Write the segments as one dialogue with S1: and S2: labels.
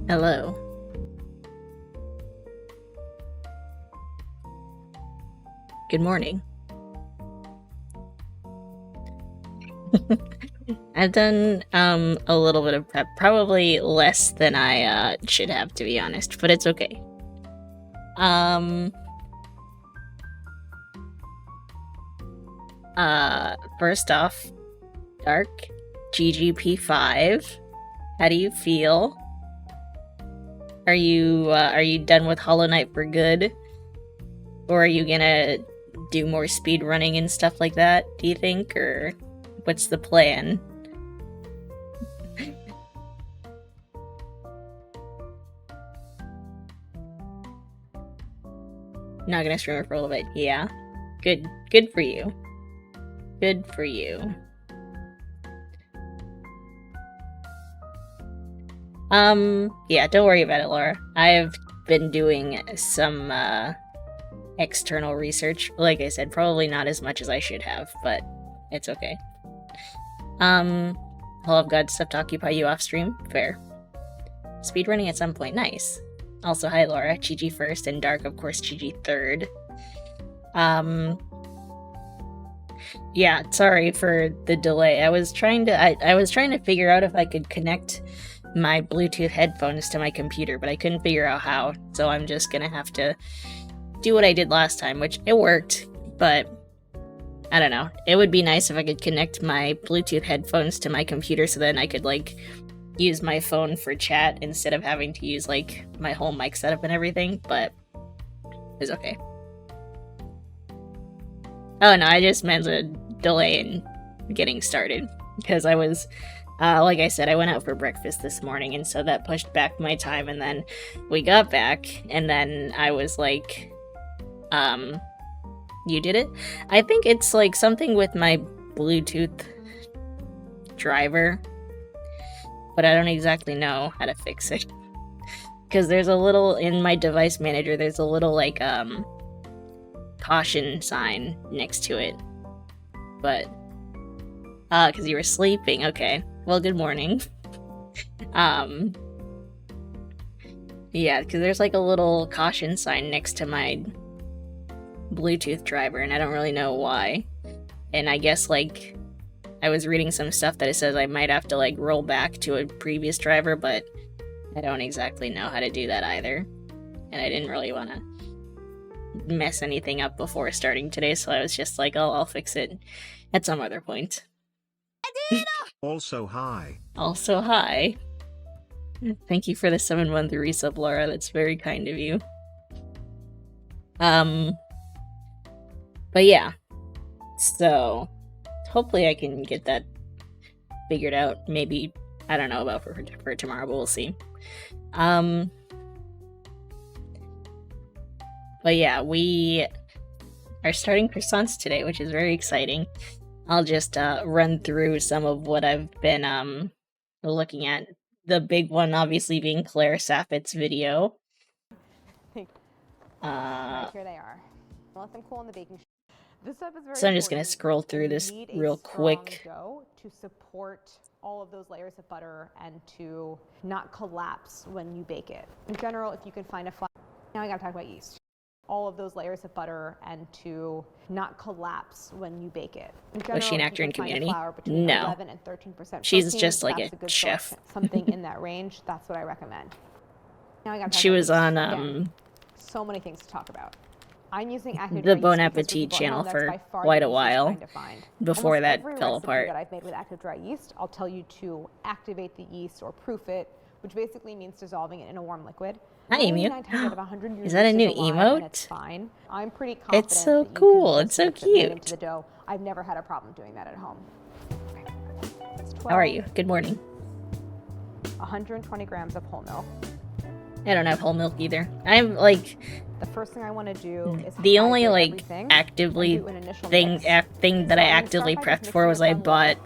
S1: Hello. Good morning. I've done a little bit of prep, probably less than I should have, to be honest, but it's okay. First off, Dark, GGP5. How do you feel? Are you done with Hollow Knight for good? Or are you gonna do more speed running and stuff like that, do you think? Or what's the plan? Not gonna stream it for a little bit. Yeah. Good for you. Good for you. Yeah, don't worry about it, Laura. I've been doing some, external research. Like I said, probably not as much as I should have, but it's okay. I'll have got stuff to occupy you off stream. Fair. Speedrunning at some point. Nice. Also, hi Laura. GG first and Dark, of course, GG third. Yeah, sorry for the delay. I was trying to figure out if I could connect my Bluetooth headphones to my computer, but I couldn't figure out how, so I'm just gonna have to do what I did last time, which it worked, but I don't know. It would be nice if I could connect my Bluetooth headphones to my computer so then I could, like, use my phone for chat instead of having to use, like, my whole mic setup and everything, but it's okay. Oh no, I just meant a delay in getting started, because I was, like I said, I went out for breakfast this morning, and so that pushed back my time, and then we got back, and then I was like, you did it? I think it's like something with my Bluetooth driver, but I don't exactly know how to fix it. Because there's a little, in my device manager, there's a little, like, caution sign next to it. But, because you were sleeping, okay. Well, good morning. Yeah, because there's, like, a little caution sign next to my Bluetooth driver, and I don't really know why. And I guess, like, I was reading some stuff that it says I might have to, like, roll back to a previous driver, but I don't exactly know how to do that either. And I didn't really want to mess anything up before starting today, so I was just like, oh, I'll fix it at some other point.
S2: Also, hi.
S1: Also, hi. Thank you for the 7-month resub, Laura. That's very kind of you. But yeah. So, hopefully I can get that figured out. Maybe, I don't know about for tomorrow, but we'll see. But yeah, we are starting croissants today, which is very exciting. I'll just run through some of what I've been looking at. The big one, obviously, being Claire Saffit's video.
S3: Right, here they are. Let them cool in the baking sheet. This step is very
S1: So I'm just gonna
S3: important,
S1: scroll through
S3: and you
S1: this
S3: need
S1: real
S3: a strong
S1: quick.
S3: dough to support all of those layers of butter and to not collapse when you bake it. In general, if you can find a flat, now I gotta talk about yeast. All of those layers of butter and to not collapse when you bake it. In general,
S1: Was she an
S3: if you
S1: actor
S3: can
S1: in
S3: find a
S1: Community?
S3: flour between
S1: No.
S3: 11 and 13%
S1: She's
S3: protein,
S1: just like
S3: that's
S1: a
S3: good
S1: chef.
S3: selection. Something in that range, that's what I recommend. Now I gotta talk
S1: She
S3: about
S1: was
S3: yeast.
S1: on
S3: Again, so many things to talk about. I'm using Active
S1: the
S3: Dry
S1: Bon
S3: yeast because for
S1: Appetit
S3: people at
S1: channel
S3: home, that's
S1: for
S3: by far
S1: quite
S3: the
S1: a
S3: easiest
S1: while
S3: kind to find.
S1: before
S3: Almost
S1: that
S3: every
S1: fell
S3: recipe
S1: apart.
S3: that I've made with Active Dry yeast, I'll tell you to activate the yeast or proof it, which basically means dissolving it in a warm liquid.
S1: Hi, Emu.
S3: 99 times out of 100, your
S1: Is that a
S3: yeast
S1: new
S3: alive and it's
S1: emote?
S3: fine. I'm pretty confident
S1: It's so
S3: that you
S1: cool.
S3: can
S1: It's so
S3: just mix it right into
S1: cute.
S3: the dough. I've never had a problem doing that at home.
S1: How are you? Good morning.
S3: 120 grams of whole milk.
S1: I don't have whole milk either. I'm like
S3: The first thing I want to do is
S1: the only
S3: hydrate
S1: like
S3: everything
S1: actively
S3: and do an initial
S1: thing
S3: mix.
S1: thing that
S3: So
S1: I
S3: I'm gonna
S1: actively
S3: start by just
S1: prepped for
S3: mixing
S1: was
S3: it
S1: I
S3: down
S1: bought
S3: low.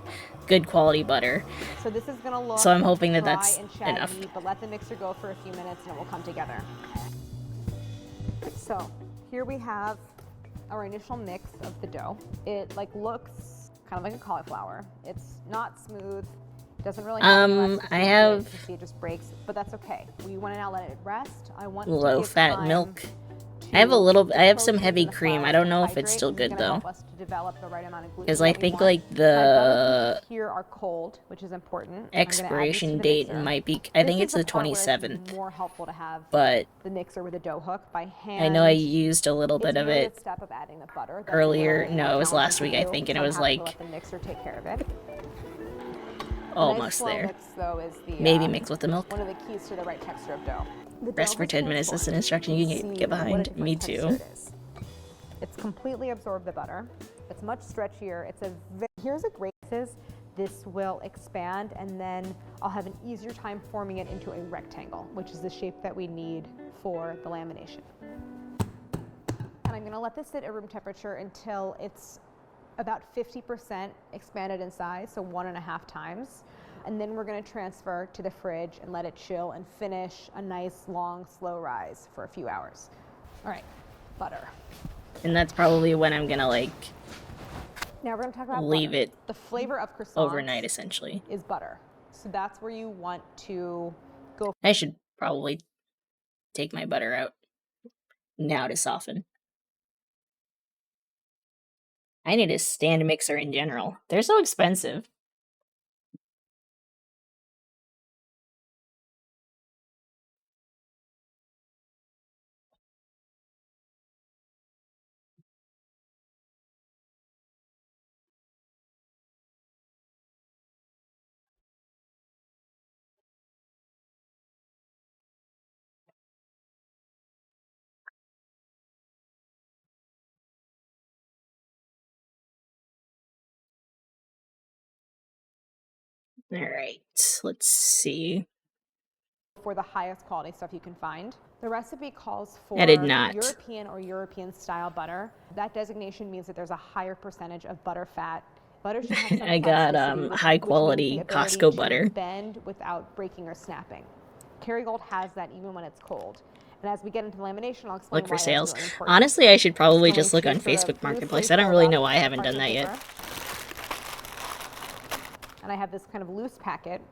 S1: good quality butter.
S3: So this is gonna look
S1: So I'm hoping that
S3: dry
S1: that's
S3: and shaggy,
S1: enough.
S3: but let the mixer go for a few minutes and it will come together. So here we have our initial mix of the dough. It like looks kind of like a cauliflower. It's not smooth. It doesn't really have any elasticity
S1: I
S3: to it.
S1: have
S3: You can see it just breaks, but that's okay. We want to now let it rest. I want to
S1: low
S3: give
S1: fat
S3: time
S1: milk.
S3: to
S1: I have a little.
S3: the
S1: I have some
S3: proteins
S1: heavy
S3: in the
S1: cream. I
S3: flour
S1: don't know if
S3: hydrate,
S1: it's still
S3: which is
S1: good
S3: gonna
S1: though,
S3: help us to develop the right amount of gluten
S1: because
S3: that
S1: I
S3: we
S1: think
S3: want.
S1: like
S3: My butter
S1: the
S3: cubes here are cold, which is important.
S1: expiration date might be. I think it's the 27th,
S3: More helpful to have
S1: but
S3: the mixer with a dough hook by hand.
S1: I know I used a little bit
S3: It's
S1: of
S3: merely
S1: it
S3: the step of adding the butter that's
S1: earlier.
S3: a little
S1: No,
S3: more
S1: it was last
S3: challenging
S1: week,
S3: to
S1: I
S3: do,
S1: think, and
S3: so
S1: it was
S3: I'm happy to
S1: like
S3: let the mixer take care of it.
S1: almost
S3: A nice slow
S1: there.
S3: mix, though, is the
S1: Maybe mix with the milk.
S3: one of the keys to the right texture of dough. The
S1: Rest
S3: dough
S1: for
S3: has
S1: 10 minutes. That's an
S3: transformed.
S1: instruction you
S3: See
S1: can get
S3: what a
S1: behind.
S3: different
S1: Me
S3: texture
S1: too.
S3: it is. It's completely absorbed the butter. It's much stretchier. Here's a great this will expand, and then I'll have an easier time forming it into a rectangle, which is the shape that we need for the lamination. And I'm gonna let this sit at room temperature until it's about 50% expanded in size, so 1.5 times. And then we're gonna transfer to the fridge and let it chill and finish a nice, long, slow rise for a few hours. All right, butter.
S1: And that's probably when I'm gonna like
S3: Now we're gonna talk about
S1: leave
S3: butter.
S1: it
S3: The flavor of croissants
S1: overnight, essentially.
S3: is butter. So that's where you want to go.
S1: I should probably take my butter out now to soften. I need a stand mixer in general. They're so expensive. All right, let's see.
S3: For the highest quality stuff you can find. The recipe calls for
S1: I did not.
S3: European or European style butter. That designation means that there's a higher percentage of butter fat. Butter should have some
S1: I got
S3: plasticity,
S1: high
S3: which means
S1: quality
S3: the ability
S1: Costco
S3: to
S1: butter.
S3: bend without breaking or snapping. Kerrygold has that even when it's cold. And as we get into lamination, I'll explain
S1: Look for
S3: why
S1: sales.
S3: that's really important.
S1: Honestly, I should probably
S3: It's
S1: just
S3: going
S1: look
S3: to
S1: on
S3: sort of
S1: Facebook
S3: loosely
S1: Marketplace. I don't
S3: fold
S1: really
S3: up
S1: know why I
S3: the
S1: haven't done
S3: parchment
S1: that yet.
S3: paper. And I have this kind of loose packet,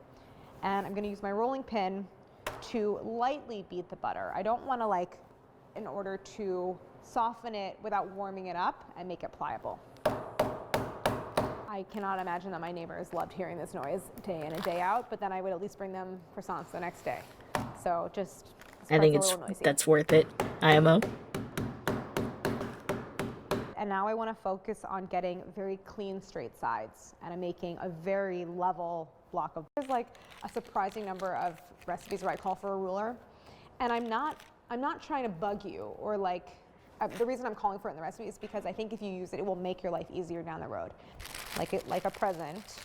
S3: and I'm going to use my rolling pin to lightly beat the butter. I don't want to in order to soften it without warming it up and make it pliable. I cannot imagine that my neighbors loved hearing this noise day in and day out, but then I would at least bring them croissants the next day. So just,
S1: I think that's worth it. IMO.
S3: And now I want to focus on getting very clean straight sides, and I'm making a very level block of. There's like a surprising number of recipes where I call for a ruler, and I'm not trying to bug you or the reason I'm calling for it in the recipe is because I think if you use it, it will make your life easier down the road. Like a present.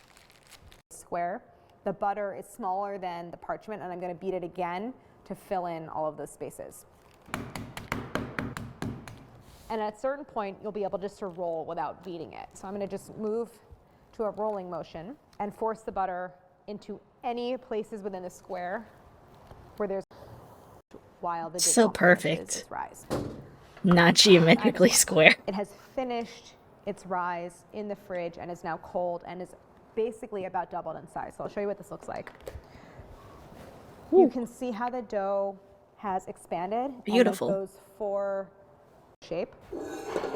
S3: Square. The butter is smaller than the parchment, and I'm going to beat it again to fill in all of those spaces. And at a certain point, you'll be able just to roll without beating it. So I'm going to just move to a rolling motion and force the butter into any places within the square where there's while the
S1: So
S3: dough
S1: perfect.
S3: finishes its rise.
S1: Not geometrically
S3: Excellent.
S1: square.
S3: It has finished its rise in the fridge and is now cold and is basically about doubled in size. So I'll show you what this looks like. You can see how the dough has expanded.
S1: Beautiful.
S3: And those four shape.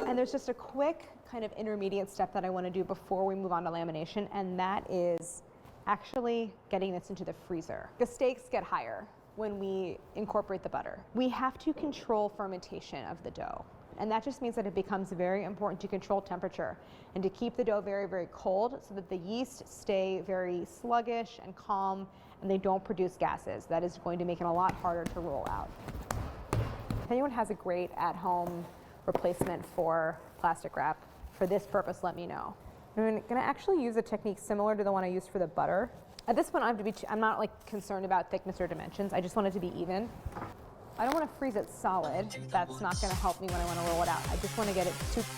S3: And there's just a quick kind of intermediate step that I want to do before we move on to lamination, and that is actually getting this into the freezer. The stakes get higher when we incorporate the butter. We have to control fermentation of the dough. And that just means that it becomes very important to control temperature and to keep the dough very, very cold so that the yeast stay very sluggish and calm and they don't produce gases. That is going to make it a lot harder to roll out. If anyone has a great at-home replacement for plastic wrap for this purpose, let me know. I'm going to actually use a technique similar to the one I used for the butter. At this point, I'm not concerned about thickness or dimensions. I just want it to be even. I don't want to freeze it solid. That's not going to help me when I want to roll it out. I just want to get it super.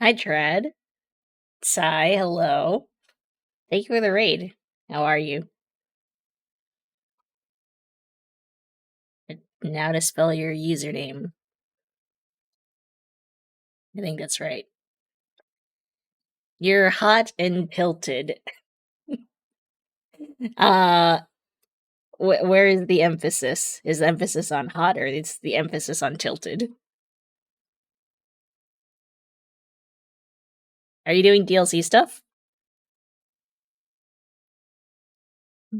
S1: Hi, Trad. Sai, hello. Thank you for the raid. How are you? Now to spell your username. I think that's right. You're hot and pilted. Uh, where is the emphasis? Is the emphasis on hot, or is the emphasis on tilted? Are you doing DLC stuff?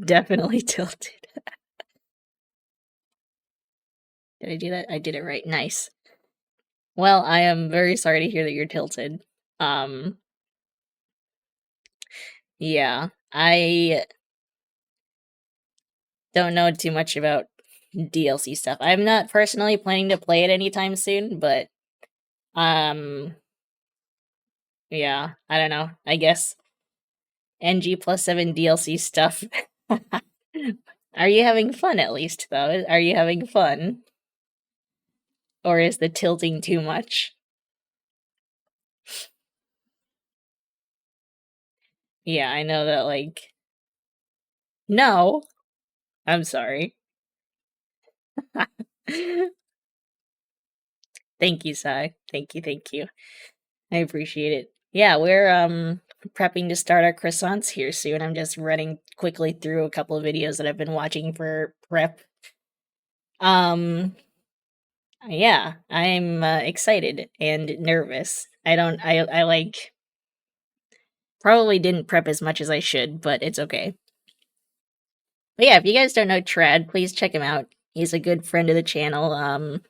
S1: Definitely tilted. Did I do that? I did it right. Nice. Well, I am very sorry to hear that you're tilted. Um, yeah, I don't know too much about DLC stuff. I'm not personally planning to play it anytime soon, but yeah, I don't know. I guess NG+7 DLC stuff. Are you having fun at least though? Are you having fun? Or is the tilting too much? Yeah, I know that like no. I'm sorry. Thank you, Sai. Thank you. I appreciate it. Yeah, we're prepping to start our croissants here soon. I'm just running quickly through a couple of videos that I've been watching for prep. Yeah, I'm excited and nervous. I like probably didn't prep as much as I should, but it's okay. But yeah, if you guys don't know Trad, please check him out. He's a good friend of the channel.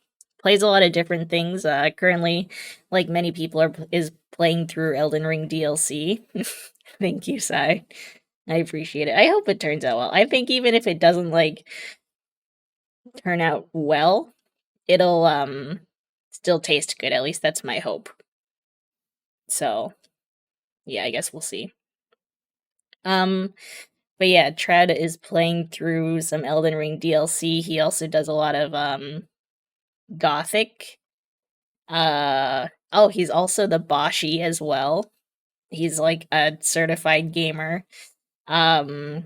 S1: Plays a lot of different things. Currently, like many people is playing through Elden Ring DLC. Thank you, Sai. I appreciate it. I hope it turns out well. I think even if it doesn't like turn out well, it'll still taste good. At least that's my hope. So, yeah, I guess we'll see. But yeah, Trad is playing through some Elden Ring DLC. He also does a lot of Gothic. Oh, he's also the Boshi as well. He's like a certified gamer. And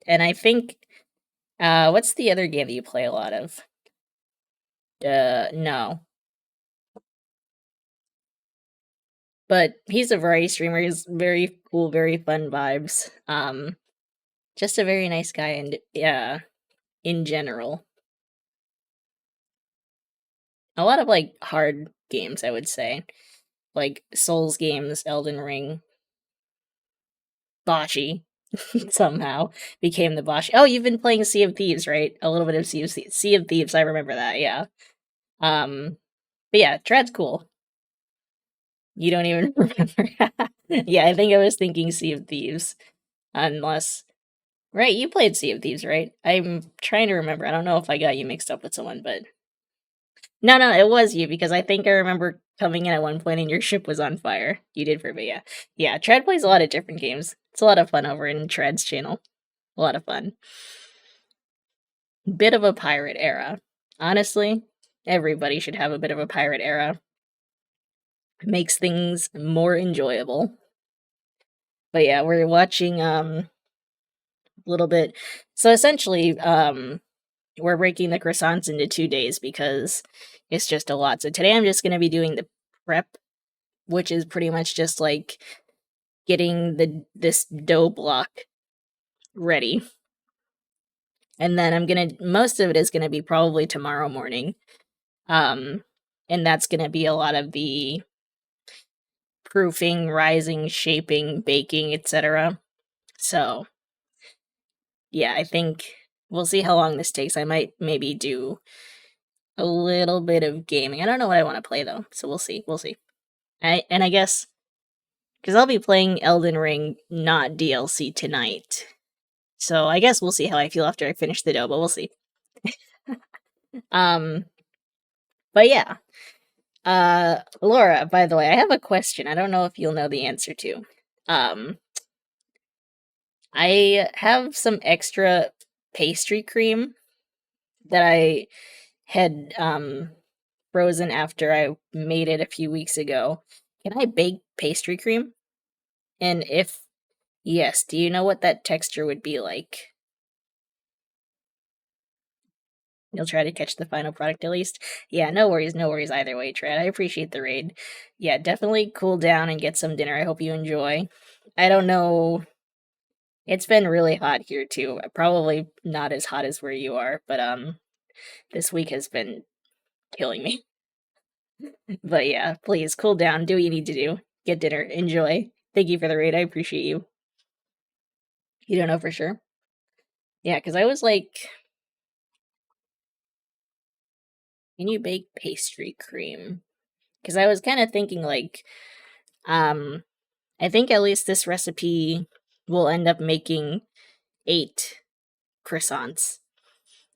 S1: I think what's the other game that you play a lot of? No. But he's a variety streamer. He's very cool, very fun vibes. Just a very nice guy, and yeah, in general. A lot of like hard games, I would say. Like Souls games, Elden Ring, Boshi somehow became the Boshi. Oh, you've been playing Sea of Thieves, right? A little bit of Sea of Thieves, I remember that, yeah. But yeah, Trad's cool. You don't even remember. Yeah, I think I was thinking Sea of Thieves. Unless right, you played Sea of Thieves, right? I'm trying to remember. I don't know if I got you mixed up with someone, but no, it was you because I think I remember coming in at one point and your ship was on fire. You did for me, yeah. Yeah, Trad plays a lot of different games. It's a lot of fun over in Trad's channel. A lot of fun. Bit of a pirate era. Honestly, everybody should have a bit of a pirate era. It makes things more enjoyable. But yeah, we're watching a little bit. So essentially, we're breaking the croissants into 2 days because it's just a lot. So today I'm just going to be doing the prep, which is pretty much just like getting this dough block ready. And then most of it is going to be probably tomorrow morning. And that's going to be a lot of the proofing, rising, shaping, baking, etc. So, yeah, I think we'll see how long this takes. I might maybe do a little bit of gaming. I don't know what I want to play though, so we'll see. I guess because I'll be playing Elden Ring, not DLC tonight. So I guess we'll see how I feel after I finish the dough, but we'll see. But yeah. Laura, by the way, I have a question. I don't know if you'll know the answer to. I have some extra pastry cream that I had frozen after I made it a few weeks ago. Can I bake pastry cream? And if yes, do you know what that texture would be like? You'll try to catch the final product at least? Yeah, no worries either way, Trad. I appreciate the raid. Yeah, definitely cool down and get some dinner. I hope you enjoy. I don't know It's been really hot here too. Probably not as hot as where you are, but this week has been killing me. But yeah, please cool down, do what you need to do. Get dinner, enjoy. Thank you for the raid, I appreciate you. You don't know for sure? Yeah, because I was like, can you bake pastry cream? Because I was kind of thinking like, I think at least this recipe will end up making 8 croissants.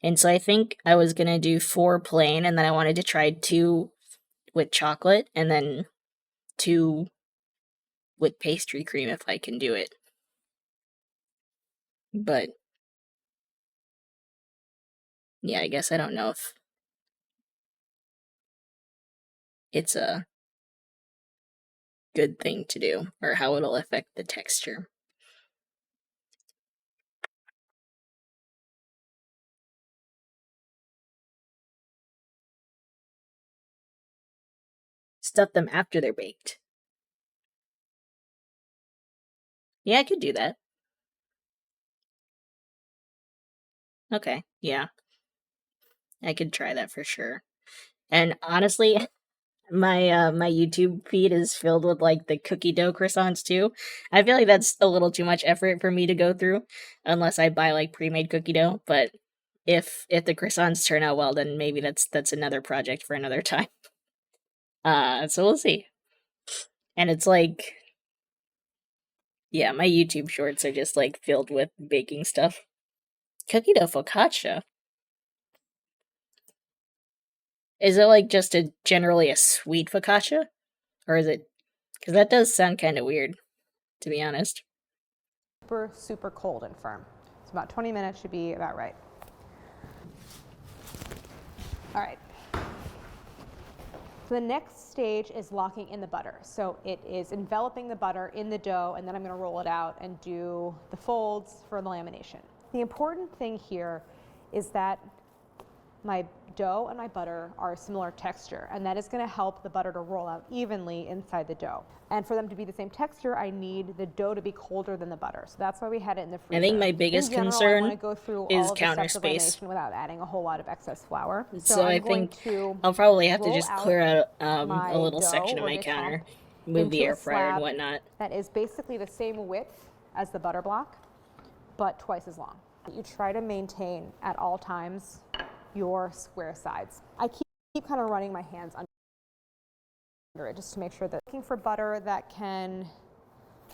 S1: And so I think I was gonna do 4 plain, and then I wanted to try 2 with chocolate, and then 2 with pastry cream if I can do it. But yeah, I guess I don't know if it's a good thing to do or how it'll affect the texture. Stuff them after they're baked. Yeah, I could do that. Okay, yeah. I could try that for sure. And honestly, my YouTube feed is filled with like the cookie dough croissants too. I feel like that's a little too much effort for me to go through unless I buy like pre-made cookie dough, but if the croissants turn out well, then maybe that's another project for another time. So we'll see. And it's like, yeah, my YouTube shorts are just like filled with baking stuff. Cookie dough focaccia. Is it like just generally a sweet focaccia? Or is it, because that does sound kind of weird, to be honest.
S3: Super, super cold and firm. So about 20 minutes should be about right. All right. So the next stage is locking in the butter. So it is enveloping the butter in the dough, and then I'm going to roll it out and do the folds for the lamination. The important thing here is that my dough and my butter are a similar texture, and that is going to help the butter to roll out evenly inside the dough. And for them to be the same texture, I need the dough to be colder than the butter. So that's why we had it in the freezer.
S1: I think my biggest
S3: in general,
S1: concern
S3: I want to go through
S1: is
S3: all of
S1: counter
S3: the steps
S1: space.
S3: of lamination without adding a whole lot of excess flour.
S1: So I think I'll probably have to just clear out a little section of my counter, move the air fryer and whatnot.
S3: That is basically the same width as the butter block, but twice as long. You try to maintain at all times your square sides. I keep kind of running my hands under it just to make sure that looking for butter that can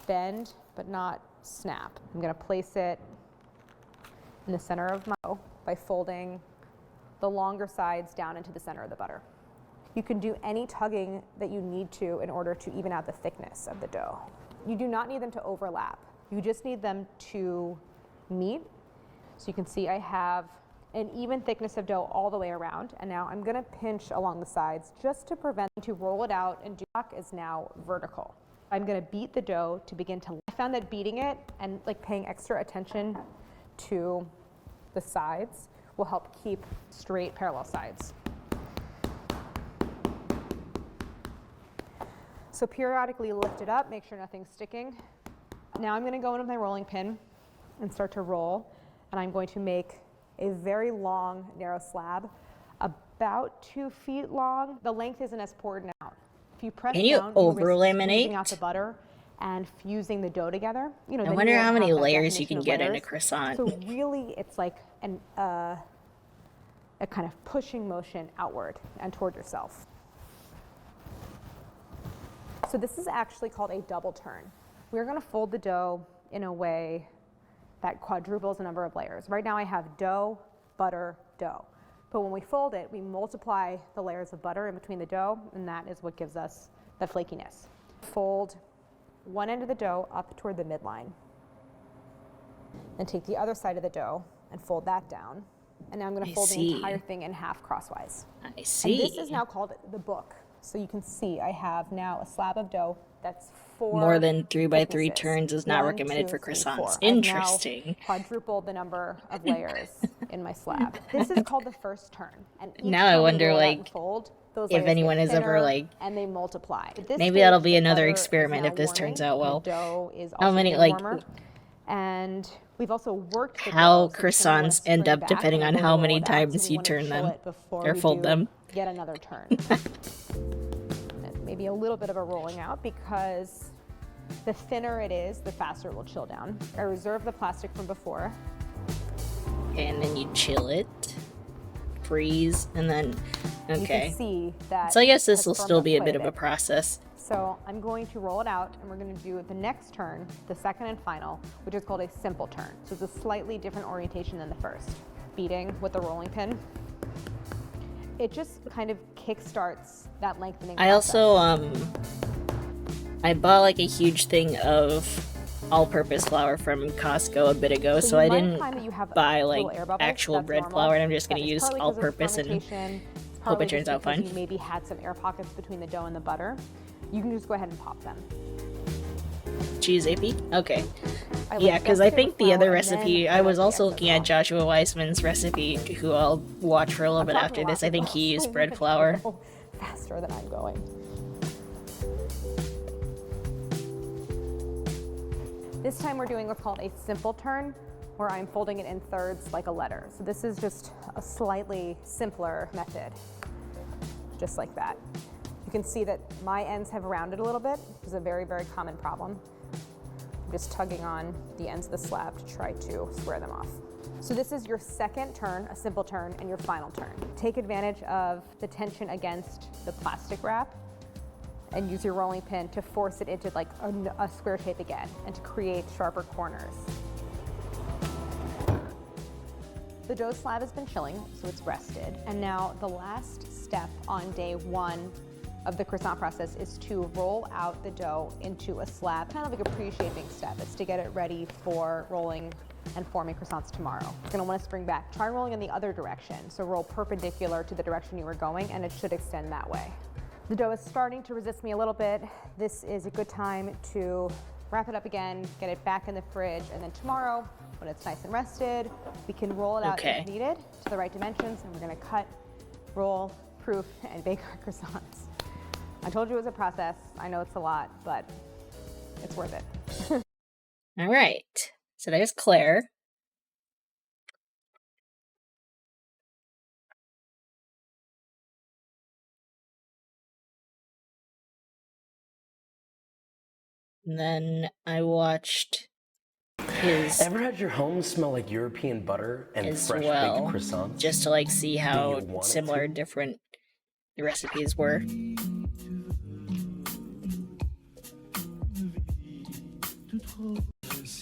S3: bend but not snap. I'm going to place it in the center of my dough by folding the longer sides down into the center of the butter. You can do any tugging that you need to in order to even out the thickness of the dough. You do not need them to overlap. You just need them to meet. So you can see I have an even thickness of dough all the way around, and now I'm going to pinch along the sides just to prevent to roll it out, and dough is now vertical. I'm going to beat the dough to begin to. I found that beating it and like paying extra attention to the sides will help keep straight parallel sides. So periodically lift it up, make sure nothing's sticking. Now I'm going to go in with my rolling pin and start to roll, and I'm going to make a very long, narrow slab, about 2 feet long. The length isn't as important out. If you press down, you risk squeezing out the butter and fusing the dough together. You know,
S1: I wonder how many layers you can get in a croissant.
S3: So really, it's like a kind of pushing motion outward and toward yourself. So this is actually called a double turn. We're going to fold the dough in a way that quadruples the number of layers. Right now I have dough, butter, dough. But when we fold it, we multiply the layers of butter in between the dough, and that is what gives us the flakiness. Fold one end of the dough up toward the midline. Then take the other side of the dough and fold that down. And now I'm going to fold the entire thing in half crosswise.
S1: I see.
S3: And this is now called the book. So you can see I have now a slab of dough that's 4
S1: more than 3 by 3
S3: thicknesses.
S1: turns is not
S3: 1,
S1: recommended
S3: 2,
S1: for
S3: 3,
S1: croissants.
S3: 4.
S1: Interesting.
S3: I've now quadrupled the number of layers in my slab. This is called the first turn. And each
S1: Now I
S3: time
S1: wonder,
S3: you roll out
S1: like,
S3: and fold, those
S1: if
S3: layers
S1: anyone
S3: get
S1: has ever,
S3: thinner
S1: like,
S3: and they multiply.
S1: maybe that'll be
S3: The
S1: another
S3: butter is
S1: experiment
S3: now
S1: if this
S3: warming,
S1: turns out well.
S3: The dough is
S1: How
S3: also
S1: many,
S3: getting
S1: like,
S3: warmer. And we've also worked the
S1: How
S3: dough, so we kinda wanna
S1: croissants end
S3: spring
S1: up
S3: back
S1: depending on
S3: whenever
S1: how
S3: we roll
S1: many
S3: it out, so
S1: times
S3: we
S1: you
S3: wanna
S1: turn
S3: chill
S1: them
S3: it before
S1: or
S3: we
S1: fold
S3: do
S1: them.
S3: yet another turn. And maybe a little bit of a rolling out, because the thinner it is, the faster it will chill down. I reserve the plastic from before.
S1: Okay, and then you chill it, freeze, and then,
S3: You
S1: okay.
S3: can see that
S1: So I guess this
S3: has
S1: will
S3: firmed
S1: still
S3: up
S1: be a
S3: quite
S1: bit of a process.
S3: So I'm going to roll it out, and we're going to do the next turn, the second and final, which is called a simple turn. So it's a slightly different orientation than the first. Beating with the rolling pin. It just kind of kickstarts that lengthening
S1: I
S3: process.
S1: also, I bought like a huge thing of all-purpose flour from Costco a bit ago, so
S3: you
S1: I
S3: might
S1: didn't
S3: find that you have
S1: buy
S3: little
S1: like
S3: air bubbles.
S1: actual
S3: That's
S1: bread
S3: normal.
S1: flour, and I'm just
S3: That
S1: gonna
S3: is
S1: use
S3: partly 'cause of
S1: all-purpose and
S3: fermentation,
S1: hope
S3: partly
S1: it turns
S3: just
S1: out
S3: because
S1: fine.
S3: You maybe had some air pockets between the dough and the butter. You can just go ahead and pop them.
S1: Cheese AP? Okay.
S3: I
S1: Yeah,
S3: like
S1: because
S3: dust
S1: I
S3: it
S1: think
S3: with
S1: the
S3: flour
S1: other
S3: and
S1: recipe,
S3: then
S1: I
S3: fill
S1: was
S3: up the
S1: also
S3: excess
S1: looking at
S3: off.
S1: Joshua Weissman's recipe, who I'll watch for a little
S3: I'm
S1: bit
S3: talking
S1: after
S3: a lot,
S1: this. I think
S3: people.
S1: he
S3: So
S1: used
S3: you
S1: bread
S3: can
S1: flour.
S3: go faster than I'm going. This time we're doing what's called a simple turn, where I'm folding it in thirds like a letter. So this is just a slightly simpler method, just like that. You can see that my ends have rounded a little bit, which is a very, very common problem. I'm just tugging on the ends of the slab to try to square them off. So this is your second turn, a simple turn, and your final turn. Take advantage of the tension against the plastic wrap and use your rolling pin to force it into like a square shape again and to create sharper corners. The dough slab has been chilling, so it's rested. And now the last step on day one of the croissant process is to roll out the dough into a slab, kind of like a pre-shaping step. It's to get it ready for rolling and forming croissants tomorrow. You're gonna wanna spring back. Try rolling in the other direction. So roll perpendicular to the direction you were going, and it should extend that way. The dough is starting to resist me a little bit. This is a good time to wrap it up again, get it back in the fridge, and then tomorrow, when it's nice and rested, we can roll it out
S1: Okay.
S3: if needed to the right dimensions, and we're gonna cut, roll, proof, and bake our croissants. I told you it was a process. I know it's a lot, but it's worth it.
S1: All right. So there's Claire. And then I watched his
S4: Ever had your home smell like European butter and
S1: as
S4: fresh
S1: well,
S4: baked croissants?
S1: just to like see how
S4: you want it
S1: similar
S4: to?
S1: different the recipes were.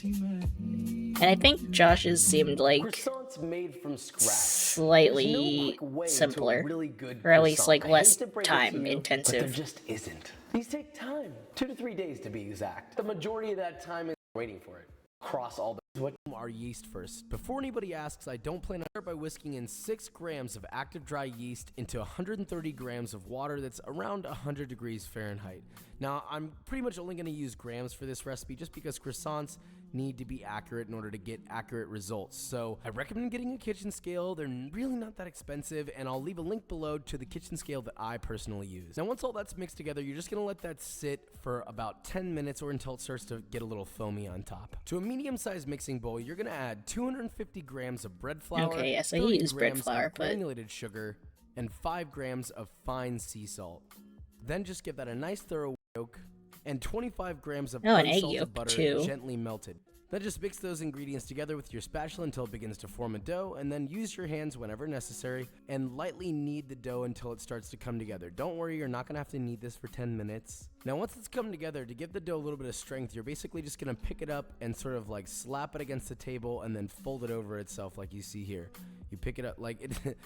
S1: And I think Josh's seemed like
S4: Croissants made from scratch.
S1: slightly
S4: There's no quick way to a
S1: simpler,
S4: really good
S1: or at least
S4: croissant.
S1: like
S4: I hate
S1: less
S4: to break it
S1: time
S4: to you, But there
S1: intensive.
S4: just isn't. These take time, 2 to 3 days to be exact. The majority of that time is waiting for it. Cross all the what
S5: our yeast first. Before anybody asks, I don't plan to start by whisking in 6 grams of active dry yeast into 130 grams of water that's around 100 degrees Fahrenheit. Now, I'm pretty much only going to use grams for this recipe just because croissants need to be accurate in order to get accurate results. So I recommend getting a kitchen scale. They're really not that expensive, and I'll leave a link below to the kitchen scale that I personally use. Now, once all that's mixed together, you're just going to let that sit for about 10 minutes or until it starts to get a little foamy on top. To a medium-sized mixing bowl, you're going to add 250 grams of bread flour,
S1: Okay, yes, I
S5: 30
S1: use bread
S5: grams
S1: flour,
S5: of
S1: but
S5: granulated sugar, and 5 grams of fine sea salt. Then just give that a nice thorough yolk and 25 grams of
S1: Oh, an egg
S5: unsalted
S1: yolk,
S5: butter
S1: too.
S5: gently melted. Then just mix those ingredients together with your spatula until it begins to form a dough, and then use your hands whenever necessary and lightly knead the dough until it starts to come together. Don't worry, you're not going to have to knead this for 10 minutes. Now once it's come together, to give the dough a little bit of strength, you're basically just going to pick it up and sort of like slap it against the table and then fold it over itself like you see here. You pick it up like it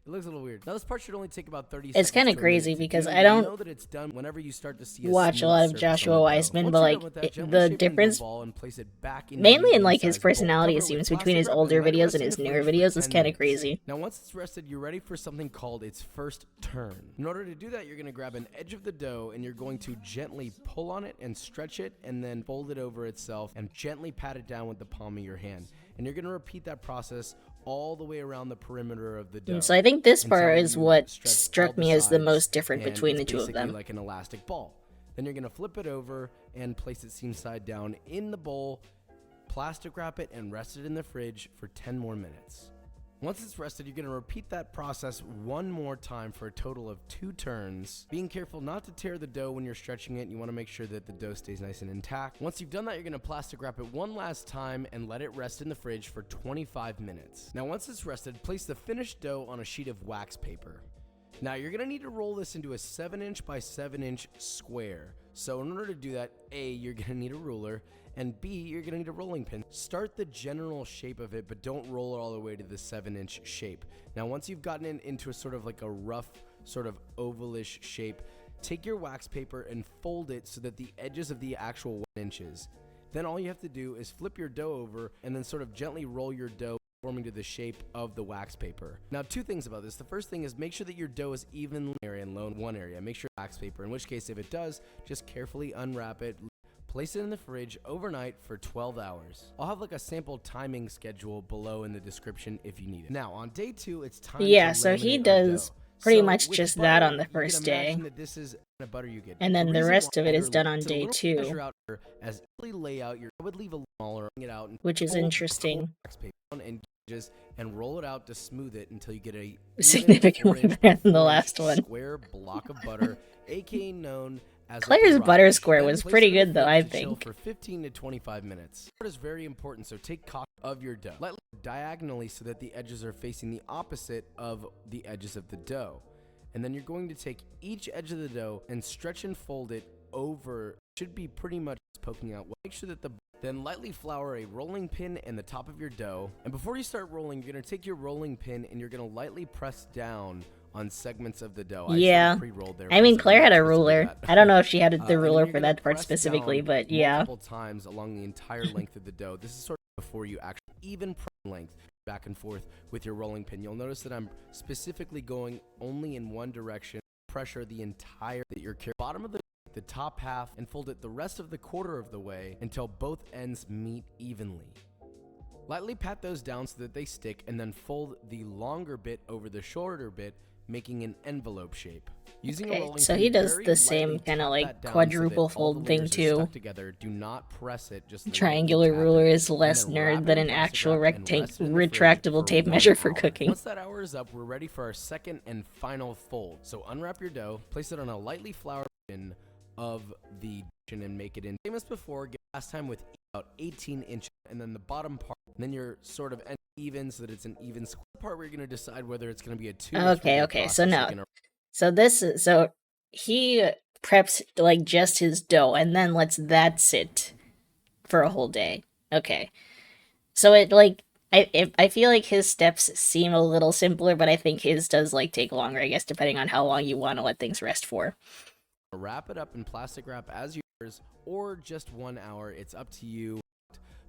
S5: it looks a little weird. Now this part should only take about 30 seconds.
S1: It's kind of
S5: to a
S1: crazy
S5: minute to
S1: because
S5: do.
S1: I don't
S5: know that it's done whenever you start to see
S1: watch a
S5: smooth
S1: lot of
S5: surface on
S1: Joshua
S5: the dough.
S1: Weissman,
S5: Once
S1: but
S5: you're
S1: like
S5: done with that, gently
S1: the
S5: shape it into a
S1: difference,
S5: ball and place it back in
S1: mainly
S5: the
S1: in like his
S5: medium-sized bowl.
S1: personality, it
S5: Cover it
S1: seems,
S5: with
S1: between his
S5: plastic wrap
S1: older
S5: and let it
S1: videos
S5: rest
S1: and
S5: in
S1: his
S5: the
S1: newer
S5: fridge for
S1: videos. It's
S5: 10
S1: kind of
S5: minutes.
S1: crazy.
S5: Now once it's rested, you're ready for something called its first turn. In order to do that, you're going to grab an edge of the dough and you're going to gently pull on it and stretch it and then fold it over itself and gently pat it down with the palm of your hand. And you're going to repeat that process all the way around the perimeter of the dough.
S1: And so I think this part
S5: until
S1: is
S5: you've
S1: what
S5: stretched
S1: struck
S5: all the
S1: me as the
S5: sides,
S1: most different
S5: and
S1: between the
S5: it's
S1: two of
S5: basically
S1: them.
S5: like an elastic ball. Then you're going to flip it over and place it seam side down in the bowl plastic wrap it and rest it in the fridge for 10 more minutes. Once it's rested, you're going to repeat that process one more time for a total of 2 turns. Being careful not to tear the dough when you're stretching it. You want to make sure that the dough stays nice and intact. Once you've done that, you're going to plastic wrap it one last time and let it rest in the fridge for 25 minutes. Now, once it's rested, place the finished dough on a sheet of wax paper. Now, you're going to need to roll this into a 7-inch by 7-inch square. So in order to do that, A, you're going to need a ruler, and B, you're going to need a rolling pin. Start the general shape of it, but don't roll it all the way to the 7-inch shape. Now, once you've gotten it into a sort of like a rough, sort of ovalish shape, take your wax paper and fold it so that the edges of the actual 1 inches. Then all you have to do is flip your dough over and then sort of gently roll your dough, forming to the shape of the wax paper. Now, 2 things about this. The first thing is make sure that your dough is evenly area and low in one area. Make sure wax paper, in which case if it does, just carefully unwrap it, place it in the fridge overnight for 12 hours. I'll have like a sample timing schedule below in the description if you need it. Now, on day 2, it's time
S1: Yeah,
S5: to
S1: so he
S5: laminate our
S1: does
S5: dough.
S1: pretty
S5: So
S1: much
S5: with
S1: just
S5: butter,
S1: that on the
S5: you can
S1: first day.
S5: imagine that this is the butter you get.
S1: And then the
S5: reason
S1: rest
S5: why
S1: of it
S5: I
S1: is done on
S5: it's a
S1: day
S5: little
S1: 2,
S5: measure out here as you lay out your, I would leave a smaller, bring it out, and
S1: which is
S5: fold
S1: interesting.
S5: wax paper on and gauges and roll it out to smooth it until you get a
S1: Significantly
S5: even
S1: better than the
S5: 4-inch
S1: last one.
S5: square block of butter, aka known as a
S1: Claire's
S5: garage.
S1: butter square
S5: Then
S1: was
S5: place
S1: pretty
S5: it in
S1: good
S5: the
S1: though,
S5: fridge
S1: I
S5: to chill
S1: think.
S5: for 15 to 25 minutes. It is very important, so take caution of your dough. Lightly diagonally so that the edges are facing the opposite of the edges of the dough. And then you're going to take each edge of the dough and stretch and fold it over. Should be pretty much poking out. Make sure that then lightly flour a rolling pin in the top of your dough. And before you start rolling, you're going to take your rolling pin and you're going to lightly press down on segments of the dough.
S1: Yeah.
S5: Pre-rolled there
S1: I
S5: for
S1: mean,
S5: second.
S1: Claire had a
S5: You're not supposed to do
S1: ruler.
S5: that.
S1: I don't know if she had
S5: And
S1: the
S5: then
S1: ruler
S5: you're
S1: for
S5: gonna
S1: that part
S5: press
S1: specifically,
S5: down
S1: but yeah.
S5: multiple times along the entire length of the dough. This is sort of before you actually even press length back and forth with your rolling pin. You'll notice that I'm specifically going only in one direction. Pressure the entire that you're carrying. Bottom of the top half and fold it the rest of the quarter of the way until both ends meet evenly. Lightly pat those down so that they stick and then fold the longer bit over the shorter bit, making an envelope shape. Using a
S1: Okay,
S5: rolling
S1: so
S5: pin,
S1: he does
S5: very
S1: the same
S5: lightly
S1: kinda
S5: tap
S1: like
S5: that down
S1: quadruple
S5: so that all the
S1: fold thing
S5: layers are
S1: too.
S5: stuck together. Do not press it, just lightly
S1: Triangular
S5: tap it,
S1: ruler is
S5: and
S1: less
S5: then wrap
S1: nerd
S5: it
S1: than
S5: in
S1: an
S5: plastic
S1: actual
S5: wrap and rest it in the fridge
S1: retractable
S5: for
S1: tape
S5: 1
S1: measure for
S5: hour.
S1: cooking.
S5: Once that hour is up, we're ready for our second and final fold. So unwrap your dough, place it on a lightly floured tin of the dish and make it in. Same as before, get last time with about 18 inches, and then the bottom part, and then you're sort of even so that it's an even square part where you're going to decide whether it's going to be a 2 or 3 day
S1: Okay, so
S5: process.
S1: no.
S5: You're gonna
S1: So he preps like just his dough and then lets that sit for a whole day. Okay. So it like I feel like his steps seem a little simpler, but I think his does like take longer, I guess, depending on how long you want to let things rest for.
S5: wrap it up in plastic wrap as yours, or just 1 hour. It's up to you.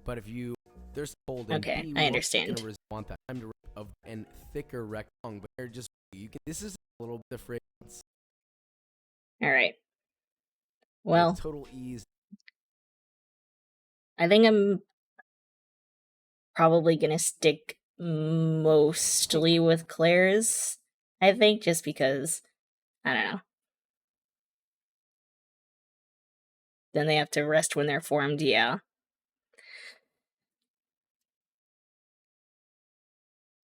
S5: But if you there's fold in
S1: Okay,
S5: B,
S1: I understand.
S5: Want that time to wrap of and thicker rectangle, but they're just you can. This is a little bit of fragrance.
S1: All right. Well,
S5: Total ease.
S1: I think I'm probably gonna stick mostly with Claire's. I think just because I don't know. Then they have to rest when they're formed. Yeah.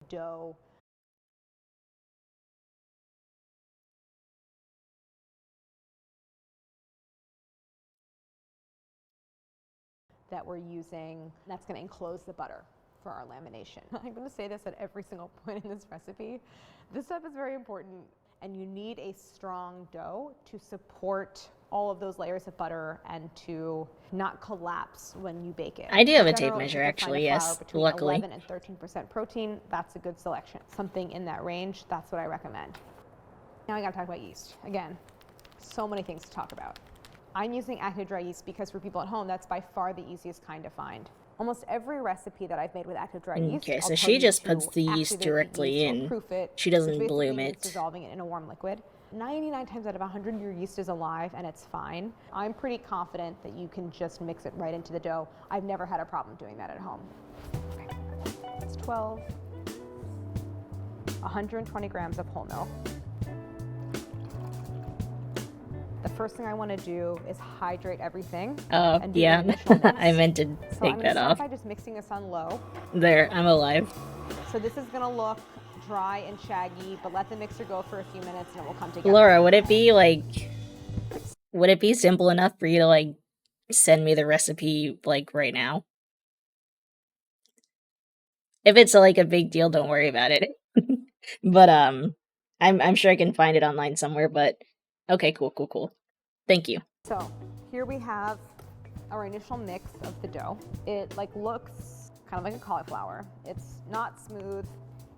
S3: Dough. That we're using, that's going to enclose the butter for our lamination. I'm going to say this at every single point in this recipe. This step is very important, and you need a strong dough to support all of those layers of butter and to not collapse when you bake it.
S1: I do have a
S3: In
S1: tape
S3: general, if
S1: measure,
S3: you can
S1: actually,
S3: find a flour
S1: yes,
S3: between
S1: luckily.
S3: 11 and 13% protein, that's a good selection. Something in that range, that's what I recommend. Now I gotta talk about yeast. Again, so many things to talk about. I'm using active dry yeast because for people at home, that's by far the easiest kind to find. Almost every recipe that I've made with active dry yeast,
S1: Okay,
S3: I'll
S1: so
S3: tell
S1: she
S3: you
S1: just
S3: to
S1: puts the yeast
S3: activate the
S1: directly
S3: yeast or
S1: in.
S3: proof it,
S1: She
S3: which
S1: doesn't
S3: basically
S1: bloom
S3: means
S1: it.
S3: dissolving it in a warm liquid. 99 times out of 100, your yeast is alive and it's fine. I'm pretty confident that you can just mix it right into the dough. I've never had a problem doing that at home. Okay. It's 12, 120 grams of whole milk. The first thing I want to do is hydrate everything.
S1: Oh,
S3: and do the
S1: yeah.
S3: initial mix.
S1: I meant to
S3: So I'm
S1: take
S3: going to
S1: that
S3: start
S1: off.
S3: by just mixing this on low.
S1: There, I'm alive.
S3: So this is going to look dry and shaggy, but let the mixer go for a few minutes and it will come together.
S1: Laura, would it be simple enough for you to like send me the recipe like right now? If it's like a big deal, don't worry about it. But I'm sure I can find it online somewhere, but okay, cool. Thank you.
S3: So here we have our initial mix of the dough. It like looks kind of like a cauliflower. It's not smooth.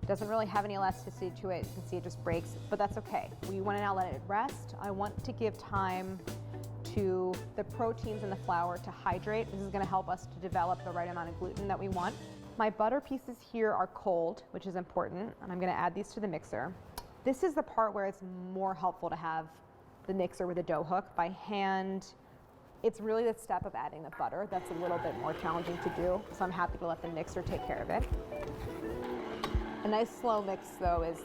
S3: It doesn't really have any elasticity to it. You can see it just breaks, but that's okay. We want to now let it rest. I want to give time to the proteins in the flour to hydrate. This is going to help us to develop the right amount of gluten that we want. My butter pieces here are cold, which is important, and I'm going to add these to the mixer. This is the part where it's more helpful to have the mixer with a dough hook. By hand, it's really the step of adding the butter that's a little bit more challenging to do, so I'm happy to let the mixer take care of it. A nice slow mix, though, is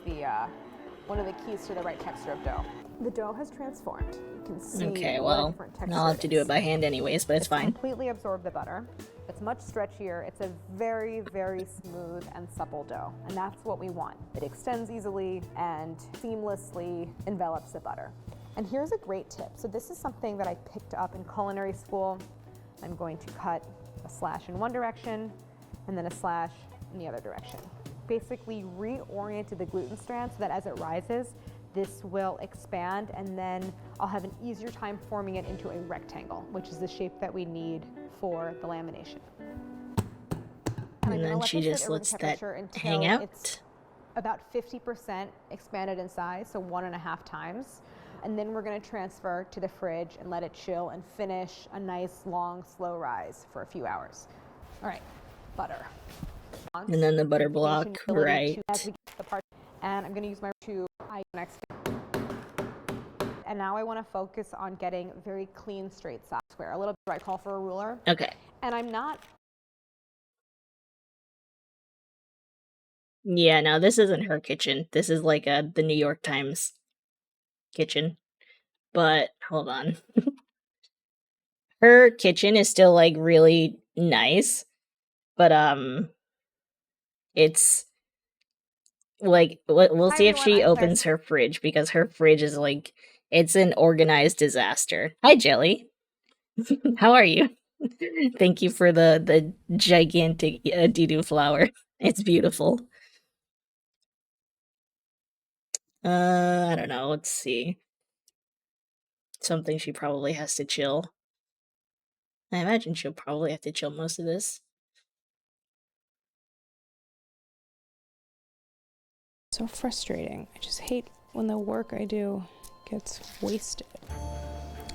S3: one of the keys to the right texture of dough. The dough has transformed. You can see
S1: Okay,
S3: what a
S1: well,
S3: different texture
S1: I'll have to do
S3: is.
S1: it by hand anyways, but it's fine.
S3: Completely absorb the butter. It's much stretchier. It's a very, very smooth and supple dough, and that's what we want. It extends easily and seamlessly envelops the butter. And here's a great tip. So this is something that I picked up in culinary school. I'm going to cut a slash in one direction and then a slash in the other direction. Basically reoriented the gluten strand so that as it rises, this will expand, and then I'll have an easier time forming it into a rectangle, which is the shape that we need for the lamination.
S1: And then she just lets that hang out.
S3: It's about 50% expanded in size, so 1.5 times. And then we're going to transfer to the fridge and let it chill and finish a nice, long, slow rise for a few hours. All right, butter.
S1: And then the butter block, right.
S3: And I'm going to use my next. And now I want to focus on getting very clean, straight size square. A little bit, I call for a ruler.
S1: Okay.
S3: And I'm not.
S1: Yeah, no, this isn't her kitchen. This is like the New York Times kitchen. But hold on. Her kitchen is still like really nice, but it's like we'll see if she opens her fridge, because her fridge is like, it's an organized disaster. Hi, Jelly. How are you? Thank you for the gigantic doo-doo flower. It's beautiful. I don't know. Let's see. Something she probably has to chill. I imagine she'll probably have to chill most of this.
S6: So frustrating. I just hate when the work I do gets wasted.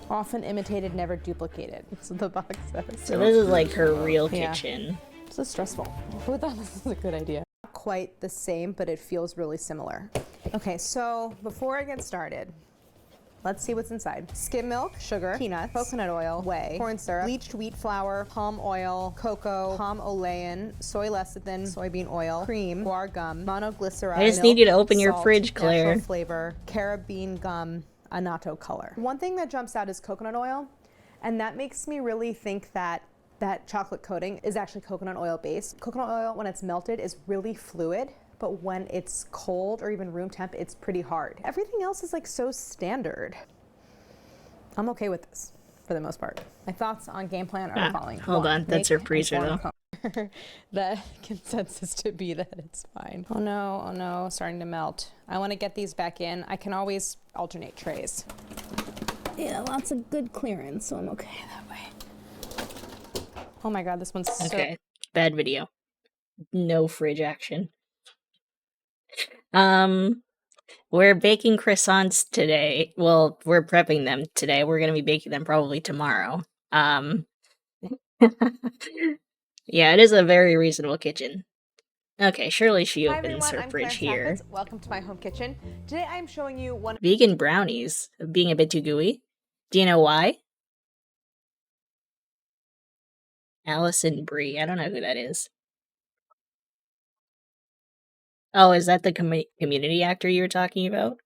S3: Often imitated, never duplicated. That's what the box says.
S1: So this is like her real kitchen.
S6: This is stressful. Who thought this was a good idea?
S3: Not quite the same, but it feels really similar. Okay, so before I get started, let's see what's inside. Skim milk, sugar, peanuts, coconut oil, whey, corn syrup, bleached wheat flour, palm oil, cocoa, palm olein, soy lecithin, soybean oil, cream, guar gum, monoglyceride.
S1: I just need you to open your
S3: salt,
S1: fridge, Claire.
S3: Natural flavor, carabine gum, annatto color. One thing that jumps out is coconut oil, and that makes me really think that that chocolate coating is actually coconut oil based. Coconut oil, when it's melted, is really fluid, but when it's cold or even room temp, it's pretty hard. Everything else is like so standard. I'm okay with this for the most part. My thoughts on game plan are the following.
S1: Hold on, that's her freezer though.
S6: The consensus to be that it's fine. Oh no, starting to melt. I want to get these back in. I can always alternate trays. Yeah, lots of good clearance, so I'm okay that way. Oh my god, this one's so...
S1: Okay, bad video. No fridge action. We're baking croissants today. Well, we're prepping them today. We're gonna be baking them probably tomorrow. Yeah, it is a very reasonable kitchen. Okay, surely she
S3: Hi
S1: opens
S3: everyone,
S1: her
S3: I'm
S1: fridge
S3: Claire
S1: here.
S3: Stafford. Welcome to my home kitchen. Today I'm showing you one
S1: Vegan brownies being a bit too gooey. Do you know why? Allison Brie. I don't know who that is. Oh, is that the community actor you were talking about?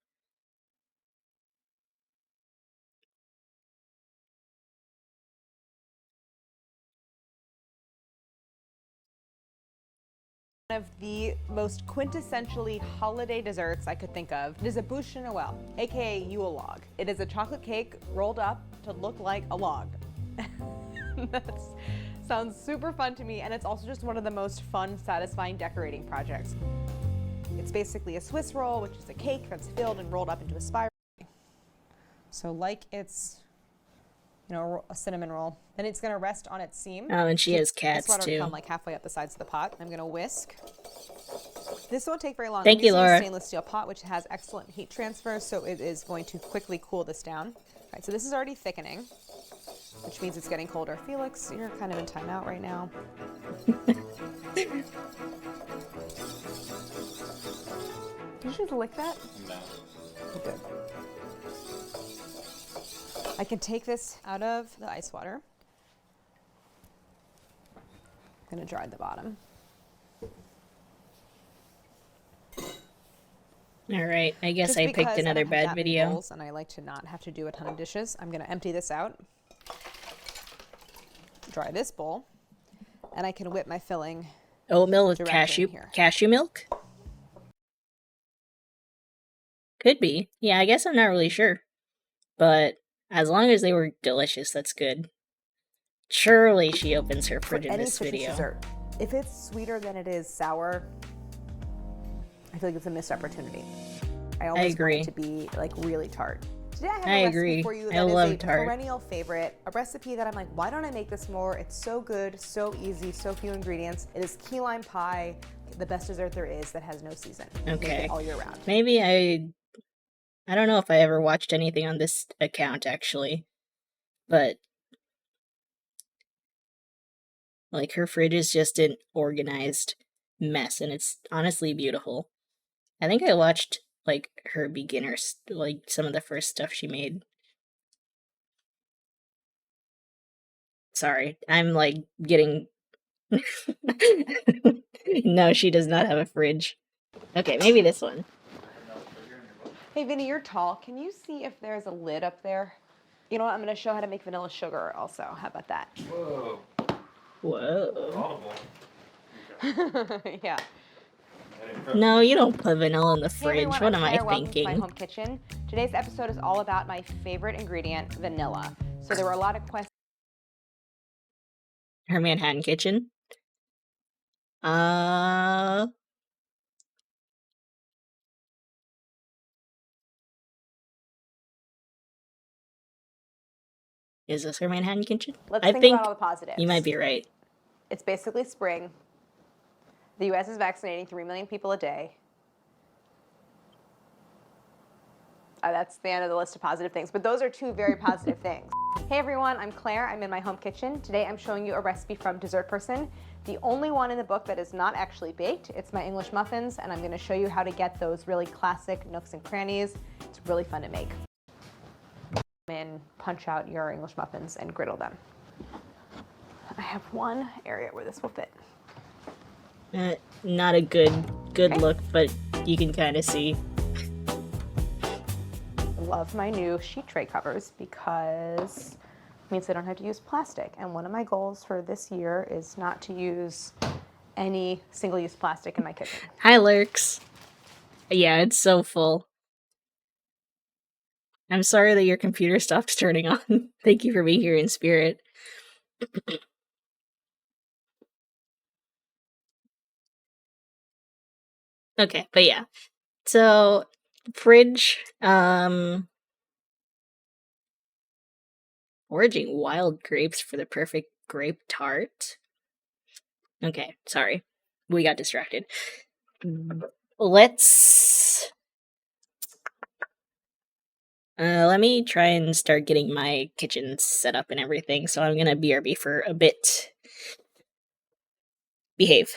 S3: One of the most quintessentially holiday desserts I could think of. It is a bûche de Noël, aka Yule log. It is a chocolate cake rolled up to look like a log. That sounds super fun to me, and it's also just one of the most fun, satisfying decorating projects. It's basically a Swiss roll, which is a cake that's filled and rolled up into a spiral. So like it's, you know, a cinnamon roll. Then it's gonna rest on its seam.
S1: Oh, and she has cats
S3: This water will
S1: too.
S3: come like halfway up the sides of the pot. I'm gonna whisk. This won't take very long.
S1: Thank
S3: I'm
S1: you,
S3: using
S1: Laura.
S3: a stainless steel pot, which has excellent heat transfer, so it is going to quickly cool this down. All right, so this is already thickening, which means it's getting colder. Felix, you're kind of in timeout right now. Did you just lick that? No. Oh, good. I can take this out of the ice water. I'm gonna dry the bottom.
S1: All right, I guess
S3: Just
S1: I
S3: because
S1: picked
S3: I
S1: another
S3: don't have
S1: bad
S3: that many
S1: video.
S3: bowls and I like to not have to do a ton of dishes, I'm gonna empty this out, dry this bowl, and I can whip my filling.
S1: Oatmeal with
S3: directly in here.
S1: cashew milk? Could be. Yeah, I guess I'm not really sure. But as long as they were delicious, that's good. Surely she opens her
S3: For
S1: fridge in
S3: any
S1: this
S3: citrus
S1: video.
S3: dessert, if it's sweeter than it is sour, I feel like it's a missed opportunity. I always
S1: agree.
S3: want it to be like really tart. Today I have
S1: I
S3: a recipe
S1: agree.
S3: for you
S1: I
S3: that is
S1: love
S3: a
S1: tart.
S3: perennial favorite, a recipe that I'm like, why don't I make this more? It's so good, so easy, so few ingredients. It is key lime pie, the best dessert there is that has no season. You make
S1: Okay.
S3: it all year round.
S1: Maybe I don't know if I ever watched anything on this account actually. But like her fridge is just an organized mess and it's honestly beautiful. I think I watched like her beginners, like some of the first stuff she made. Sorry, I'm like getting. No, she does not have a fridge. Okay, maybe this one.
S3: Hey Vinny, you're tall. Can you see if there's a lid up there? You know what? I'm going to show how to make vanilla sugar also. How about that?
S7: Whoa.
S1: Whoa.
S7: Audible.
S3: Yeah.
S1: No, you don't put vanilla in the
S3: Hey
S1: fridge.
S3: everyone,
S1: What
S3: I'm
S1: am I
S3: Claire. Welcome to
S1: thinking?
S3: my home kitchen. Today's episode is all about my favorite ingredient, vanilla. So there were a lot of questions.
S1: Her Manhattan kitchen? Is this her Manhattan kitchen?
S3: Let's
S1: I
S3: think
S1: think
S3: about all the positives.
S1: you might be right.
S3: It's basically spring. The U.S. is vaccinating 3 million people a day. That's the end of the list of positive things, but those are two very positive things. Hey everyone, I'm Claire. I'm in my home kitchen. Today I'm showing you a recipe from Dessert Person, the only one in the book that is not actually baked. It's my English muffins, and I'm going to show you how to get those really classic nooks and crannies. It's really fun to make. And punch out your English muffins and griddle them. I have one area where this will fit.
S1: Not a good
S3: Okay.
S1: look, but you can kind of see.
S3: I love my new sheet tray covers because it means I don't have to use plastic. And one of my goals for this year is not to use any single-use plastic in my kitchen.
S1: Hi, Lurks. Yeah, it's so full. I'm sorry that your computer stopped turning on. Thank you for being here in spirit. Okay, but yeah. So, fridge, foraging wild grapes for the perfect grape tart. Okay, sorry. We got distracted. Let's let me try and start getting my kitchen set up and everything. So I'm gonna BRB for a bit. Behave.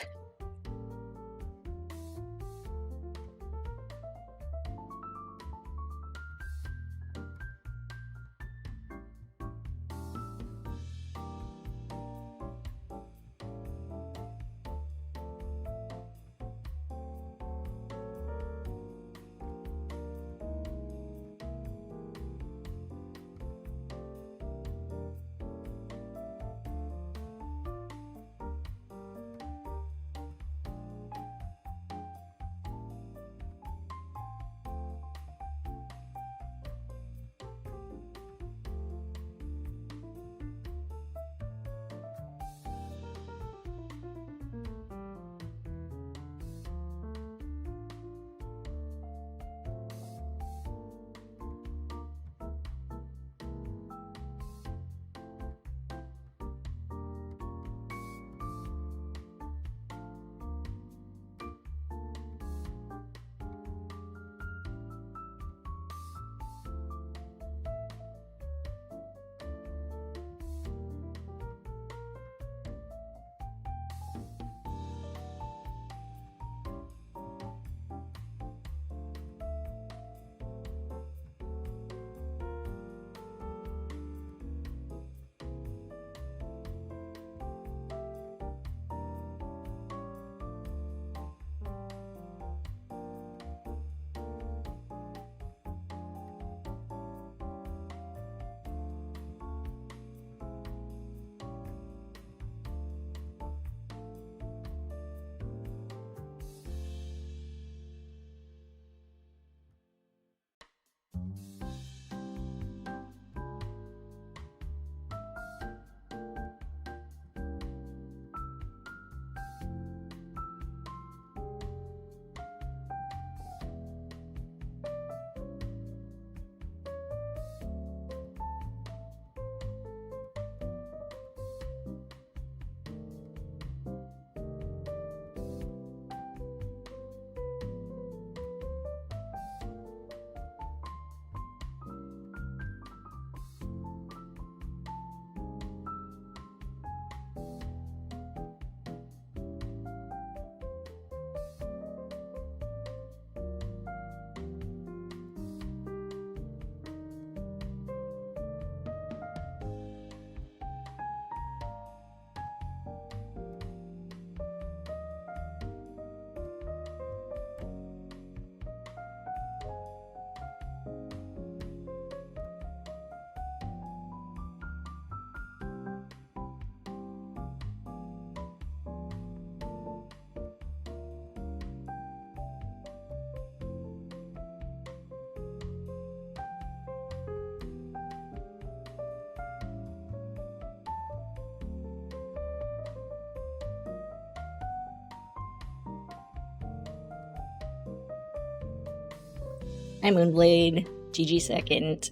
S1: Hi, Moonblade. GG second.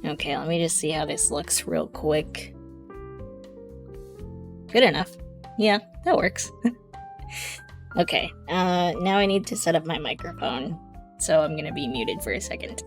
S1: Okay, let me just see how this looks real quick. Good enough. Yeah, that works. Okay, now I need to set up my microphone, so I'm gonna be muted for a second.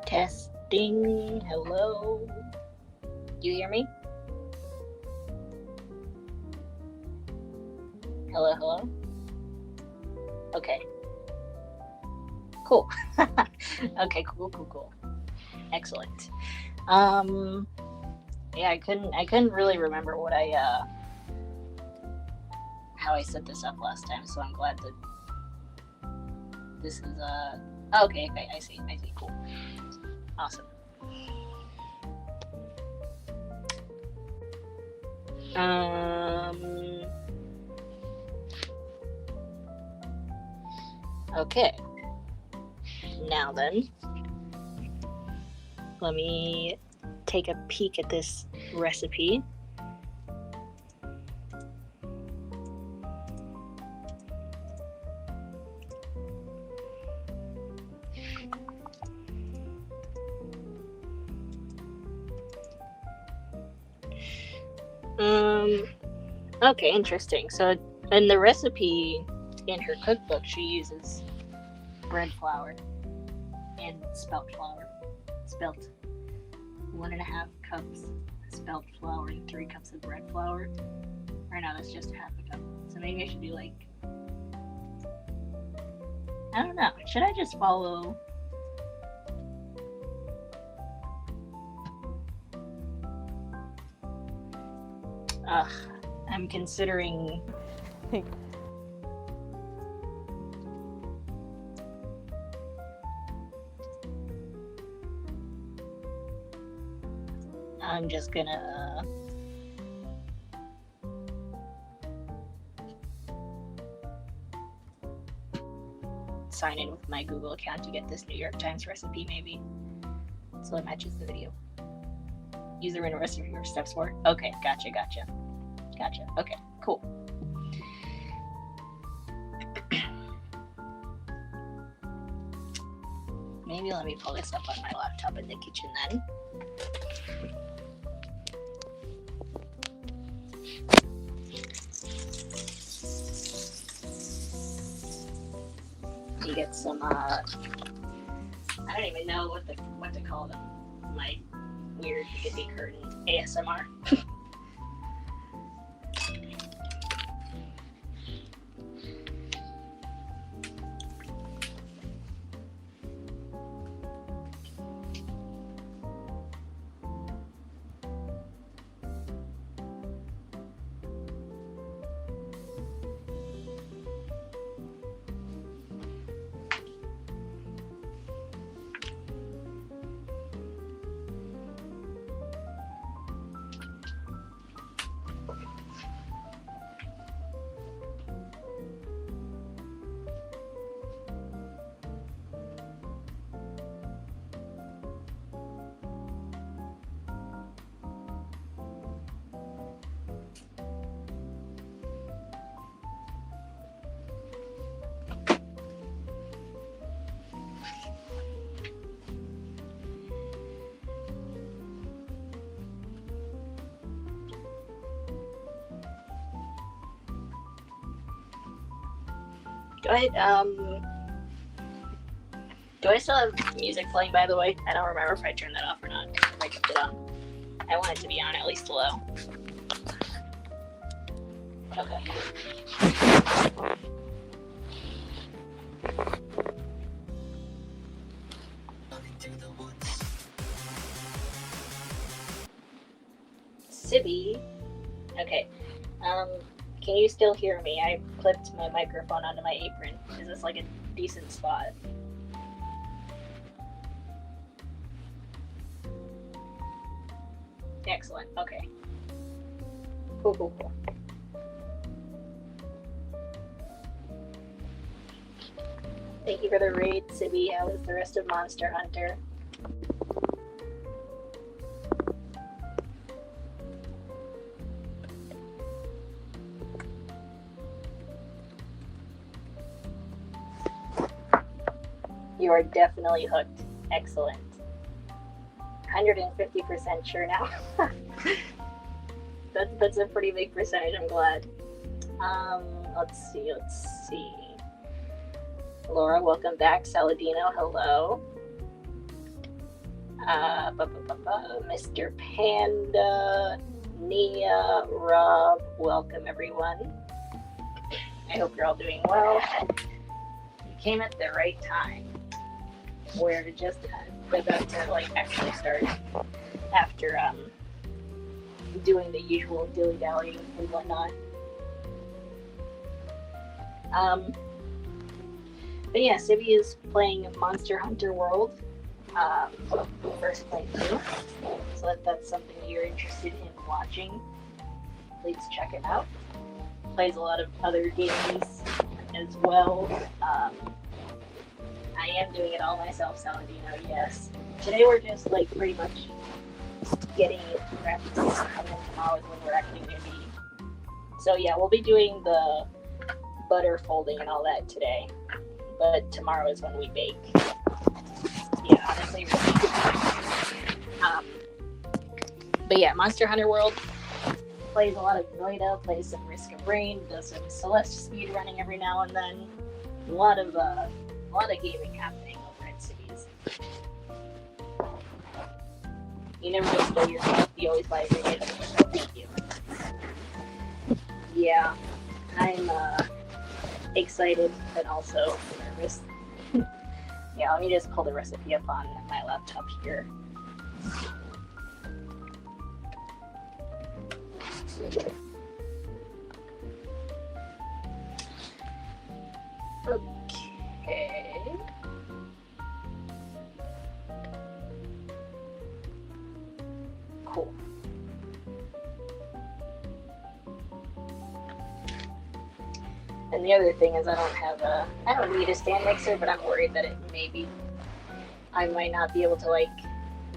S1: Testing. Hello. Do you hear me? Hello, hello? Okay. Cool. Okay, cool. Excellent. Yeah, I couldn't really remember what how I set this up last time, so I'm glad that this is okay, I see, cool. Awesome. Okay. Now then, let me take a peek at this recipe. Okay, interesting. So in the recipe in her cookbook, she uses bread flour and spelt flour. Spelt 1.5 cups spelt flour and 3 cups of bread flour. Right now, that's just 1/2 cup. So maybe I should do like, I don't know. Should I just follow? I'm considering. I'm just gonna sign in with my Google account to get this New York Times recipe, maybe, so it matches the video. use the rest of your steps for? Okay, gotcha. Okay, cool. Maybe let me pull this up on my laptop in the kitchen then. You get some I don't even know what to call them. My weird hippie curtain ASMR. Do I still have music playing, by the way? I don't remember if I turned that off or not. If I kept it on. I want it to be on at least low. Okay. Sibby. Okay. Can you still hear me? I clipped my microphone onto my apron. Is this like a decent spot? Excellent. Okay. Cool. Thank you for the raid, Sibby. How was the rest of Monster Hunter? You are definitely hooked. Excellent. 150% sure now. That's a pretty big percentage, I'm glad. Let's see. Laura, welcome back. Saladino, hello. Mr. Panda, Nia, Rob, welcome everyone. I hope you're all doing well. You came at the right time. We're just about to actually start after doing the usual dilly-dallying and whatnot. But yeah, Sibby is playing Monster Hunter World, first playthrough, so if that's something you're interested in watching, please check it out. Plays a lot of other games as well. I am doing it all myself, Saladino, yes. Today we're just pretty much getting it prepped, and then tomorrow is when we're actually going to be. So yeah, we'll be doing the butter folding and all that today, but tomorrow is when we bake. Yeah, honestly, really good. But yeah, Monster Hunter World plays a lot of Noita, plays some Risk of Rain, does some Celeste speed running every now and then. A lot of gaming happening over at Cities. You never just spill yourself, you always buy every day. Thank you. Yeah, I'm excited but also nervous. Yeah, let me just pull the recipe up on my laptop here. Okay. Cool. And the other thing is I don't need a stand mixer, but I'm worried that I might not be able to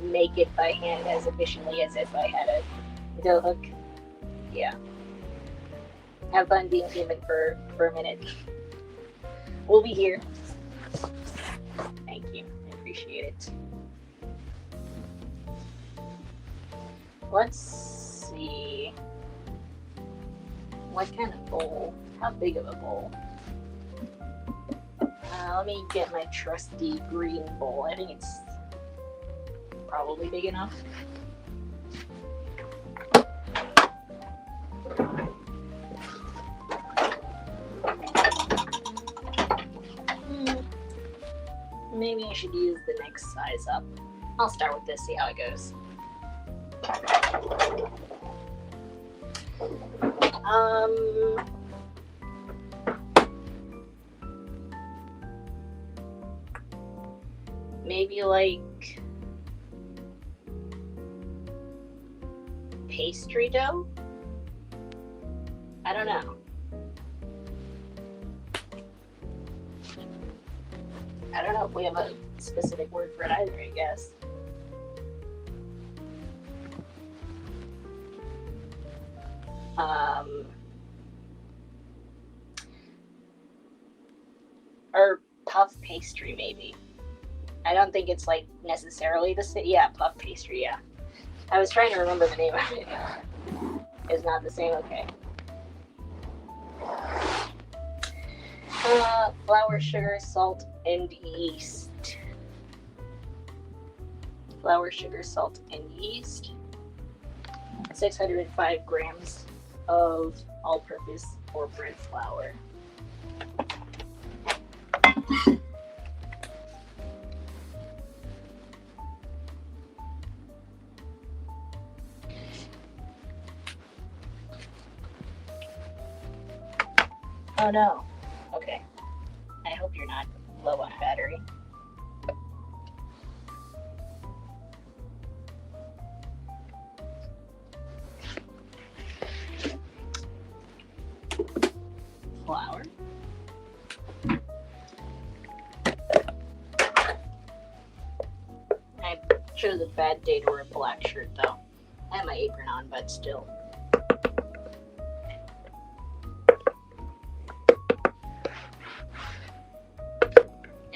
S1: make it by hand as efficiently as if I had a dough hook. Yeah. Have fun being human for a minute. We'll be here. Thank you. I appreciate it. Let's see. What kind of bowl? How big of a bowl? Let me get my trusty green bowl. I think it's probably big enough. Maybe I should use the next size up. I'll start with this, see how it goes. Maybe like pastry dough? I don't know. I don't know if we have a specific word for it either, I guess. Or puff pastry, maybe. I don't think it's like necessarily the same. Yeah, puff pastry, yeah. I was trying to remember the name of it. It's not the same, okay. Flour, sugar, salt, and yeast. Flour, sugar, salt, and yeast. 605 grams of all-purpose or bread flour. Oh no. Okay. I hope you're not low on battery. Flour. I chose a bad day to wear a black shirt though. I have my apron on, but still.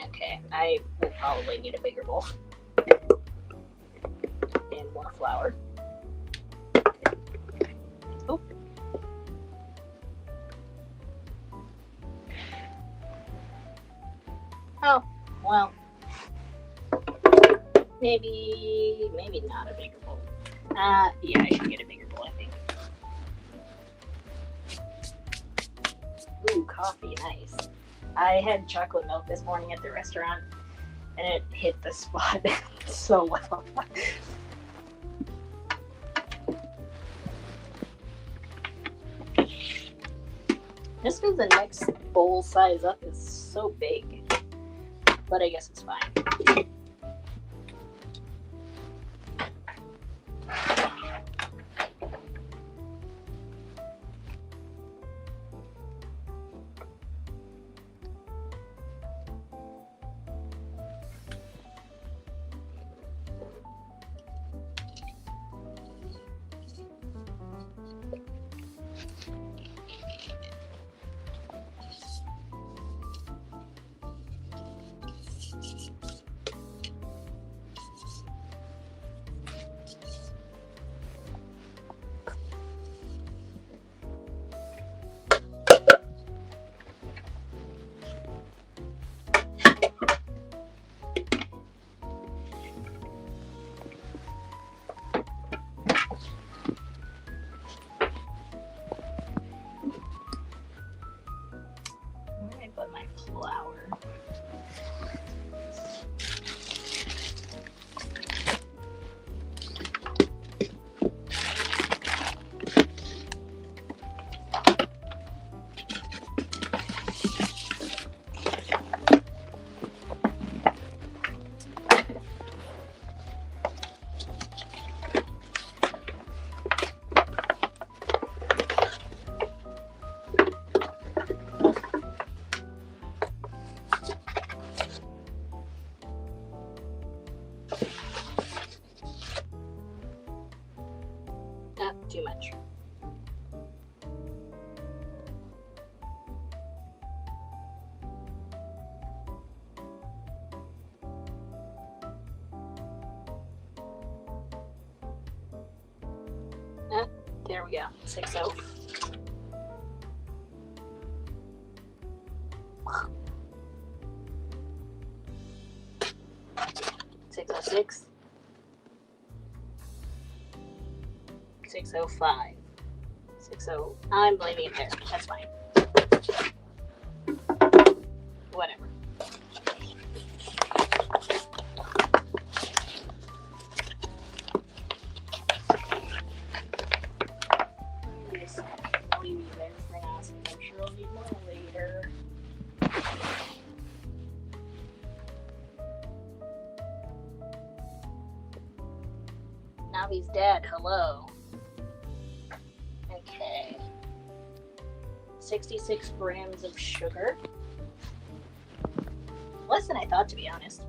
S1: Okay, I will probably need a bigger bowl. And more flour. Oh. Oh, well. Maybe not a bigger bowl. Yeah, I should get a bigger bowl, I think. Ooh, coffee, nice. I had chocolate milk this morning at the restaurant, and it hit the spot so well. Just because the next bowl size up is so big, but I guess it's fine. too much. There we go. 6-0. $6.06. $6.05. 6-0. I'm blaming it there. That's fine. Whatever. Leave it there for now, since I'm sure I'll need more later. Navi's dead. Hello. Okay. 66 grams of sugar. Less than I thought, to be honest.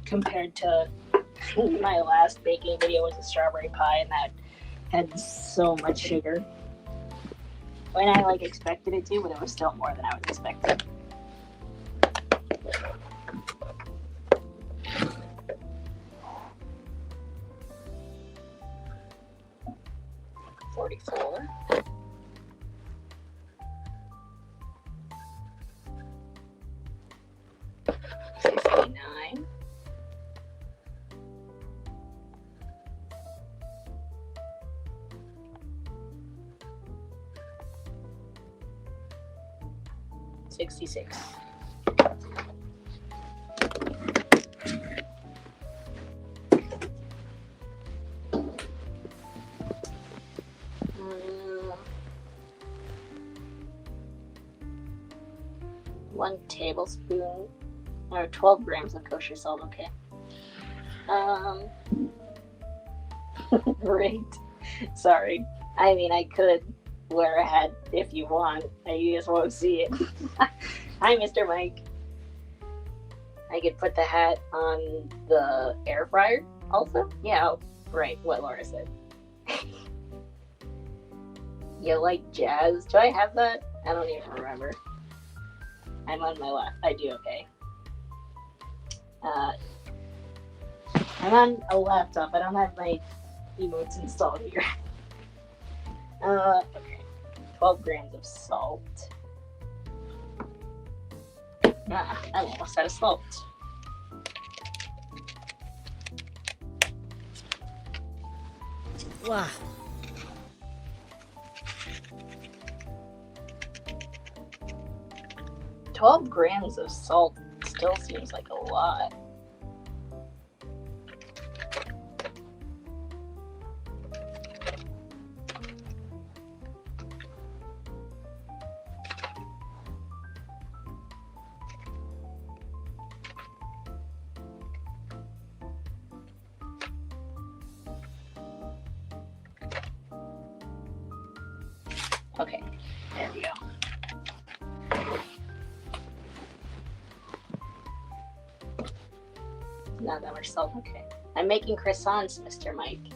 S1: Compared to my last baking video was a strawberry pie, and that had so much sugar. When I expected it to, but it was still more than I was expecting. $44. $69. $66. One tablespoon or 12 grams of kosher salt. Okay. Right. Sorry. I mean, I could wear a hat if you want. You just won't see it. Hi, Mr. Mike. I could put the hat on the air fryer also. Yeah, right. What Laura said. You like jazz? Do I have that? I don't even remember. I'm on my left. I do, okay. I'm on a laptop. I don't have my emotes installed here. Okay. 12 grams of salt. I'm almost out of salt. Wow. $12 grams of salt still seems like a lot. Okay, there we go. Not that much salt, okay. I'm making croissants, Mr. Mike,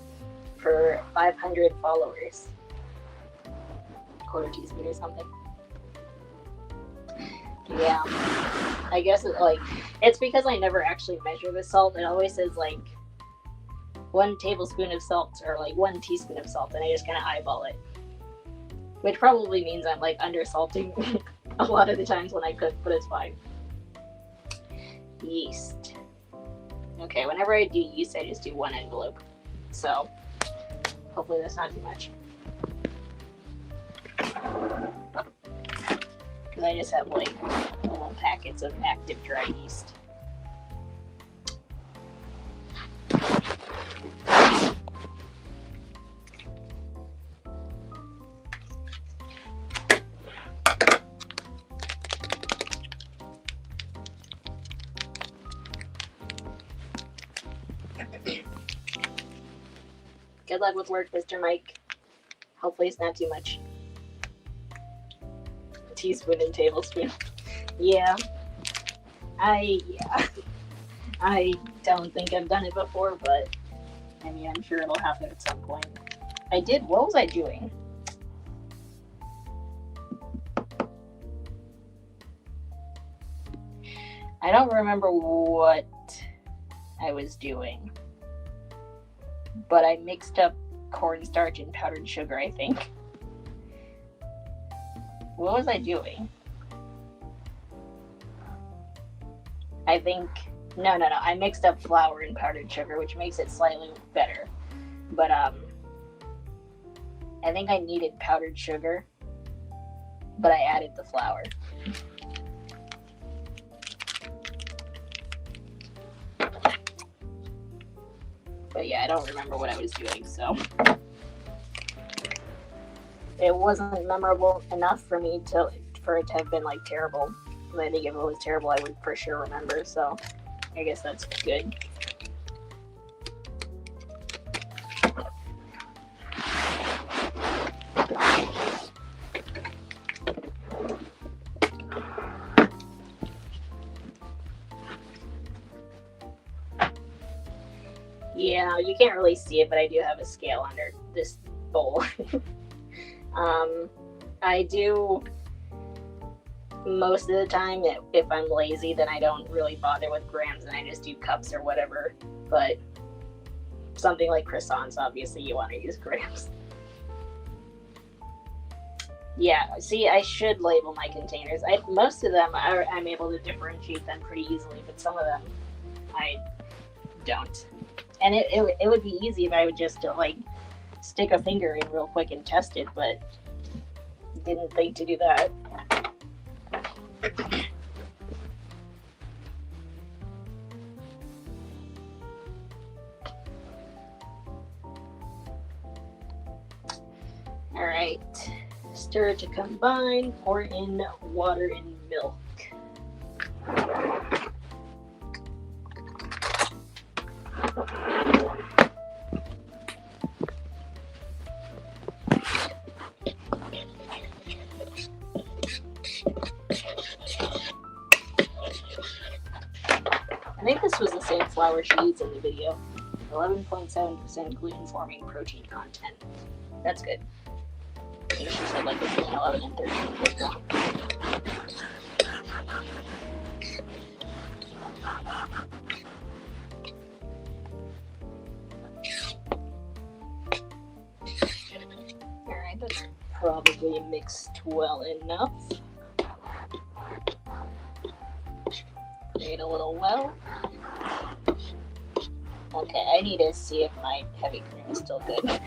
S1: for 500 followers. Quarter teaspoon or something. Yeah, I guess it's because I never actually measure the salt. It always says 1 tablespoon of salt or 1 teaspoon of salt, and I just kind of eyeball it. Which probably means I'm undersalting a lot of the times when I cook, but it's fine. Yeast. Okay, whenever I do yeast, I just do 1 envelope. So, hopefully that's not too much. Because I just have little packets of active dry yeast. Good luck with work, Mr. Mike. Hopefully it's not too much. Teaspoon and tablespoon. Yeah. I don't think I've done it before, but I mean, I'm sure it'll happen at some point. I did. What was I doing? I don't remember what I was doing, but I mixed up cornstarch and powdered sugar, I think. What was I doing? I think, no, I mixed up flour and powdered sugar, which makes it slightly better, but I think I needed powdered sugar, but I added the flour. But yeah, I don't remember what I was doing, so it wasn't memorable enough for me for it to have been like terrible. I think if it was terrible, I would for sure remember. So I guess that's good. Yeah, you can't really see it, but I do have a scale under this bowl. I do most of the time, if I'm lazy, then I don't really bother with grams and I just do cups or whatever. But something like croissants, obviously you want to use grams. Yeah, see, I should label my containers. Most of them, I'm able to differentiate them pretty easily, but some of them I don't. And it would be easy if I would just like stick a finger in real quick and test it, but didn't think to do that. All right, stir to combine, pour in water and milk. I think this was the same flour she eats in the video. 11.7% gluten-forming protein content. That's good. I think she said like between 11 and 13%. Alright, that's probably mixed well enough. Create a little well. Okay, I need to see if my heavy cream is still good.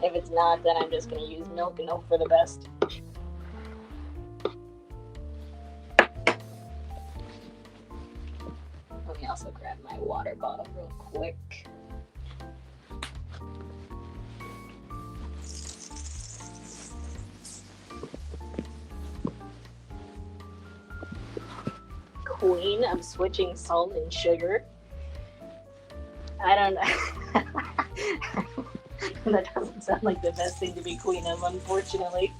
S1: If it's not, then I'm just going to use milk and hope for the best. Let me also grab my water bottle real quick. Queen of switching salt and sugar. I don't know. That doesn't sound like the best thing to be queen of, unfortunately.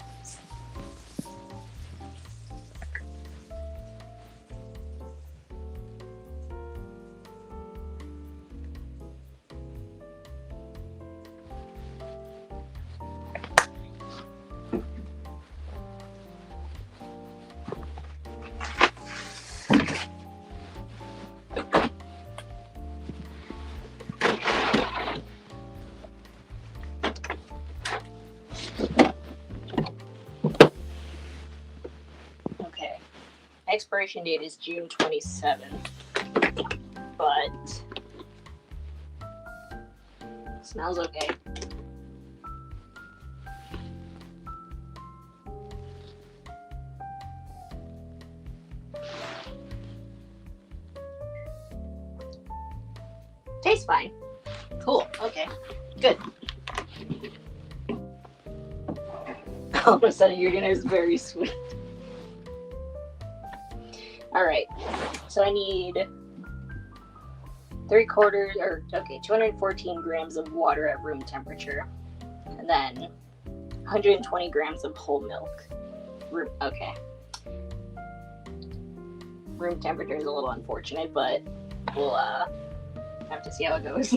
S1: Expiration date is June 27th, but smells okay. Tastes fine. Cool. Okay. Good. All of a sudden, your dinner is very sweet. All right, so I need 214 grams of water at room temperature, and then 120 grams of whole milk. Okay. Room temperature is a little unfortunate, but we'll have to see how it goes.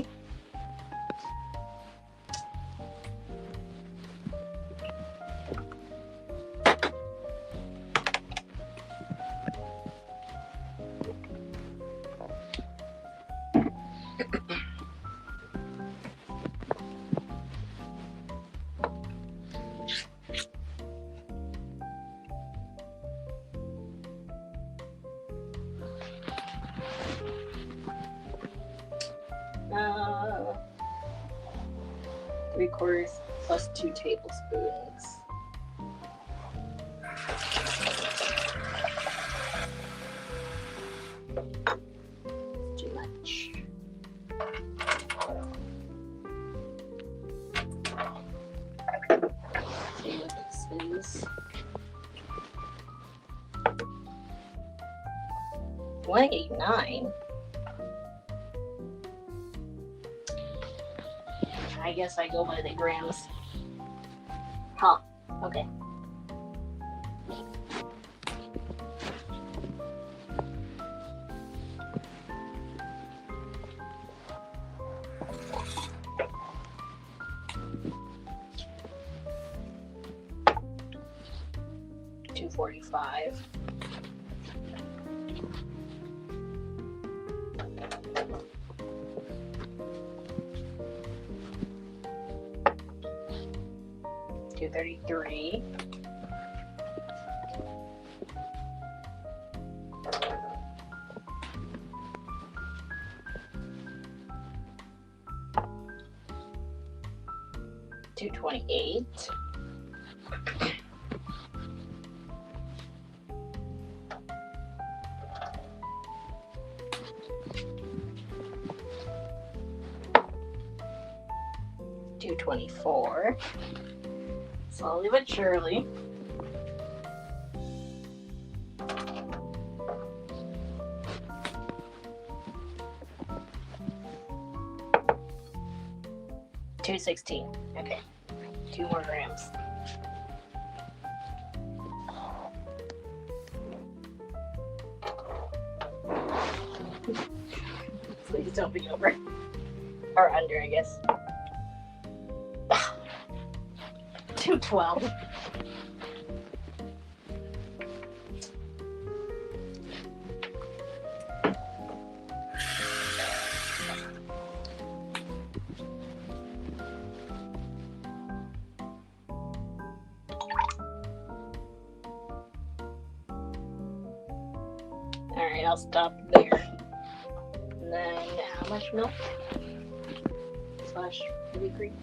S1: 3/4 plus 2 tablespoons. Too much. See what this is. 189. I guess I go by the grams. Huh. Okay. $2.45. $2.33. $2.28. $2.24. Slowly but surely. $2.16. Okay. 2 more grams. Please don't be over. Or under, I guess. $2.12. Alright, I'll stop there. And then how much milk? Slash heavy cream?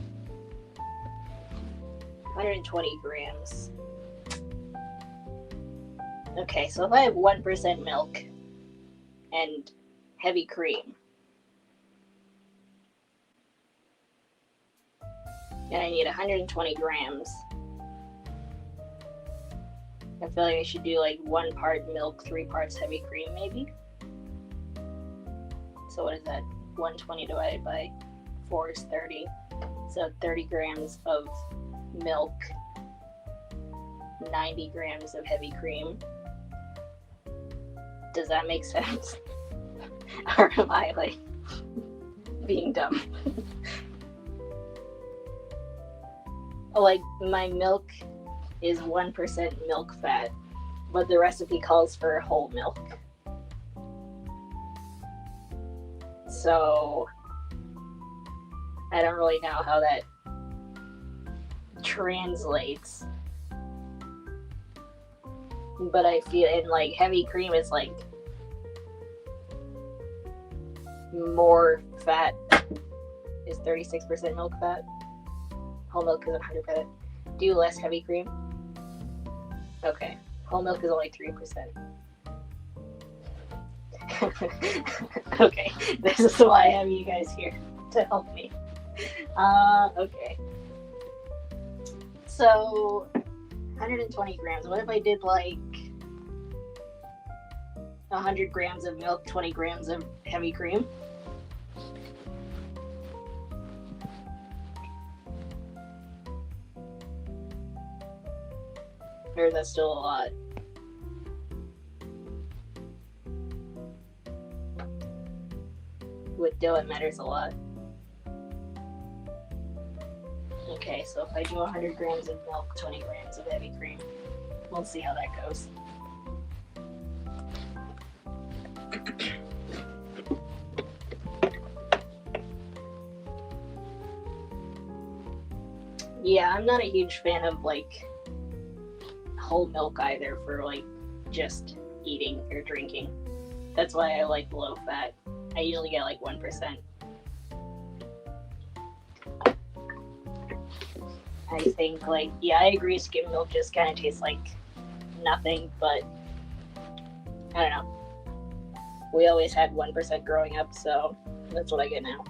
S1: 120 grams. Okay, so if I have 1% milk and heavy cream, and I need 120 grams, I feel like I should do like 1 part milk, 3 parts heavy cream, maybe. So what is that? 120 divided by 4 is 30. So 30 grams of milk, 90 grams of heavy cream. Does that make sense? Or am I like being dumb? Like my milk is 1% milk fat, but the recipe calls for whole milk. So I don't really know how that translates, but I feel in like heavy cream is like more fat. Is 36% milk fat. Whole milk is 100%. Do less heavy cream. Okay, whole milk is only 3%. Okay, this is why I have you guys here to help me. Okay. So, 120 grams. What if I did like 100 grams of milk, 20 grams of heavy cream? Or is that still a lot? With dough, it matters a lot. Okay, so if I do 100 grams of milk, 20 grams of heavy cream, we'll see how that goes. Yeah, I'm not a huge fan of like whole milk either for like just eating or drinking. That's why I like low fat. I usually get like 1%. I think, like, yeah, I agree, skim milk just kind of tastes like nothing, but I don't know. We always had 1% growing up, so that's what I get now.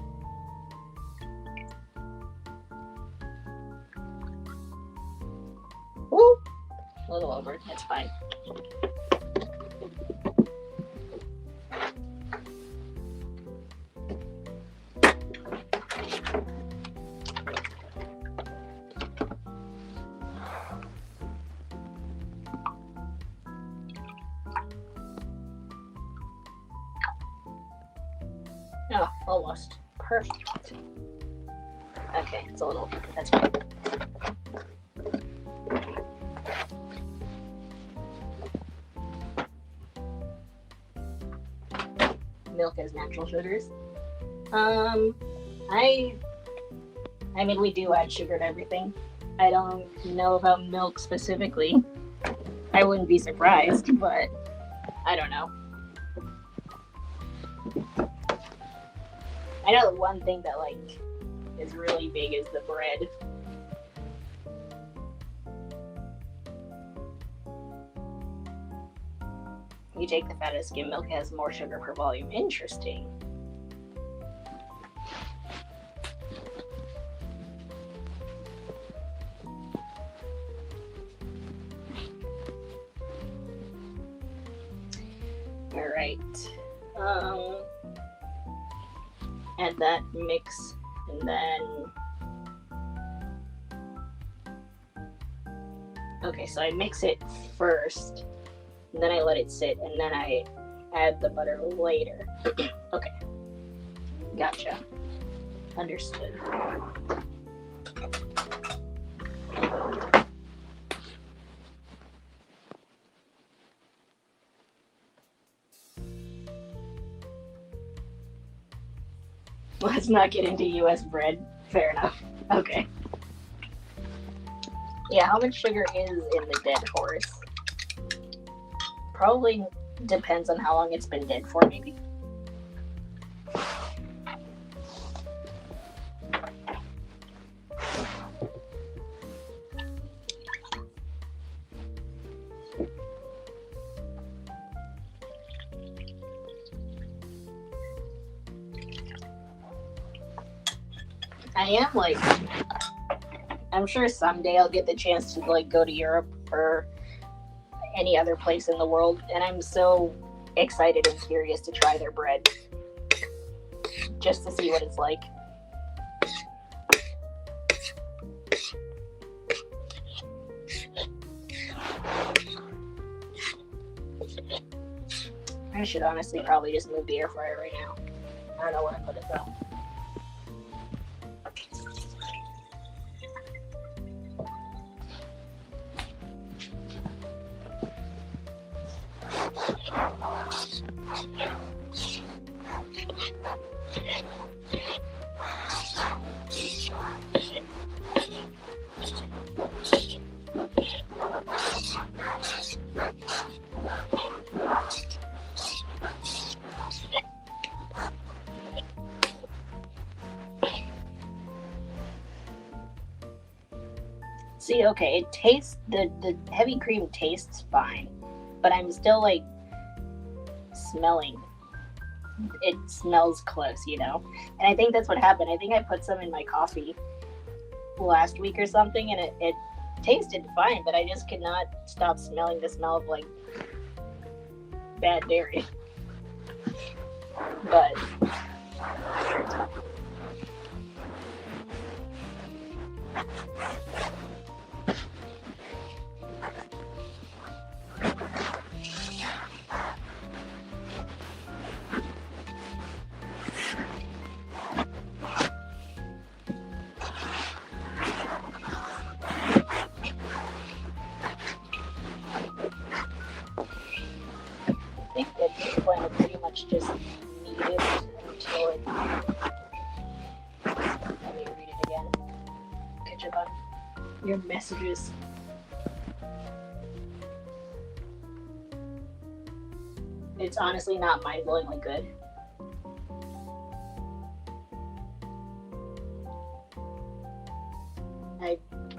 S1: Woo! A little over, that's fine. Oh, almost. Perfect. Okay, it's a little, that's fine. Milk has natural sugars. I mean, we do add sugar to everything. I don't know about milk specifically. I wouldn't be surprised, but I don't know. I know the one thing that, like, is really big is the bread. You take the fattest skim milk, it has more sugar per volume. Interesting. All right. Add that mix, and then okay, so I mix it first, and then I let it sit, and then I add the butter later. Okay, gotcha. Understood. Let's not get into US bread. Fair enough. Okay. Yeah, how much sugar is in the dead horse? Probably depends on how long it's been dead for, maybe. I am, like, I'm sure someday I'll get the chance to, like, go to Europe or any other place in the world, and I'm so excited and curious to try their bread just to see what it's like. I should honestly probably just move the air fryer right now. I don't know where I put it though. See, okay, it tastes, the heavy cream tastes fine, but I'm still, like, smelling. It smells close, you know? And I think that's what happened. I think I put some in my coffee last week or something, and it tasted fine, but I just could not stop smelling the smell of, like, bad dairy. But I think at this point I pretty much just need it until it. Let me read it again. Catch up on your messages. It's honestly not mind-blowingly good. I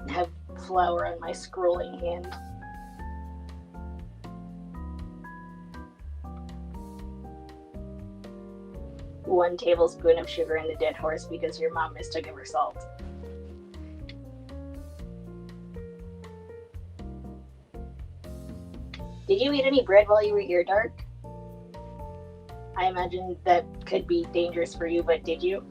S1: have flour on my scrolling hand. One tablespoon of sugar in the dead horse because your mom mistook it for salt. Did you eat any bread while you were here, Dark? I imagine that could be dangerous for you, but did you?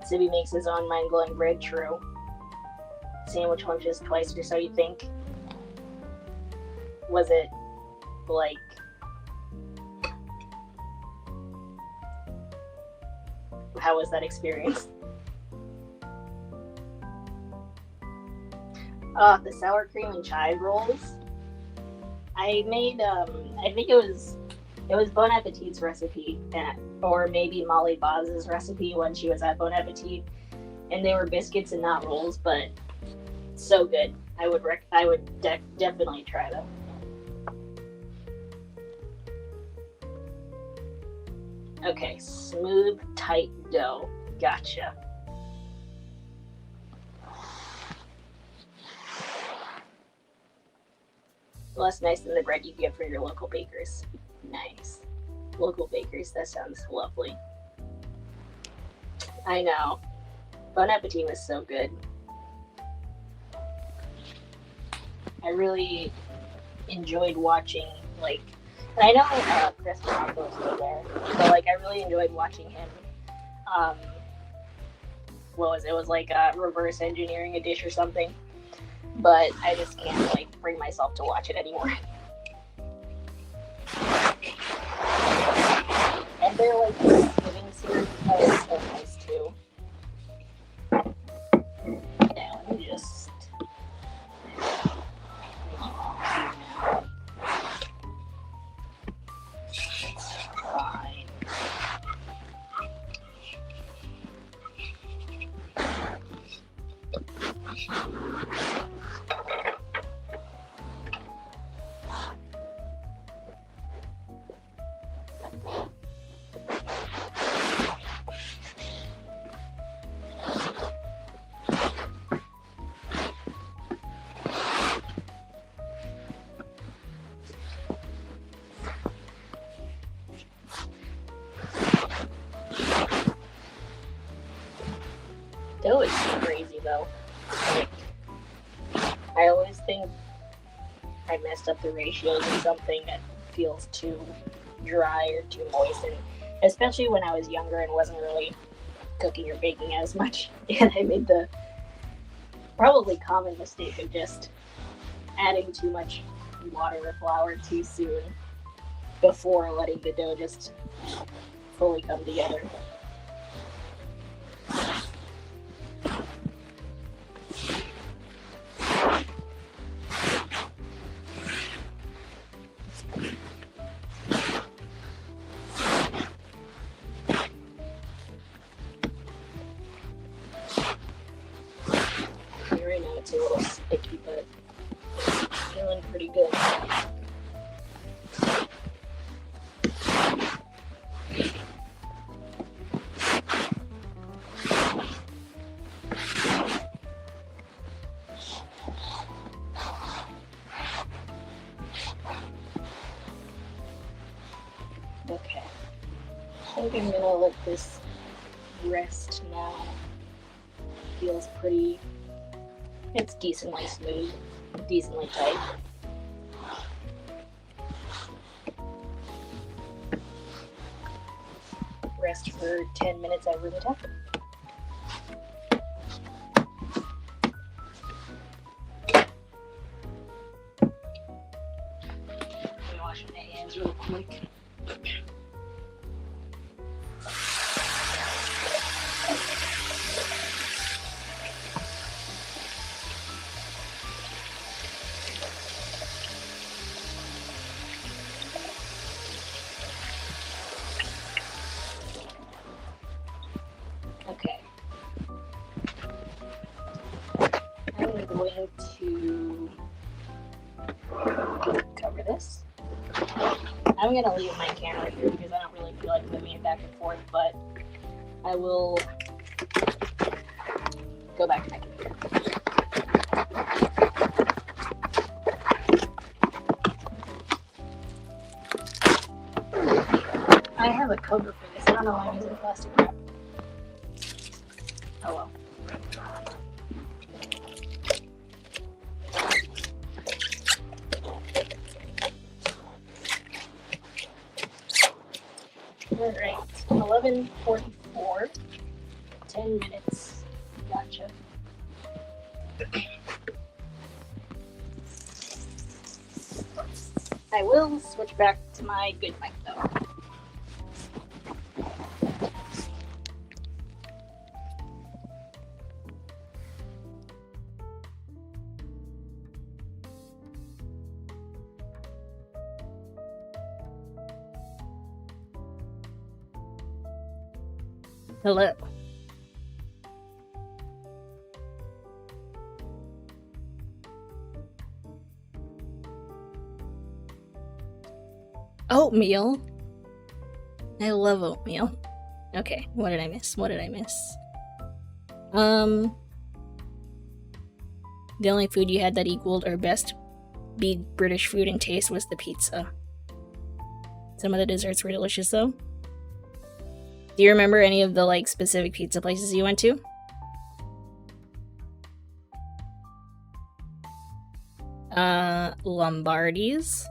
S1: Sibby makes his own mind-blowing bread, true. Sandwich lunches twice, or so you think? Was it, like... How was that experience? The sour cream and chive rolls. I made, I think it was Bon Appetit's recipe, or maybe Molly Boz's recipe when she was at Bon Appetit, and they were biscuits and not rolls, but so good. I would definitely try them. Okay, smooth, tight dough. Gotcha. Less nice than the bread you get from your local bakers. Nice. Local bakers, that sounds lovely. I know. Bon Appetit was so good. I really enjoyed watching, like, and I know Chris Bronco's still there, but like I really enjoyed watching him. What was it? It was like reverse engineering a dish or something. But I just can't like bring myself to watch it anymore. And they're like Thanksgiving series. That was so nice too. Now let me just. Fine. Dough is crazy though. Like, I always think I messed up the ratios of something that feels too dry or too moist, and especially when I was younger and wasn't really cooking or baking as much. And I made the probably common mistake of just adding too much water or flour too soon before letting the dough just fully come together. Right now it's a little sticky, but it's feeling pretty good. Okay, I think I'm gonna let this rest now. Feels pretty. It's decently smooth, decently tight. Rest for 10 minutes at room temp. Let me wash my hands real quick. Okay. I'm going to cover over this. I'm gonna leave my camera here because I don't really feel like moving it back and forth, but I will go back to my computer. I have a cover for this. I don't know why I'm using plastic wrap. Oh well. Alright, 11:44. 10 minutes. Gotcha. I will switch back to my good mic though. Hello. Oatmeal. I love oatmeal. Okay, what did I miss? What did I miss? The only food you had that equaled or best beat British food in taste was the pizza. Some of the desserts were delicious though. Do you remember any of the like specific pizza places you went to? Lombardi's.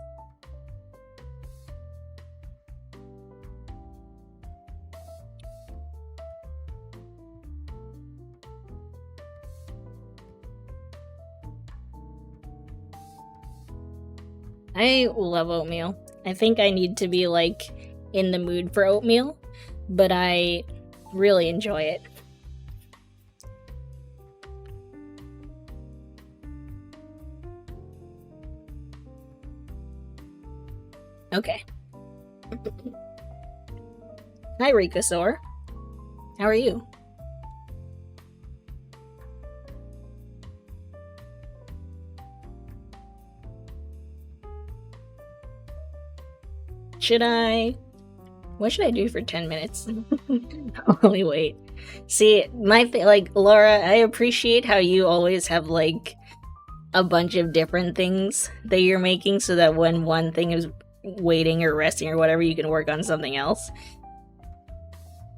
S1: I love oatmeal. I think I need to be like in the mood for oatmeal, but I really enjoy it. Okay. Hi, Rikasaur. How are you? What should I do for 10 minutes? Only wait. See, like, Laura, I appreciate how you always have, like, a bunch of different things that you're making so that when one thing is waiting or resting or whatever, you can work on something else.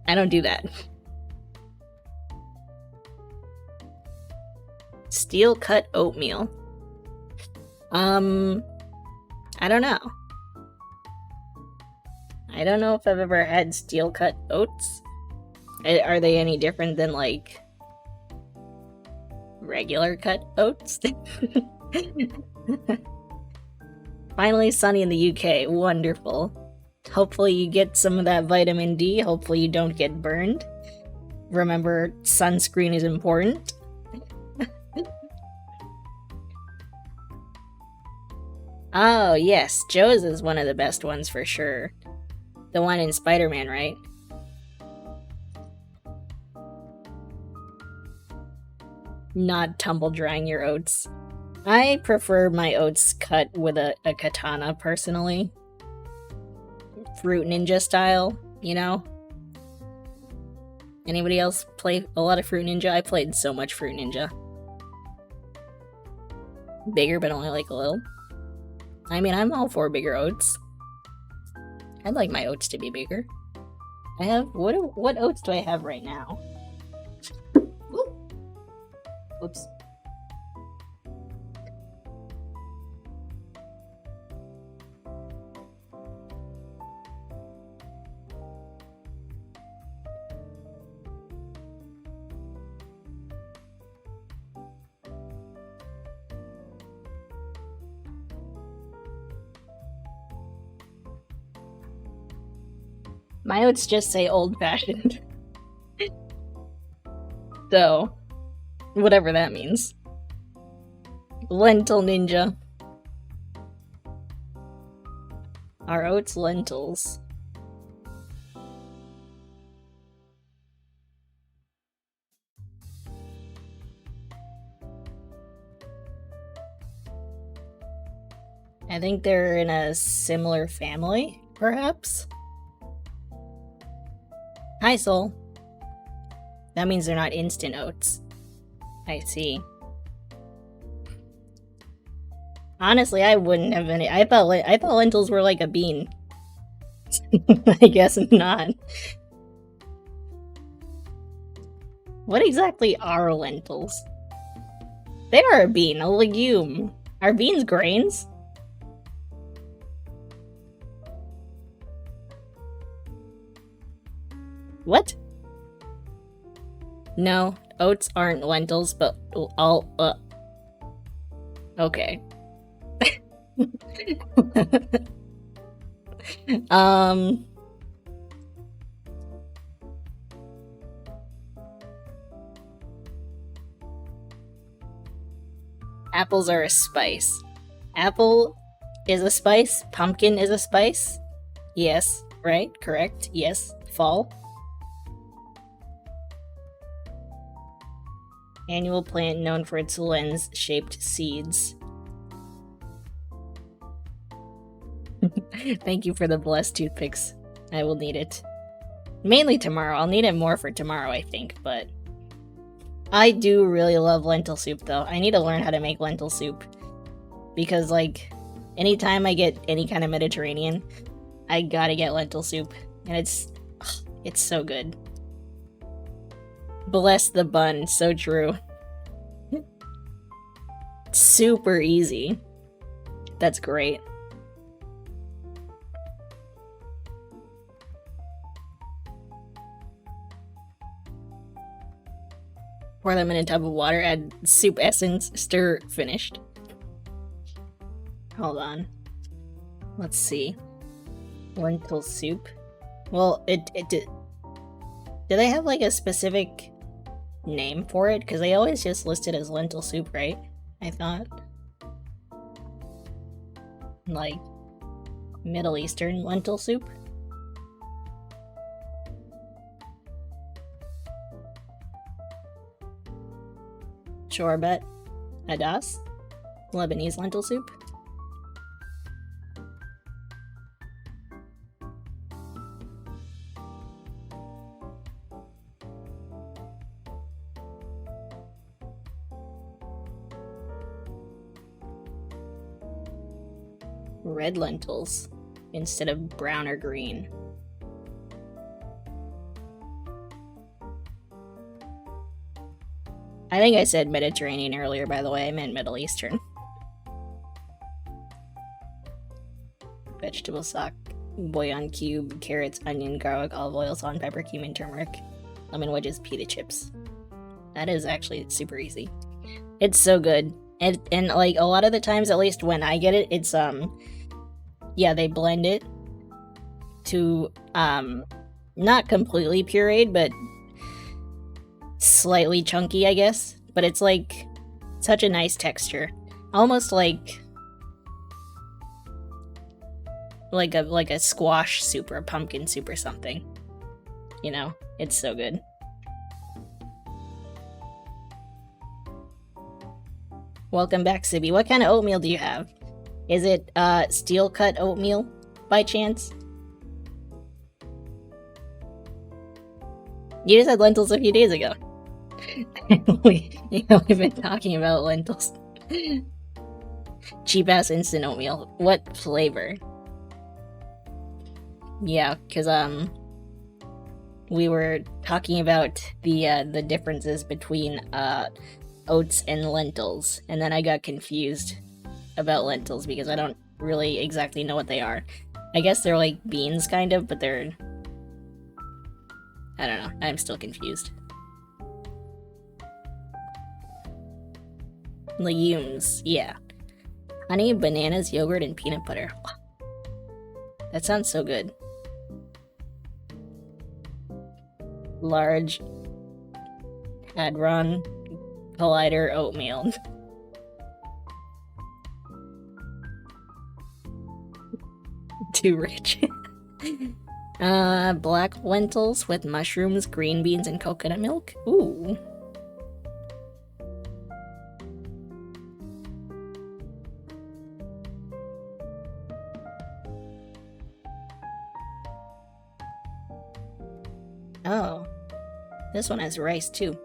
S1: I don't do that. Steel cut oatmeal. I don't know. I don't know if I've ever had steel cut oats. Are they any different than, like, regular cut oats? Finally sunny in the UK. Wonderful. Hopefully you get some of that vitamin D. Hopefully you don't get burned. Remember, sunscreen is important. Oh, yes. Joe's is one of the best ones for sure. The one in Spider-Man, right? Not tumble drying your oats. I prefer my oats cut with a katana, personally. Fruit Ninja style, you know? Anybody else play a lot of Fruit Ninja? I played so much Fruit Ninja. Bigger, but only like a little. I mean, I'm all for bigger oats. I'd like my oats to be bigger. I have... What oats do I have right now? Oops. My oats just say old-fashioned. So, whatever that means. Lentil Ninja. Are oats lentils? I think they're in a similar family, perhaps? Hi, Soul. That means they're not instant oats. I see. Honestly, I wouldn't have any. I thought lentils were like a bean. I guess not. What exactly are lentils? They are a bean, a legume. Are beans grains? What? No, oats aren't lentils, but all, okay. Apples are a spice. Apple is a spice. Pumpkin is a spice. Yes, right? Correct. Yes. Fall. Annual plant known for its lens-shaped seeds. Thank you for the blessed toothpicks. I will need it. Mainly tomorrow. I'll need it more for tomorrow, I think, but... I do really love lentil soup, though. I need to learn how to make lentil soup. Because, like, anytime I get any kind of Mediterranean, I gotta get lentil soup. And it's so good. Bless the bun, so true. Super easy. That's great. Pour them in a tub of water, add soup essence, stir, finished. Hold on. Let's see. Lentil soup. Well, do they have like a specific name for it? Because they always just list it as lentil soup, right? I thought. Like, Middle Eastern lentil soup? Shorbet. Hadas. Lebanese lentil soup. Red lentils instead of brown or green. I think I said Mediterranean earlier, by the way. I meant Middle Eastern. Vegetable stock, bouillon cube, carrots, onion, garlic, olive oil, salt and pepper, cumin, turmeric, lemon wedges, pita chips. That is actually super easy. It's so good. And like a lot of the times, at least when I get it, it's yeah, they blend it to not completely pureed, but slightly chunky, I guess. But it's like such a nice texture. Almost like a squash soup or a pumpkin soup or something. You know, it's so good. Welcome back, Sibby. What kind of oatmeal do you have? Is it steel cut oatmeal by chance? You just had lentils a few days ago. We've been talking about lentils. Cheap ass instant oatmeal. What flavor? Yeah, because we were talking about the differences between oats and lentils, and then I got confused about lentils because I don't really exactly know what they are. I guess they're like beans, kind of, but they're... I don't know. I'm still confused. Legumes, yeah. Honey, bananas, yogurt, and peanut butter. That sounds so good. Large Hadron Collider oatmeal. Too rich. Black lentils with mushrooms, green beans, and coconut milk. Ooh. Oh. This one has rice too.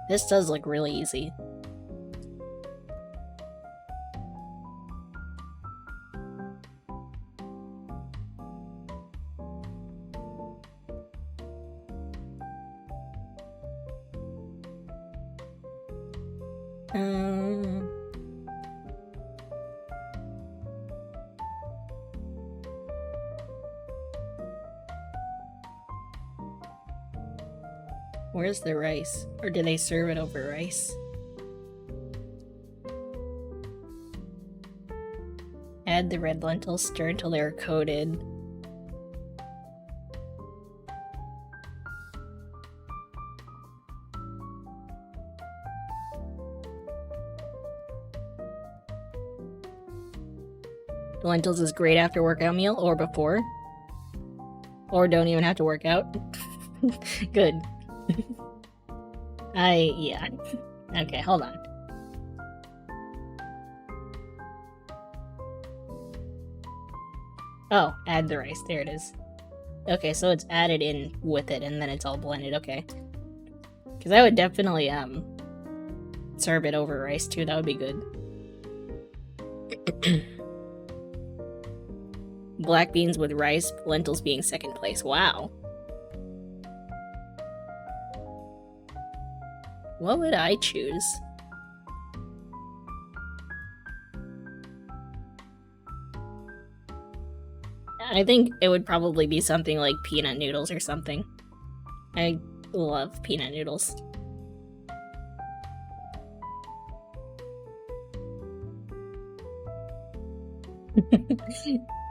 S1: This does look really easy. Where's the rice? Or do they serve it over rice? Add the red lentils, stir until they are coated. The lentils is great after workout meal or before. Or don't even have to work out. Good. Yeah. Okay, hold on. Oh, add the rice. There it is. Okay, so it's added in with it and then it's all blended. Okay. Because I would definitely, serve it over rice too. That would be good. Black beans with rice, lentils being second place. Wow. What would I choose? I think it would probably be something like peanut noodles or something. I love peanut noodles.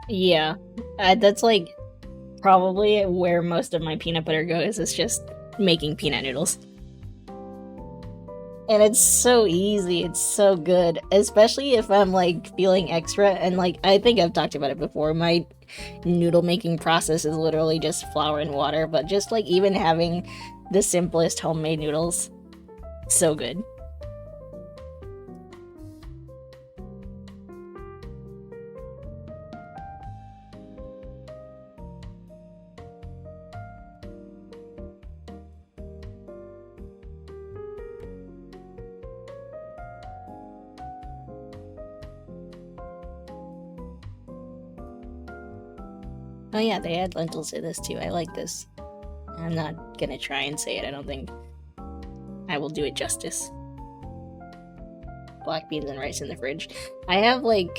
S1: Yeah, that's like probably where most of my peanut butter goes, is just making peanut noodles. And it's so easy, it's so good, especially if I'm like feeling extra. And like, I think I've talked about it before, my noodle making process is literally just flour and water, but just like even having the simplest homemade noodles, so good. Oh yeah, they add lentils to this too. I like this. I'm not gonna try and say it. I don't think I will do it justice. Black beans and rice in the fridge. I have like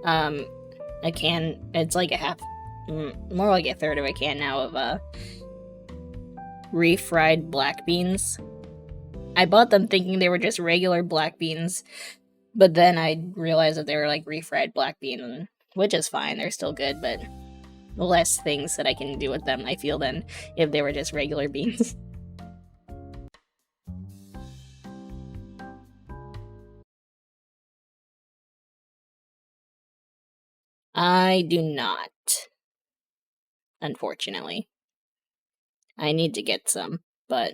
S1: a can. It's like a half, more like a third of a can now of refried black beans. I bought them thinking they were just regular black beans, but then I realized that they were like refried black beans, which is fine. They're still good, but less things that I can do with them, I feel, than if they were just regular beans. I do not. Unfortunately. I need to get some, but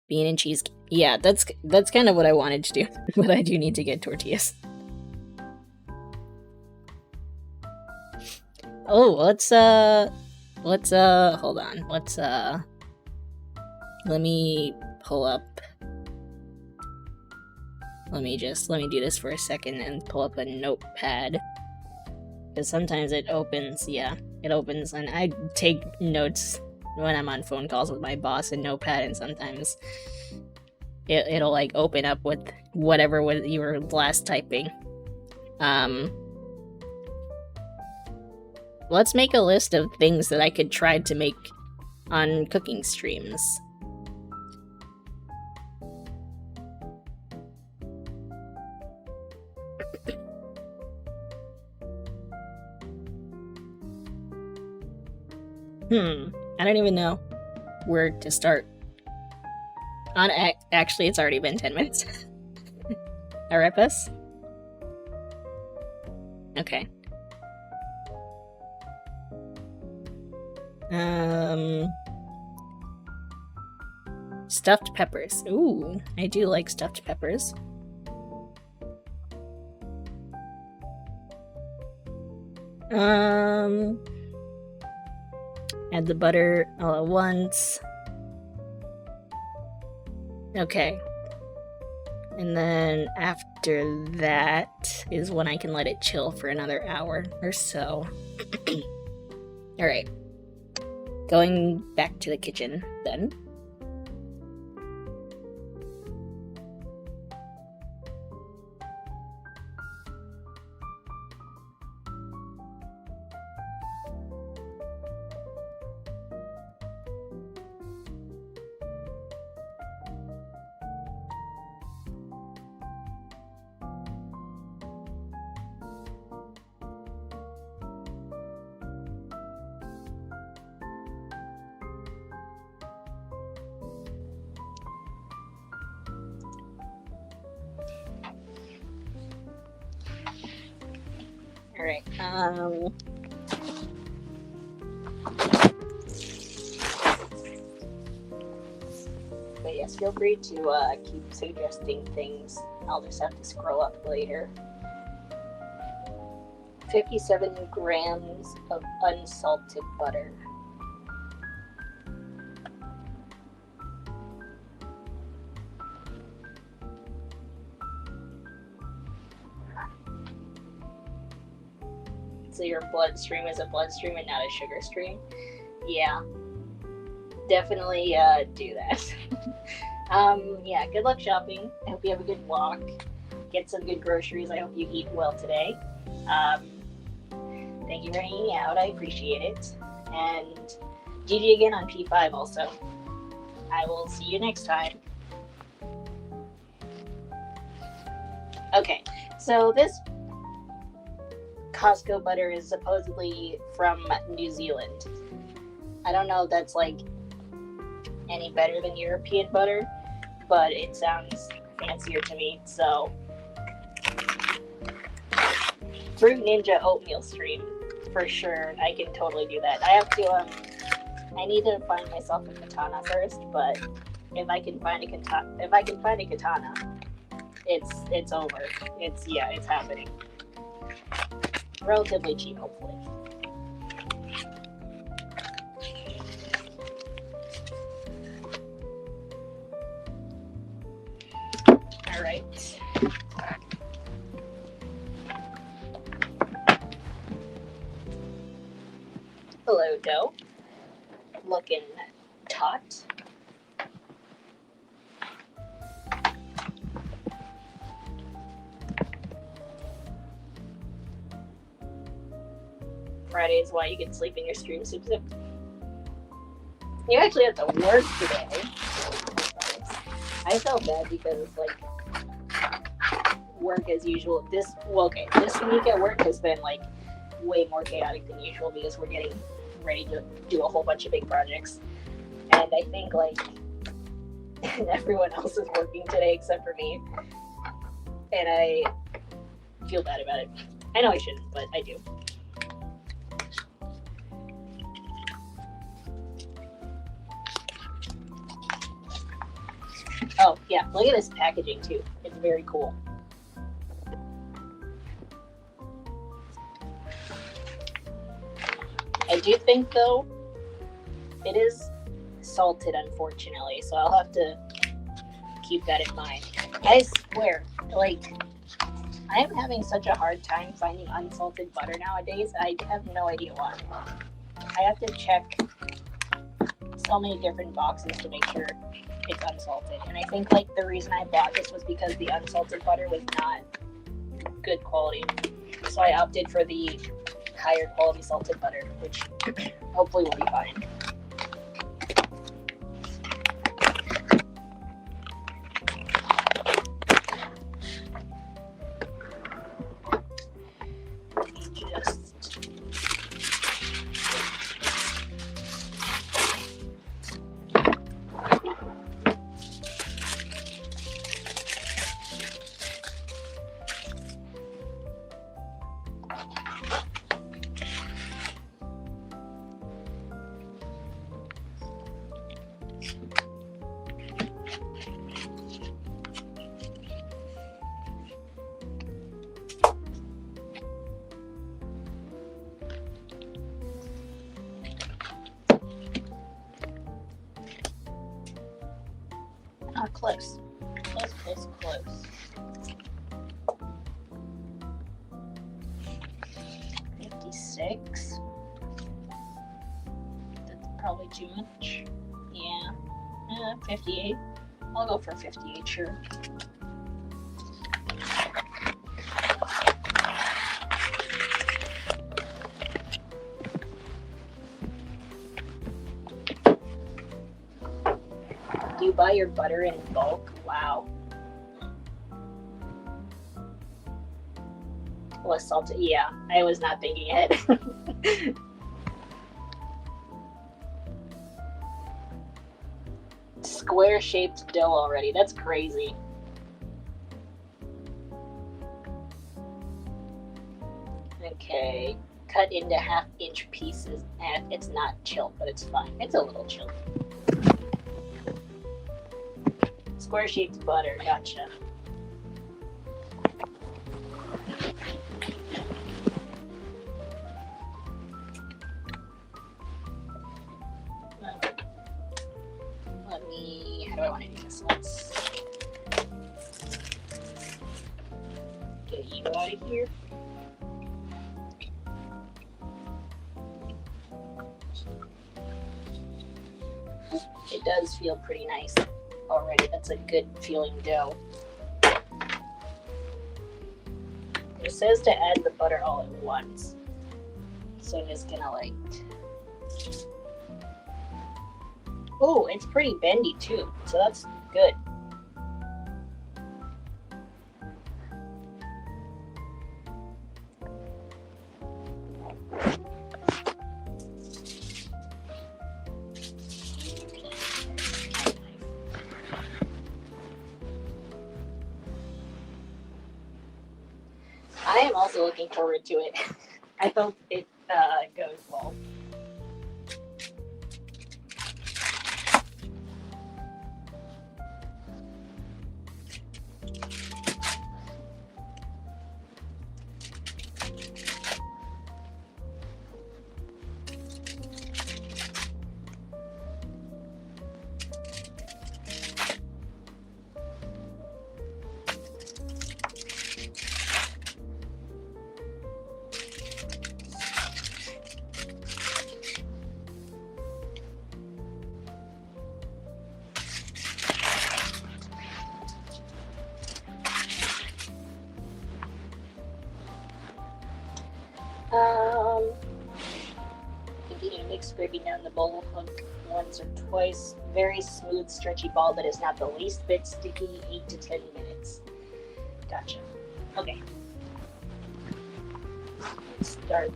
S1: bean and cheese. Yeah, that's kind of what I wanted to do, but I do need to get tortillas. Oh, let's hold on. Let me pull up. Let me do this for a second and pull up a notepad. Because sometimes it opens, yeah, it opens, and I take notes when I'm on phone calls with my boss in Notepad, and sometimes it'll like open up with whatever you were last typing. Let's make a list of things that I could try to make on cooking streams. I don't even know where to start. Actually, it's already been 10 minutes. Arepas? Okay. Stuffed peppers. Ooh, I do like stuffed peppers. Add the butter all at once. Okay. And then after that is when I can let it chill for another hour or so. Alright. Going back to the kitchen then. Alright, but yes, feel free to keep suggesting things. I'll just have to scroll up later. 57 grams of unsalted butter. So your bloodstream is a bloodstream and not a sugar stream? Yeah. Definitely do that. Yeah, good luck shopping. I hope you have a good walk. Get some good groceries. I hope you eat well today. Thank you for hanging out. I appreciate it. And GG again on P5 also. I will see you next time. Okay, so this Costco butter is supposedly from New Zealand. I don't know if that's like any better than European butter, but it sounds fancier to me, so Fruit Ninja oatmeal stream for sure. I can totally do that. I have to I need to find myself a katana first, but if I can find a katana, it's over. It's happening. Relatively cheap, hopefully. Alright. Hello, dough. Looking taut. Friday is why you can sleep in your stream, Soup Zip. You actually have to work today. I felt bad because, like, work as usual. This week at work has been, like, way more chaotic than usual because we're getting ready to do a whole bunch of big projects. And I think, like, everyone else is working today except for me. And I feel bad about it. I know I shouldn't, but I do. Oh, yeah, look at this packaging, too. It's very cool. I do think, though, it is salted, unfortunately, so I'll have to keep that in mind. I swear, like, I am having such a hard time finding unsalted butter nowadays. I have no idea why. I have to check so many different boxes to make sure it's unsalted. And I think, like, the reason I bought this was because the unsalted butter was not good quality. So I opted for the higher quality salted butter, which hopefully will be fine. Oh, close. Close, close, close. 56. That's probably too much. Yeah. 58. I'll go for 58, sure. Do you buy your butter in bulk? Wow. Less salted. Yeah, I was not thinking ahead. Square shaped dough already. That's crazy. Okay. Cut into 1/2 inch pieces. It's not chilled, but it's fine. It's a little chilled. Square shaped butter. Gotcha. How do I want to do this? Let's get you out of here. It does feel pretty nice already. That's a good feeling dough. It says to add the butter all at once. So I'm just gonna like... Oh, it's pretty bendy too, so that's good. I am also looking forward to it. I hope it goes well. Continue to mix scraping down the bowl hook once or twice. Very smooth, stretchy ball that is not the least bit sticky. 8 to 10 minutes. Gotcha. Okay. Let's start.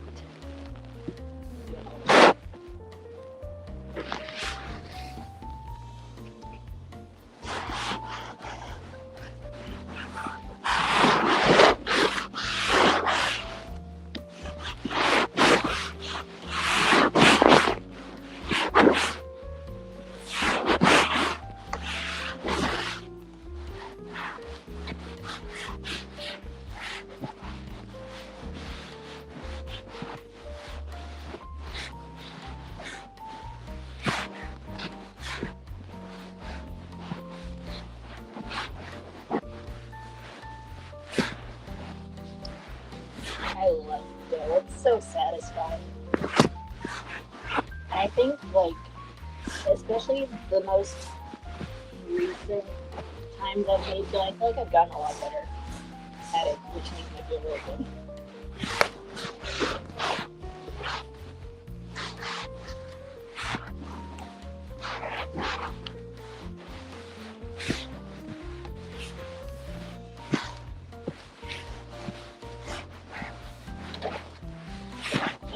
S1: I love dough. It's so satisfying. I think, like, especially the most recent times I've made dough, I feel like I've gotten a lot better at it, which makes me feel really good.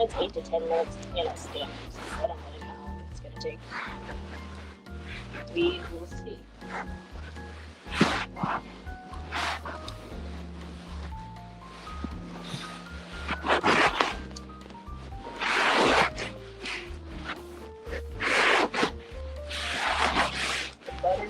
S1: It's 8 to 10 minutes in a stand, so I don't really know how long it's going to take. We will see. The butter.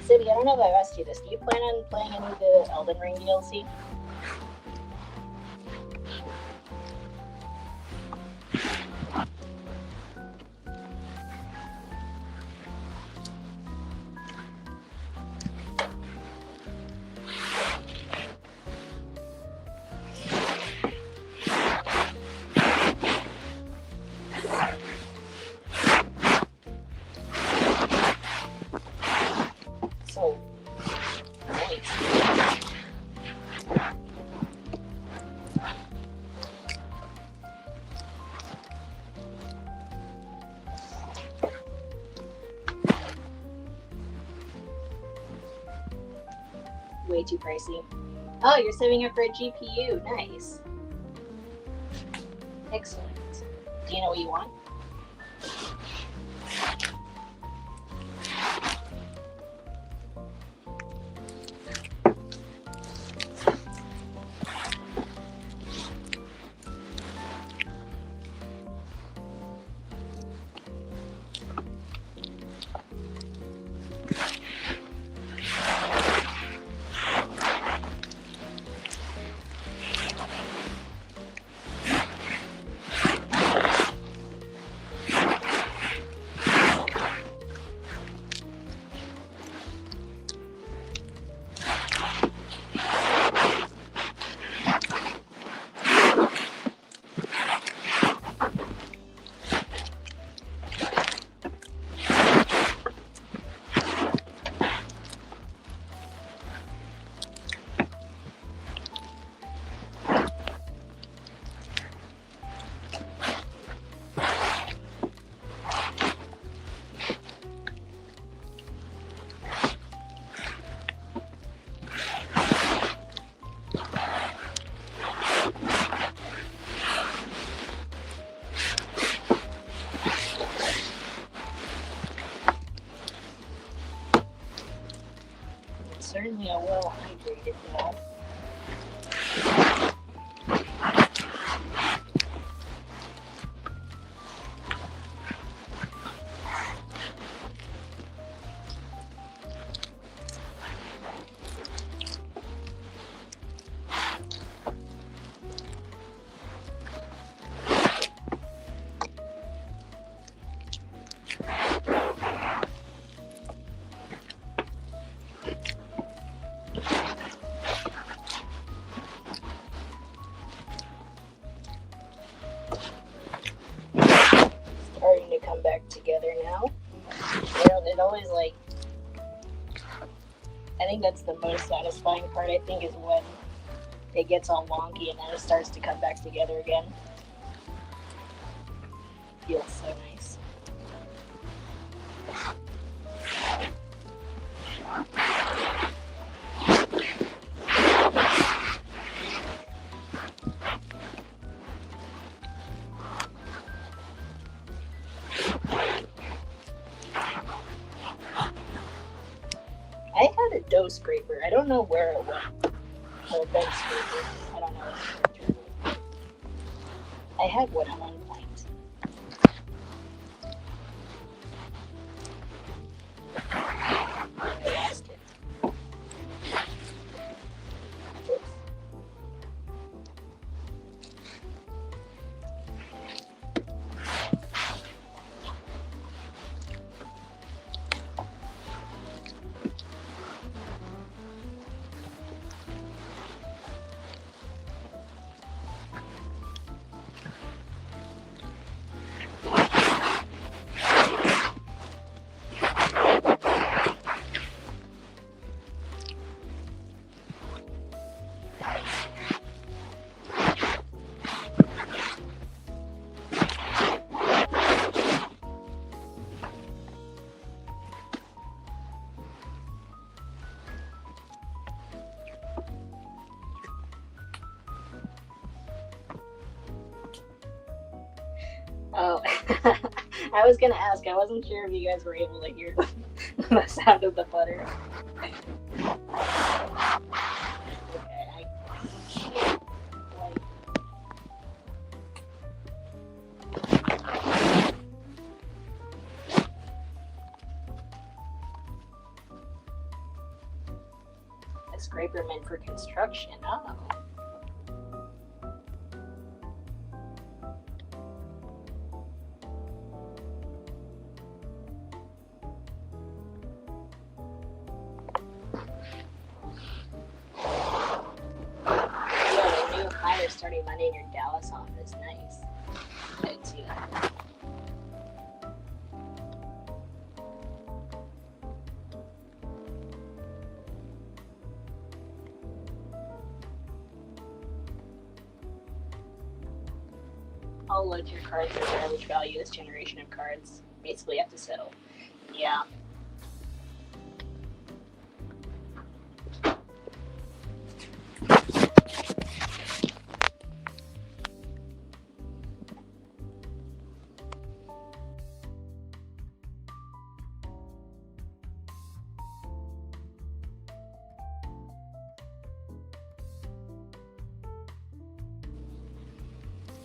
S1: Sibby, I don't know if I've asked you this. Do you plan on playing any of the Elden Ring DLC? way too pricey. Oh, you're saving up for a GPU. Nice. Excellent. Do you know what you want? Certainly a well-hydrated dog. Starting to come back together now. It always like, I think that's the most satisfying part, I think, is when it gets all wonky and then it starts to come back together again. Feels so nice. I had a dough scraper. I don't know where it went. Or a bed scraper. I don't know what the term is. I had one at one point. I lost it. Oops. Oh, I was gonna ask. I wasn't sure if you guys were able to hear the sound of the butter. Okay, I can't, like... A scraper meant for construction. Oh. Starting Monday in your Dallas office. Nice. I didn't see that. I'll load your cards at garbage value this generation of cards. Basically, you have to settle. Yeah.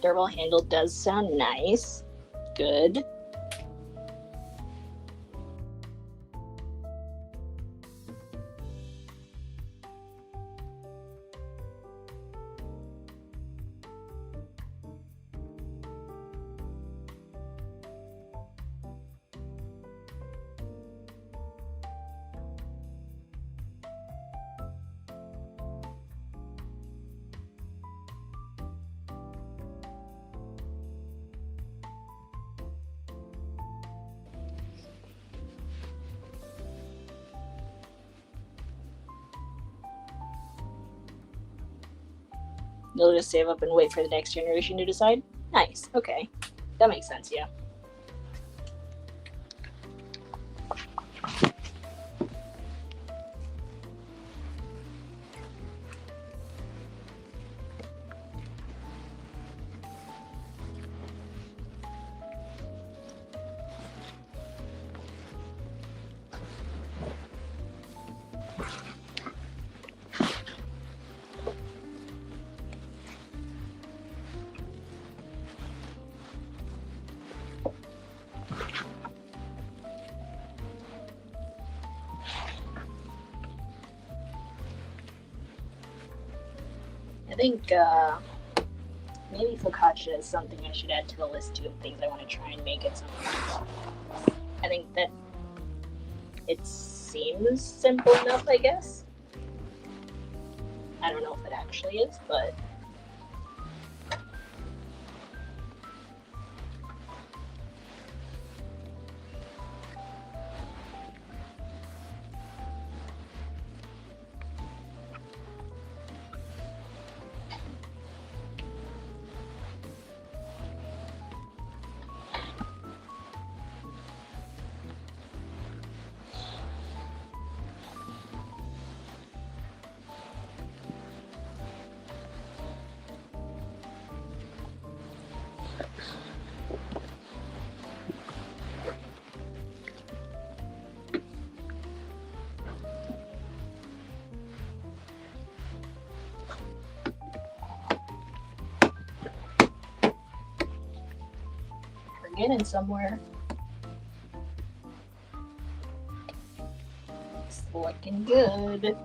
S1: Durable handle does sound nice. Good. They'll just save up and wait for the next generation to decide? Nice, okay. That makes sense, yeah. I think maybe focaccia is something I should add to the list too of things I want to try and make at some point. I think that it seems simple enough, I guess. I don't know if it actually is, but we're getting somewhere. It's looking good.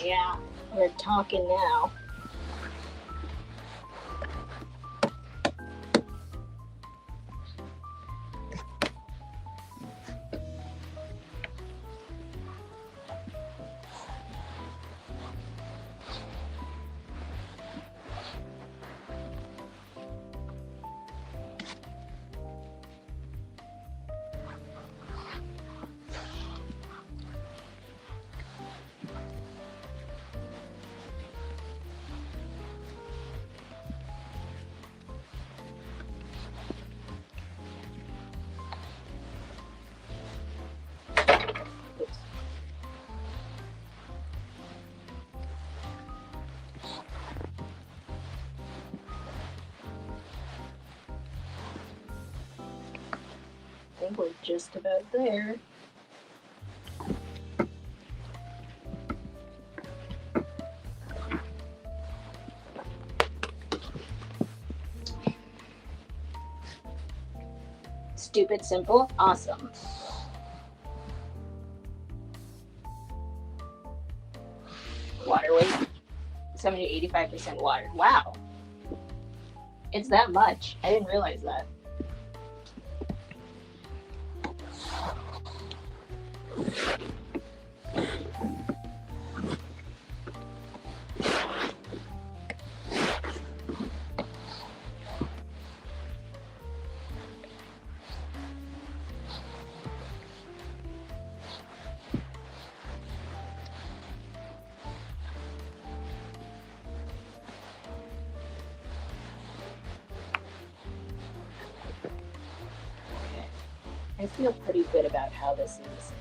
S1: Yeah, we're talking now. I think we're just about there. Stupid simple, awesome. Water weight, 70 to 85% water. Wow. It's that much. I didn't realize that. I feel pretty good about how this is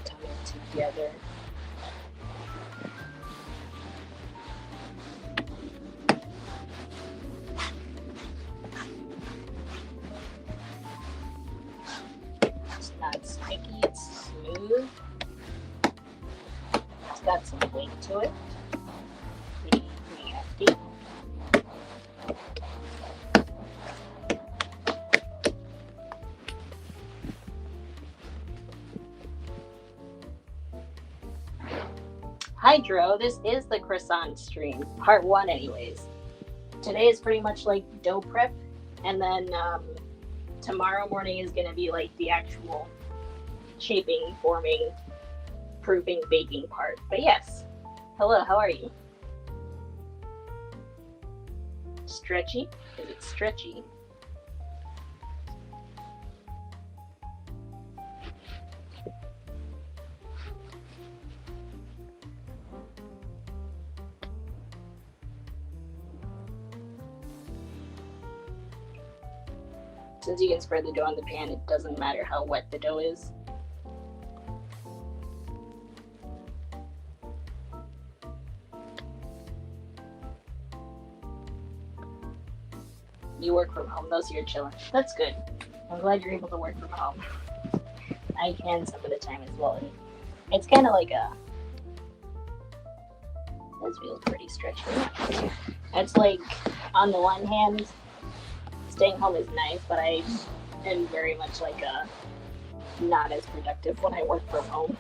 S1: coming together. add some weight to it. Pretty hefty. Hydro, this is the croissant stream, part 1 anyways. Today is pretty much like dough prep, and then tomorrow morning is going to be like the actual shaping, forming, proofing, baking part. But yes, hello, how are you? Stretchy? Is it stretchy? Since you can spread the dough on the pan, it doesn't matter how wet the dough is. You work from home, though, so you're chilling. That's good. I'm glad you're able to work from home. I can some of the time as well. And it's kind of like a... This feels pretty stretchy. It's like, on the one hand, staying home is nice, but I am very much like not as productive when I work from home.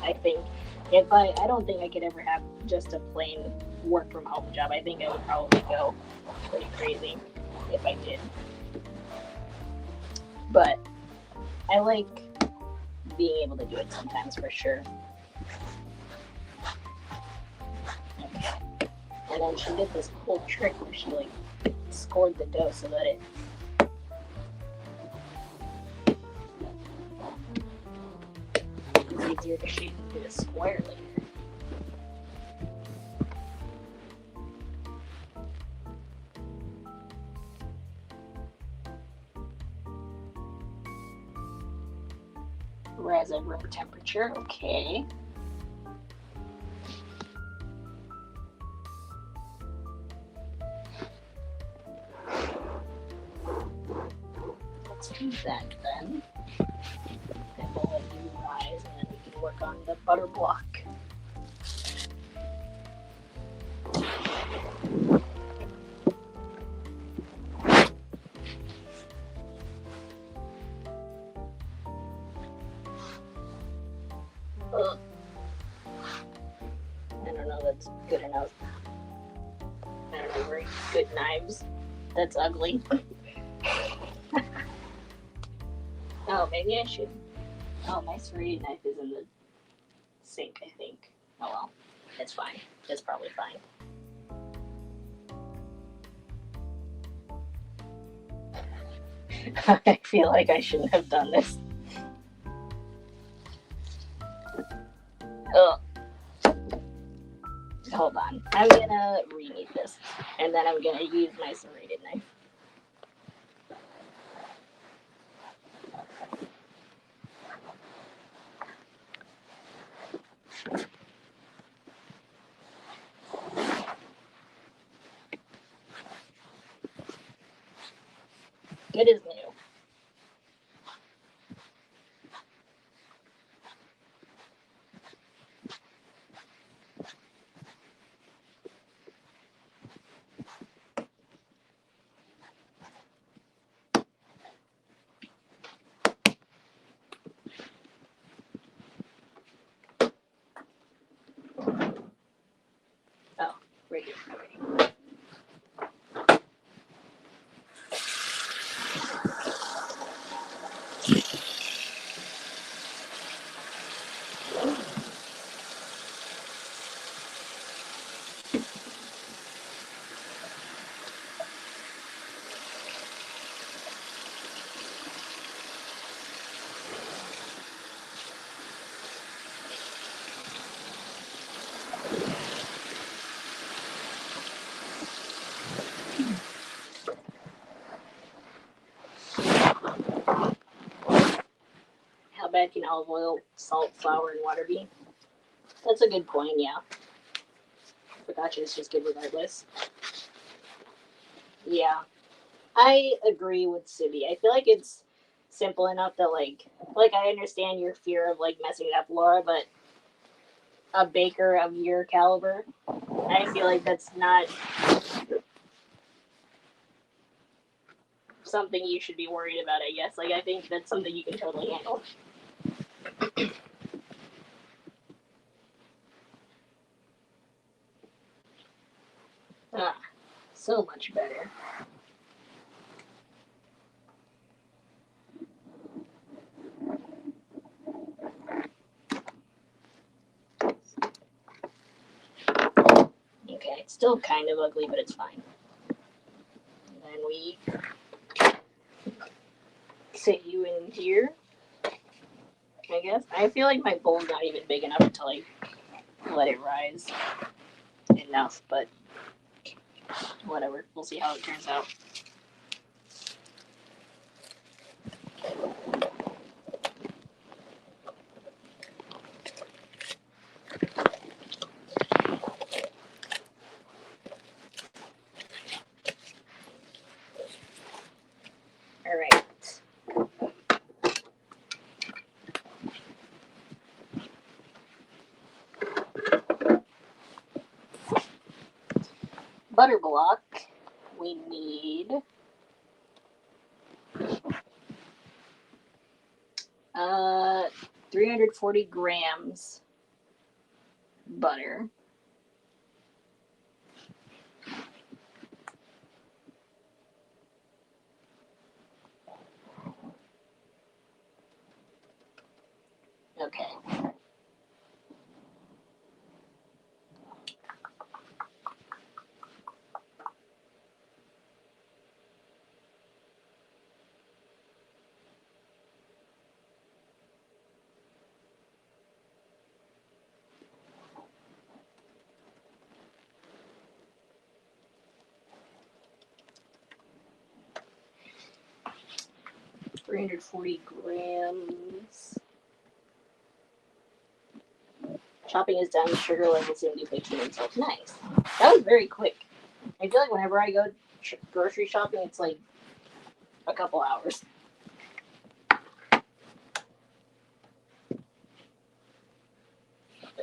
S1: I think I don't think I could ever have just a plain work from home job. I think I would probably go pretty crazy if I did. But I like being able to do it sometimes for sure. Okay. And then she did this cool trick where she like scored the dough so that it's easier to shape into a square later. Res at room temperature, okay. Let's do that then. Then we'll let you rise and then we can work on the butter block. Ugh. I don't know, that's good enough. I don't know, very good knives. That's ugly. Oh, maybe I should. Oh, my serrated knife is in the sink, I think. Oh well, it's fine. It's probably fine. I feel like I shouldn't have done this. Ugh. Hold on. I'm gonna reheat this, and then I'm gonna use my serrated knife. Good as new. Oh, right here. Okay. How bad can olive oil, salt, flour, and water be? That's a good point, yeah. Focaccia is just good regardless. Yeah. I agree with Sibby. I feel like it's simple enough that like I understand your fear of like messing it up, Laura, but a baker of your caliber, I feel like that's not something you should be worried about, I guess. Like, I think that's something you can totally handle. Ah, so much better. Okay, it's still kind of ugly, but it's fine. And then we sit you in here, I guess. I feel like my bowl's not even big enough to, like, let it rise enough, but whatever. We'll see how it turns out. Alright. Butter block, we need 340 grams butter. Okay. $340 grams. Chopping is done. Sugar levels soon deplete themselves. Nice. That was very quick. I feel like whenever I go grocery shopping, it's like a couple hours. But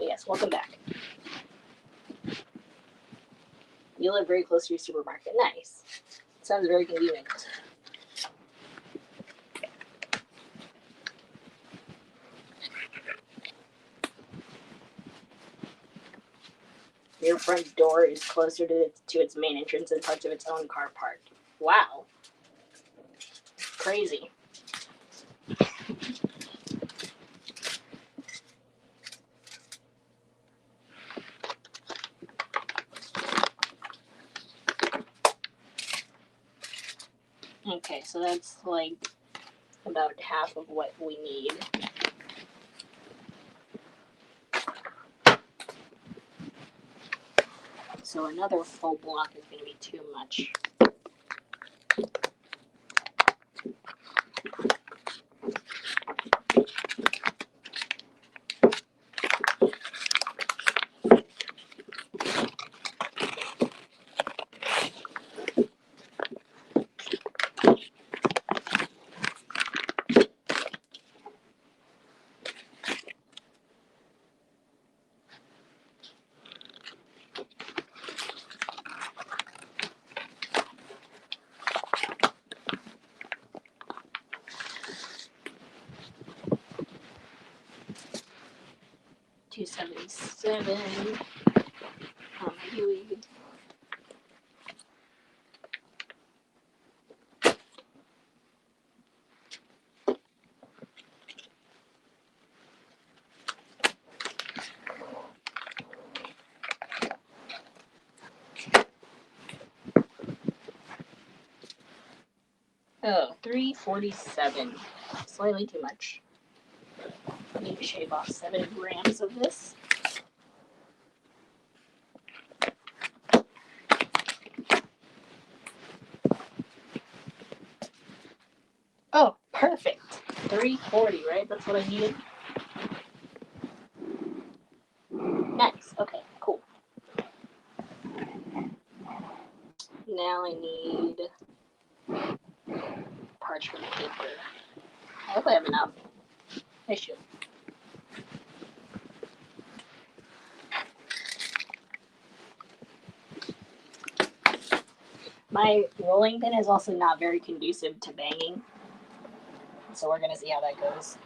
S1: yes, welcome back. You live very close to your supermarket. Nice. Sounds very convenient. Your front door is closer to its main entrance than parts of its own car park. Wow. Crazy. Okay, so that's like about half of what we need. So another full block is going to be too much. $277. How am I doing? Oh, 347. Slightly too much. I need to shave off 7 grams of this. Oh, perfect. 340, right? That's what I needed. Nice. Okay, cool. Now I need parchment paper. I hope I have enough. I should. My rolling pin is also not very conducive to banging, so we're gonna see how that goes.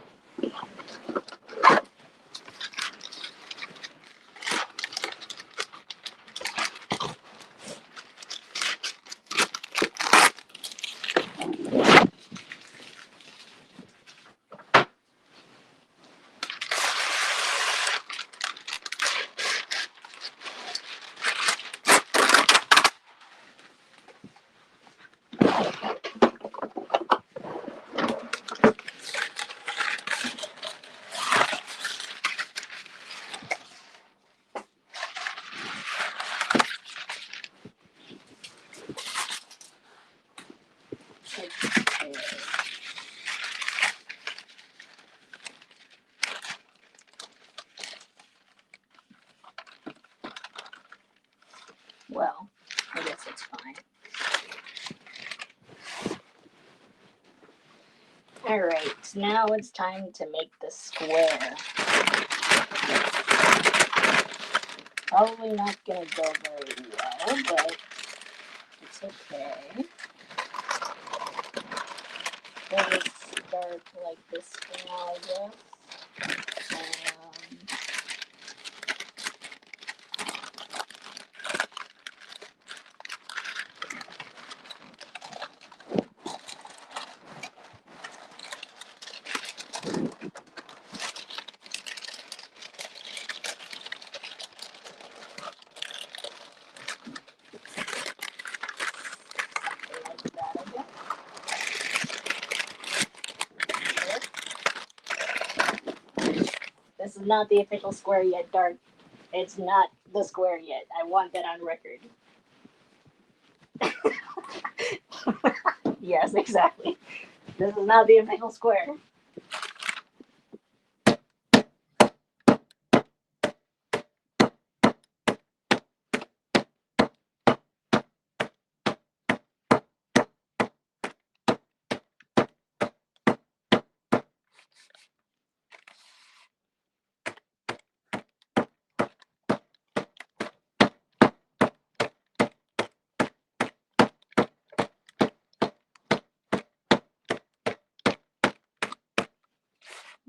S1: Well, I guess it's fine. Alright, now it's time to make the square. Probably not gonna go very well, but it's okay. We'll just start like this for now, I guess. Like that, I guess. This is not the official square yet, Dark. It's not the square yet. I want that on record. Yes, exactly. This is not the official square.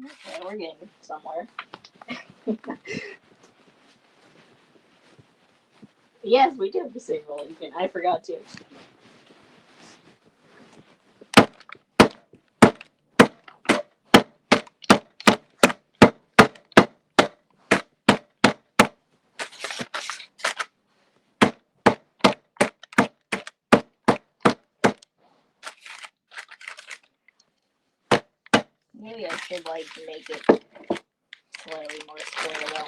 S1: Okay, we're getting somewhere. Yes, we do have the same rolling pin. I forgot to. Maybe I should like make it slightly more square though.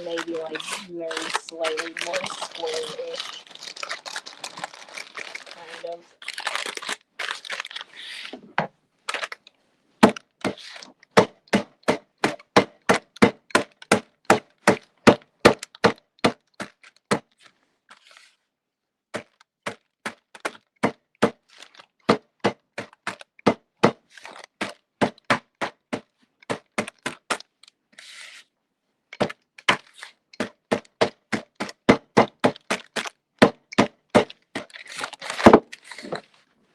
S1: Maybe like very slightly more square-ish, kind of.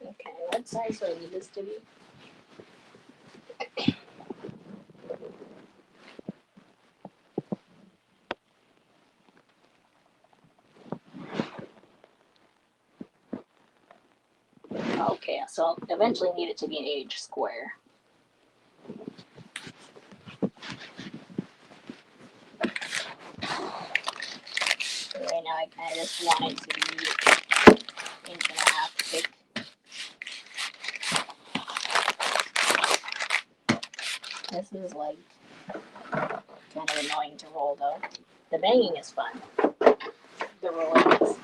S1: Okay, what size do I need this to be? Okay, so I'll eventually need it to be an 8-inch square. So right now I kind of just want it to be 1.5 inch thick. This is like kind of annoying to roll though. The banging is fun. The rolling is.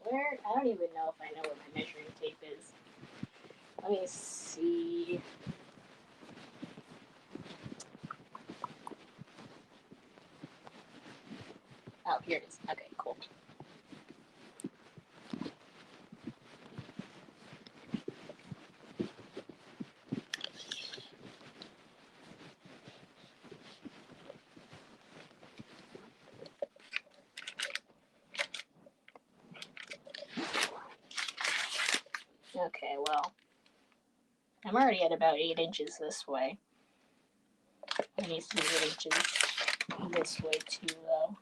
S1: Where? I don't even know if I know where my measuring tape is. Let me see. Oh, here it is. Okay, cool. Okay, well, I'm already at about 8 inches this way. It needs to be 8 inches this way too, though.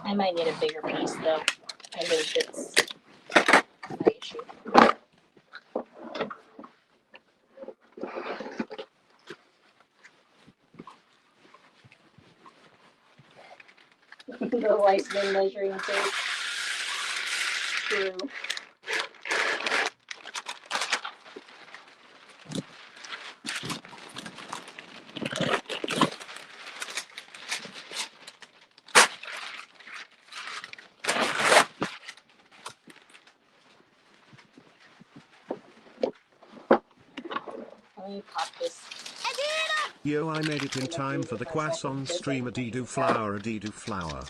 S1: I might need a bigger piece though. I think it's my issue. The Weissman measuring tape. True. Let me pop this.
S2: Yo, I made it in time for the croissant stream. Adidu flower, adidu flower.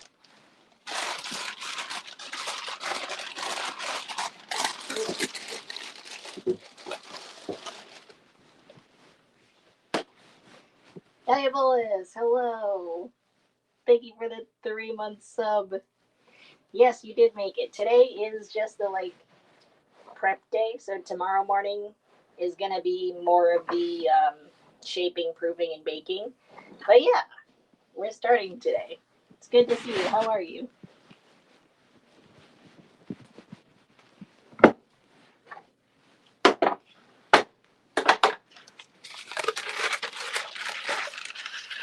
S1: Diabolis, hello. Thank you for the 3-month sub. Yes, you did make it. Today is just the prep day, so tomorrow morning is gonna be more of the shaping, proofing, and baking. But yeah, we're starting today. It's good to see you. How are you?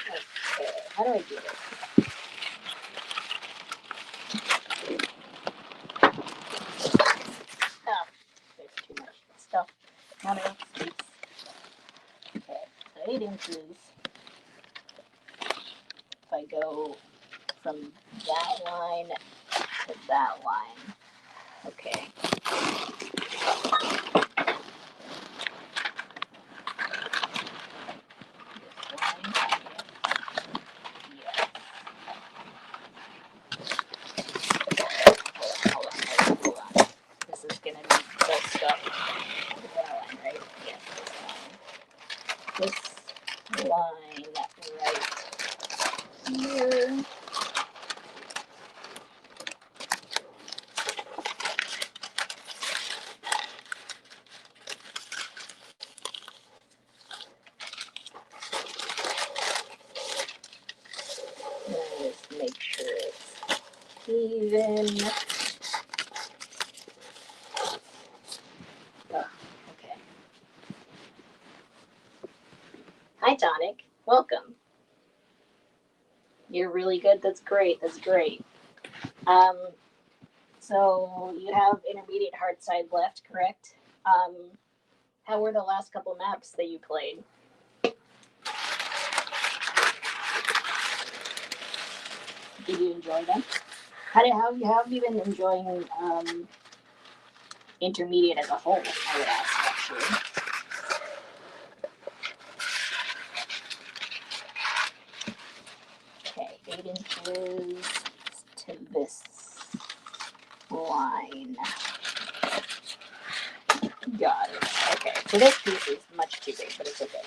S1: Okay, how do I do this? Oh, there's too much stuff. Not enough space. Okay, so 8 inches. If I go from that line to that line. Okay. This line. Yeah. Hold on. This is gonna be the stuff. That line, right? Yes, this line right here. Just make sure it's even. Oh, okay. Hi, Tonic. Welcome. You're really good. That's great. That's great. So you have intermediate hard side left, correct? How were the last couple maps that you played? Did you enjoy them? How have you been enjoying intermediate as a whole? I would ask actually. Okay, 8 inches to So this piece is much too big, but it's okay.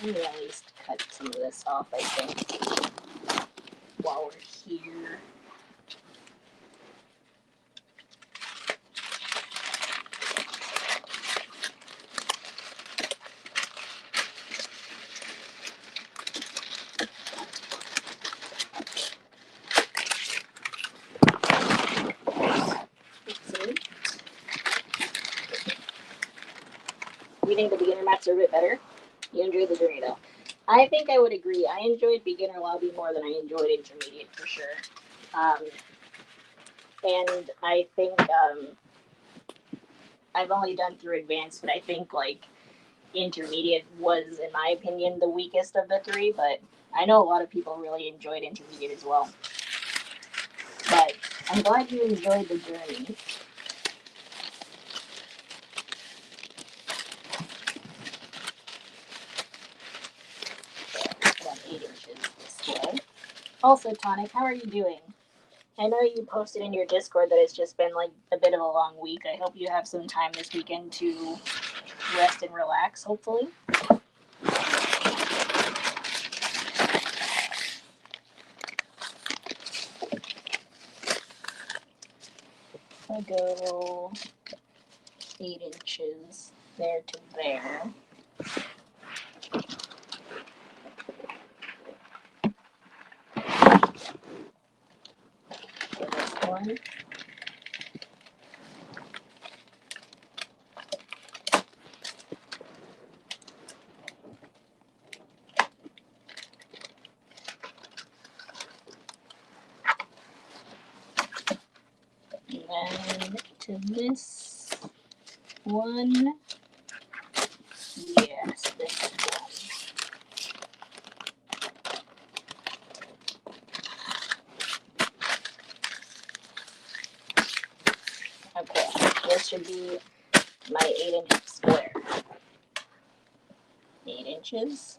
S1: Let me at least cut some of this off, I think, while we're here. Oopsie. You think the beginner mats are a bit better? You enjoyed the journey though. I think I would agree. I enjoyed beginner lobby more than I enjoyed intermediate for sure. And I think I've only done through advanced, but I think like intermediate was, in my opinion, the weakest of the three. But I know a lot of people really enjoyed intermediate as well. But I'm glad you enjoyed the journey. About 8 inches this way. Also, Tonic, how are you doing? I know you posted in your Discord that it's just been like a bit of a long week. I hope you have some time this weekend to rest and relax, hopefully. I go 8 inches there to there. For this one. And then to this one. Yes, this one. Okay, this should be my 8-inch square. 8 inches.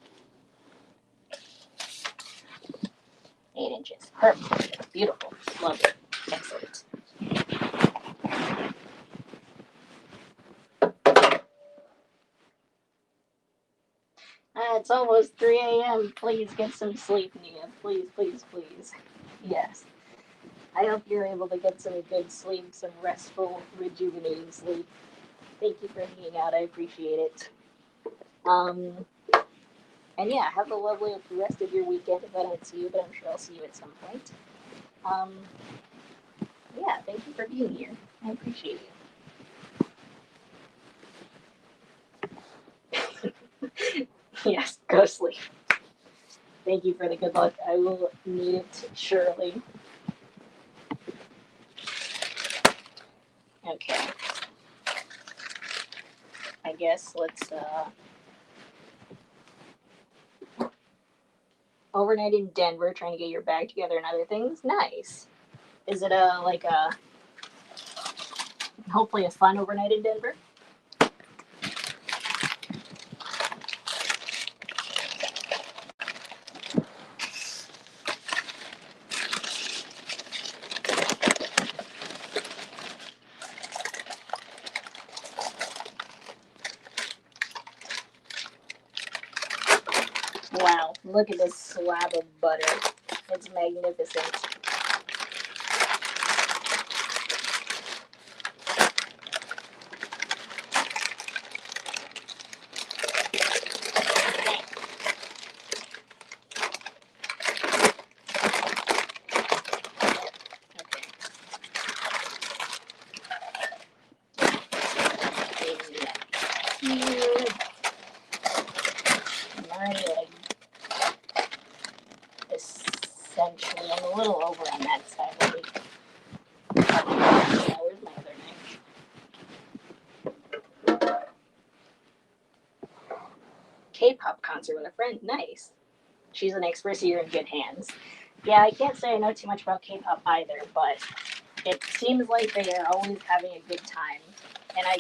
S1: 8 inches. Perfect. Beautiful. Love it. Excellent. It's almost 3 a.m. Please get some sleep, Nia. Please, please, please. Yes. I hope you're able to get some good sleep, some restful, rejuvenating sleep. Thank you for hanging out. I appreciate it. And yeah, have a lovely rest of your weekend if I don't see you, but I'm sure I'll see you at some point. Yeah, thank you for being here. I appreciate you. Yes, go sleep. Thank you for the good luck. I will need it surely. Okay. I guess let's overnight in Denver, trying to get your bag together and other things. Nice. Is it hopefully a fun overnight in Denver? Wow, look at this slab of butter. It's magnificent. Here. My leg. Essentially, I'm a little over on that side. Let me. Where's my other knife? K-pop concert with a friend. Nice. She's an expert, so you're in good hands. Yeah, I can't say I know too much about K-pop either, but it seems like they are always having a good time, and I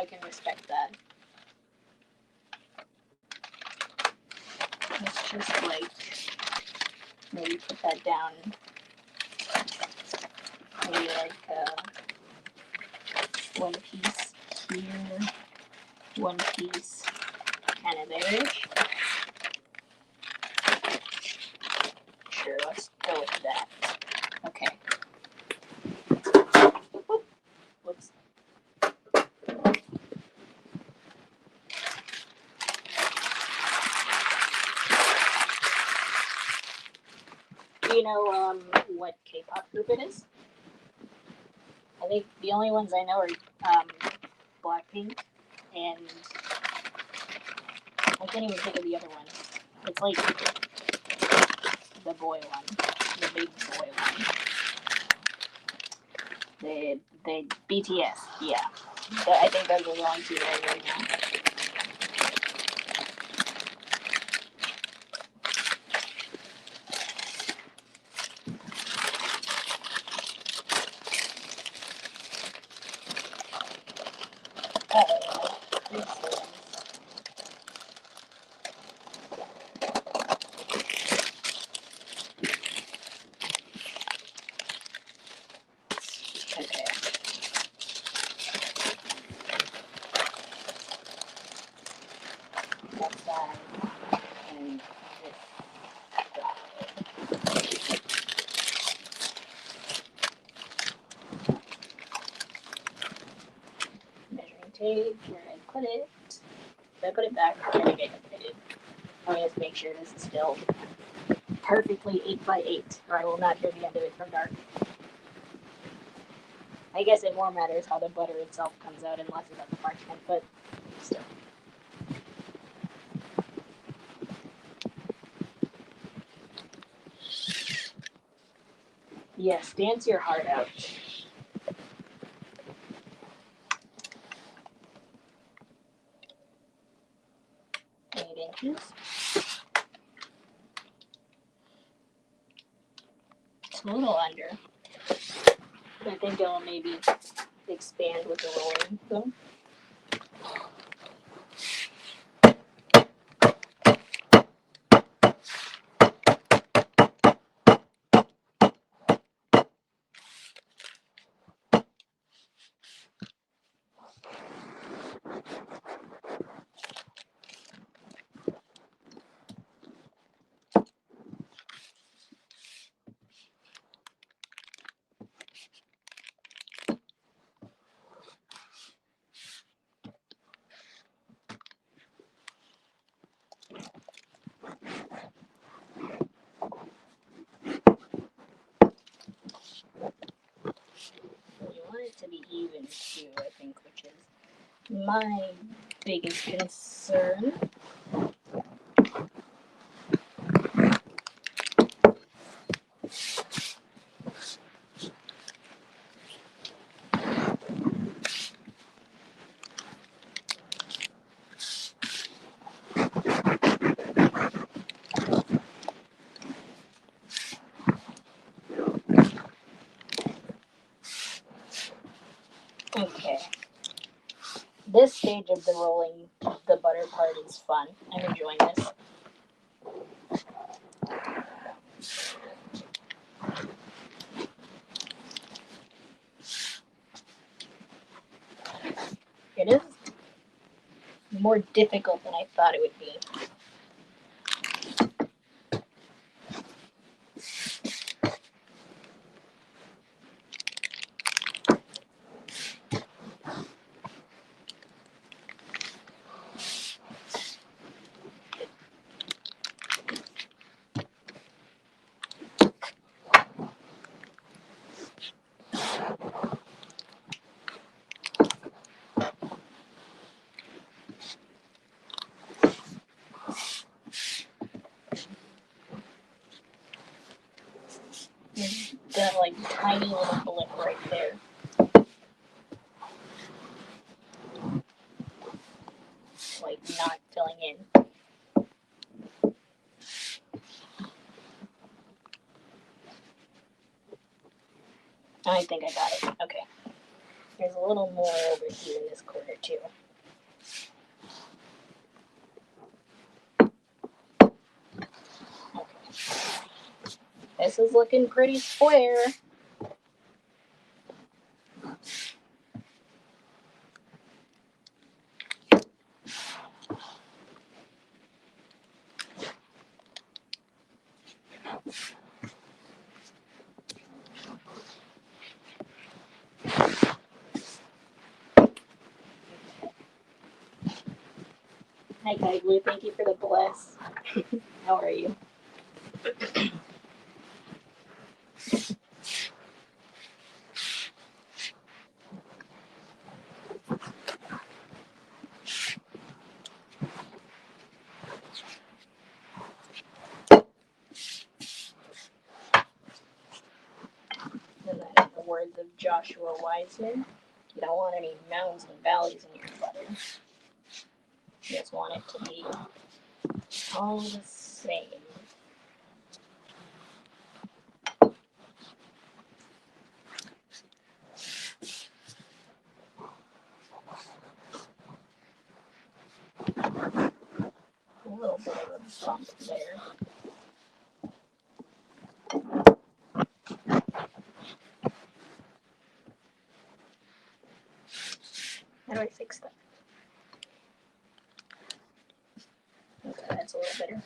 S1: can respect that. Let's just like maybe put that down. Maybe like one piece here, one piece kind of there-ish. Sure, let's go with that. Okay. Whoops. Do you know what K-pop group it is? I think the only ones I know are Blackpink and I can't even think of the other one. It's like the boy one, the big boy one. The BTS, yeah. I think those are the only two that I right now. Okay. That side and this side. Measuring tape, where I put it. If I put it back, I think I can fit it. Let me just make sure this is still perfectly 8x8, or I will not hear the end of it from dark. I guess it more matters how the butter itself comes out and less about the parchment, but still. Yes, dance your heart out. 8 inches. It's a little under. I think it'll maybe expand with the rolling though. You want it to be even too, I think, which is my biggest concern. Okay. This stage of the rolling the butter part is fun. I'm enjoying this. It is more difficult than I thought it would be. That like tiny little blip right there. Like not filling in. I think I got it. Okay. There's a little more over here in this corner too. Okay. This is looking pretty square. Hi, Kai Blue. Thank you for the bless. How are you? And then, in the words of Joshua Wiseman, you don't want any mountains and valleys in your butter. You just want it to be all the same. A little bit of a bump there. How do I fix that? Okay, that's a little better.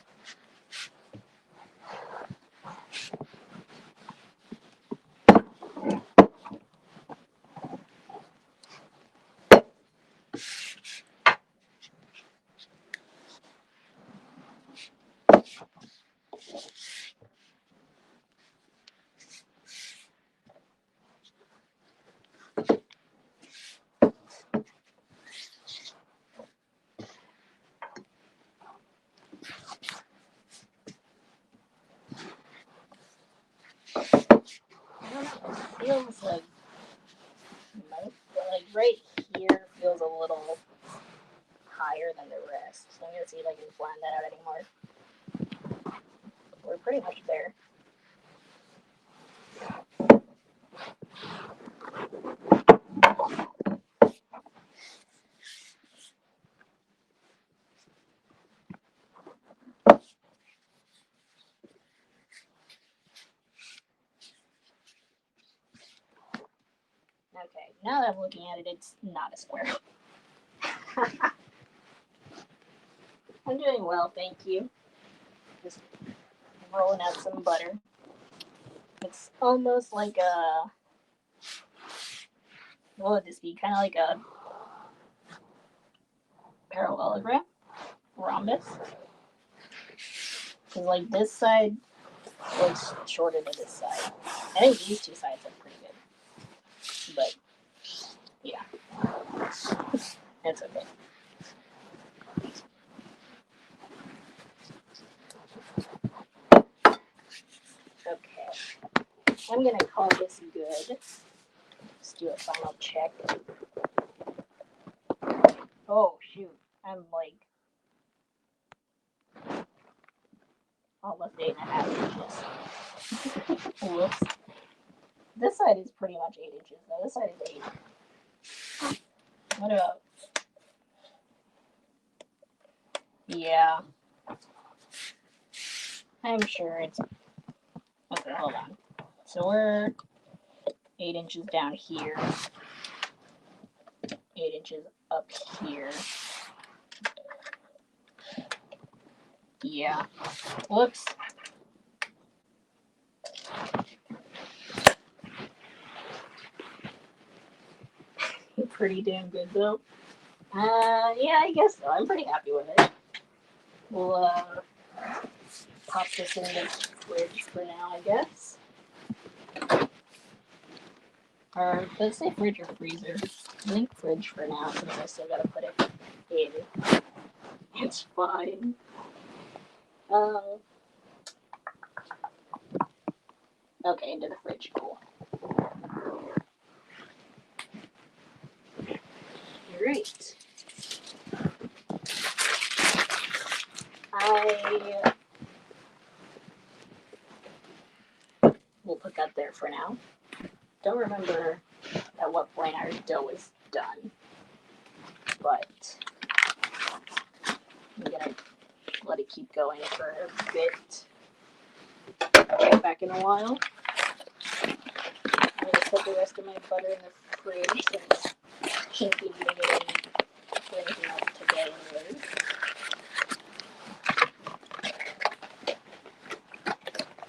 S1: I don't know. It feels like right here feels a little higher than the rest. So I'm gonna see if I can flatten that out anymore. We're pretty much there. Okay, now that I'm looking at it, it's not a square. I'm doing well, thank you. Just rolling out some butter. It's almost like a, what would this be? Kind of like a parallelogram? Rhombus? Because like this side looks shorter than this side. I think these two sides are pretty good. But, yeah. It's okay. Okay. I'm gonna call this good. Let's do a final check. Oh, shoot. I'm like almost 8.5 inches. Whoops. This side is pretty much 8 inches, though. This side is 8. What about? Yeah. I'm sure it's. Okay, hold on. So we're 8 inches down here. 8 inches up here. Yeah. Whoops. Pretty damn good, though. Yeah, I guess so. I'm pretty happy with it. We'll, pop this in the fridge for now, I guess. Or, let's say fridge or freezer. I think fridge for now, since I still gotta put it in. It's fine. Okay, into the fridge, cool. Alright. I will put that there for now. don't remember at what point our dough was done, but I'm gonna let it keep going for a bit. Check back in a while. I'm gonna put the rest of my butter in the fridge since I shouldn't be eating it for anything else today anyways.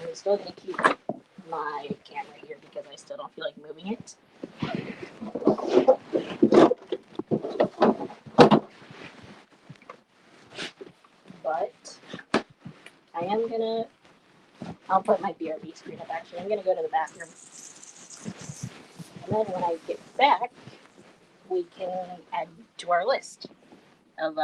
S1: I'm still gonna keep my camera here because I still don't feel like moving it. But I am gonna, I'll put my BRB screen up actually. I'm gonna go to the bathroom. And then when I get back, we can add to our list of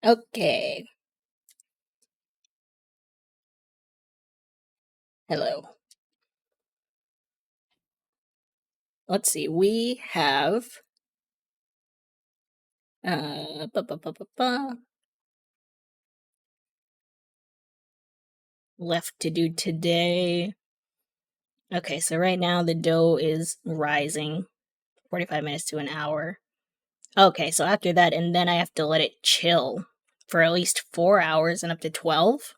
S1: okay. Hello. Let's see. We have uh ba, ba, ba, ba, ba, left to do today. Okay, so right now the dough is rising 45 minutes to an hour. Okay, so after that, and then I have to let it chill for at least 4 hours and up to 12.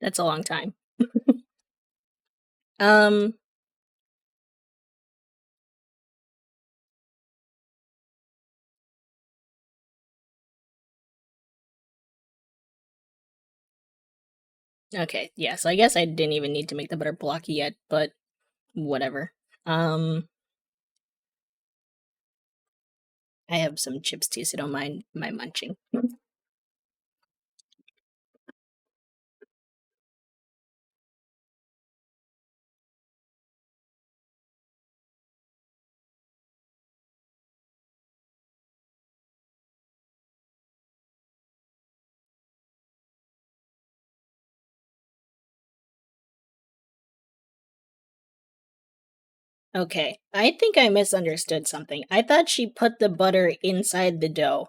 S1: That's a long time. Um, okay, yeah, so I guess I didn't even need to make the butter blocky yet, but whatever. I have some chips too, so don't mind my munching. Okay, I think I misunderstood something. I thought she put the butter inside the dough,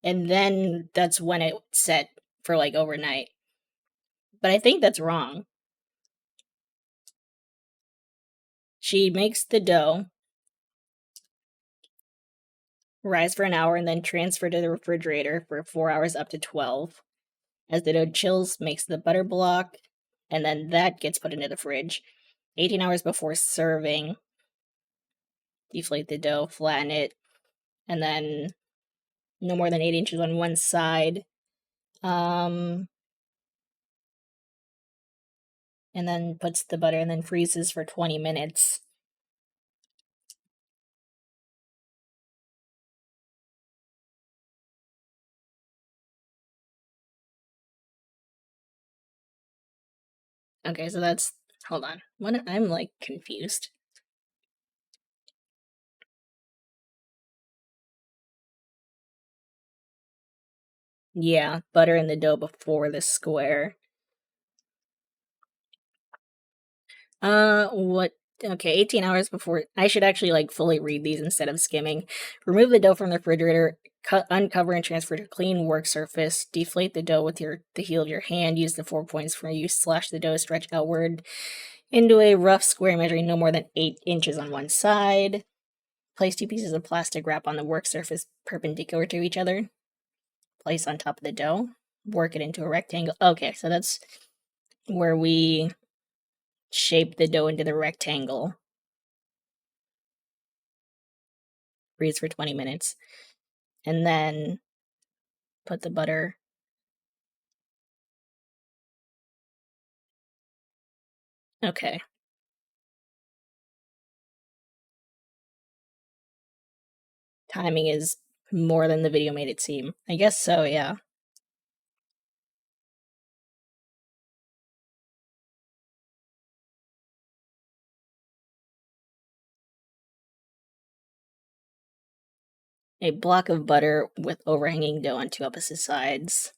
S1: and then that's when it set for like overnight. But I think that's wrong. She makes the dough, rise for an hour, and then transfer to the refrigerator for 4 hours up to 12. As the dough chills, makes the butter block, and then that gets put into the fridge. 18 hours before serving, deflate the dough, flatten it, and then no more than 8 inches on one side. And then puts the butter and then freezes for 20 minutes. Okay, so that's, hold on. What, I'm like confused. Yeah, butter in the dough before the square. What? Okay, 18 hours before. I should actually like fully read these instead of skimming. Remove the dough from the refrigerator. Uncover and transfer to clean work surface. Deflate the dough with the heel of your hand. Use the 4 points for use. Slash the dough. Stretch outward into a rough square measuring no more than 8 inches on one side. Place 2 pieces of plastic wrap on the work surface perpendicular to each other. Place on top of the dough. Work it into a rectangle. Okay, so that's where we shape the dough into the rectangle. Freeze for 20 minutes. And then put the butter. Okay. Timing is more than the video made it seem. I guess so, yeah. A block of butter with overhanging dough on 2 opposite sides.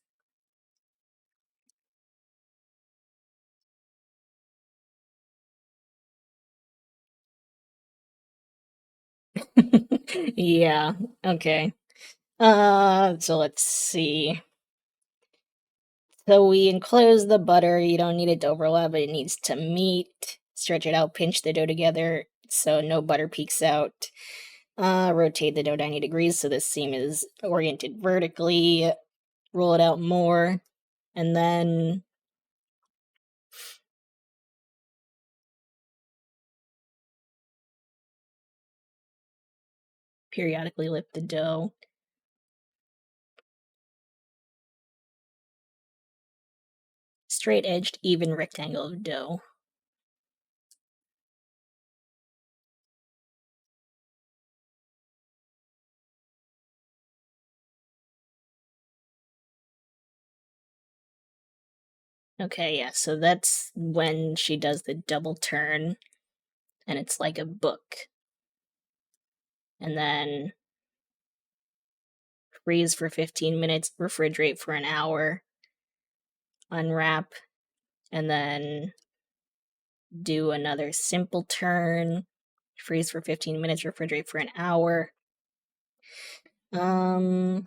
S1: Yeah, okay. So let's see. So we enclose the butter. You don't need it to overlap, but it needs to meet. Stretch it out, pinch the dough together so no butter peeks out. Rotate the dough 90 degrees so the seam is oriented vertically. Roll it out more. And then periodically lift the dough. Straight edged, even rectangle of dough. Okay, yeah, so that's when she does the double turn, and it's like a book. And then freeze for 15 minutes, refrigerate for an hour, unwrap, and then do another simple turn, freeze for 15 minutes, refrigerate for an hour. And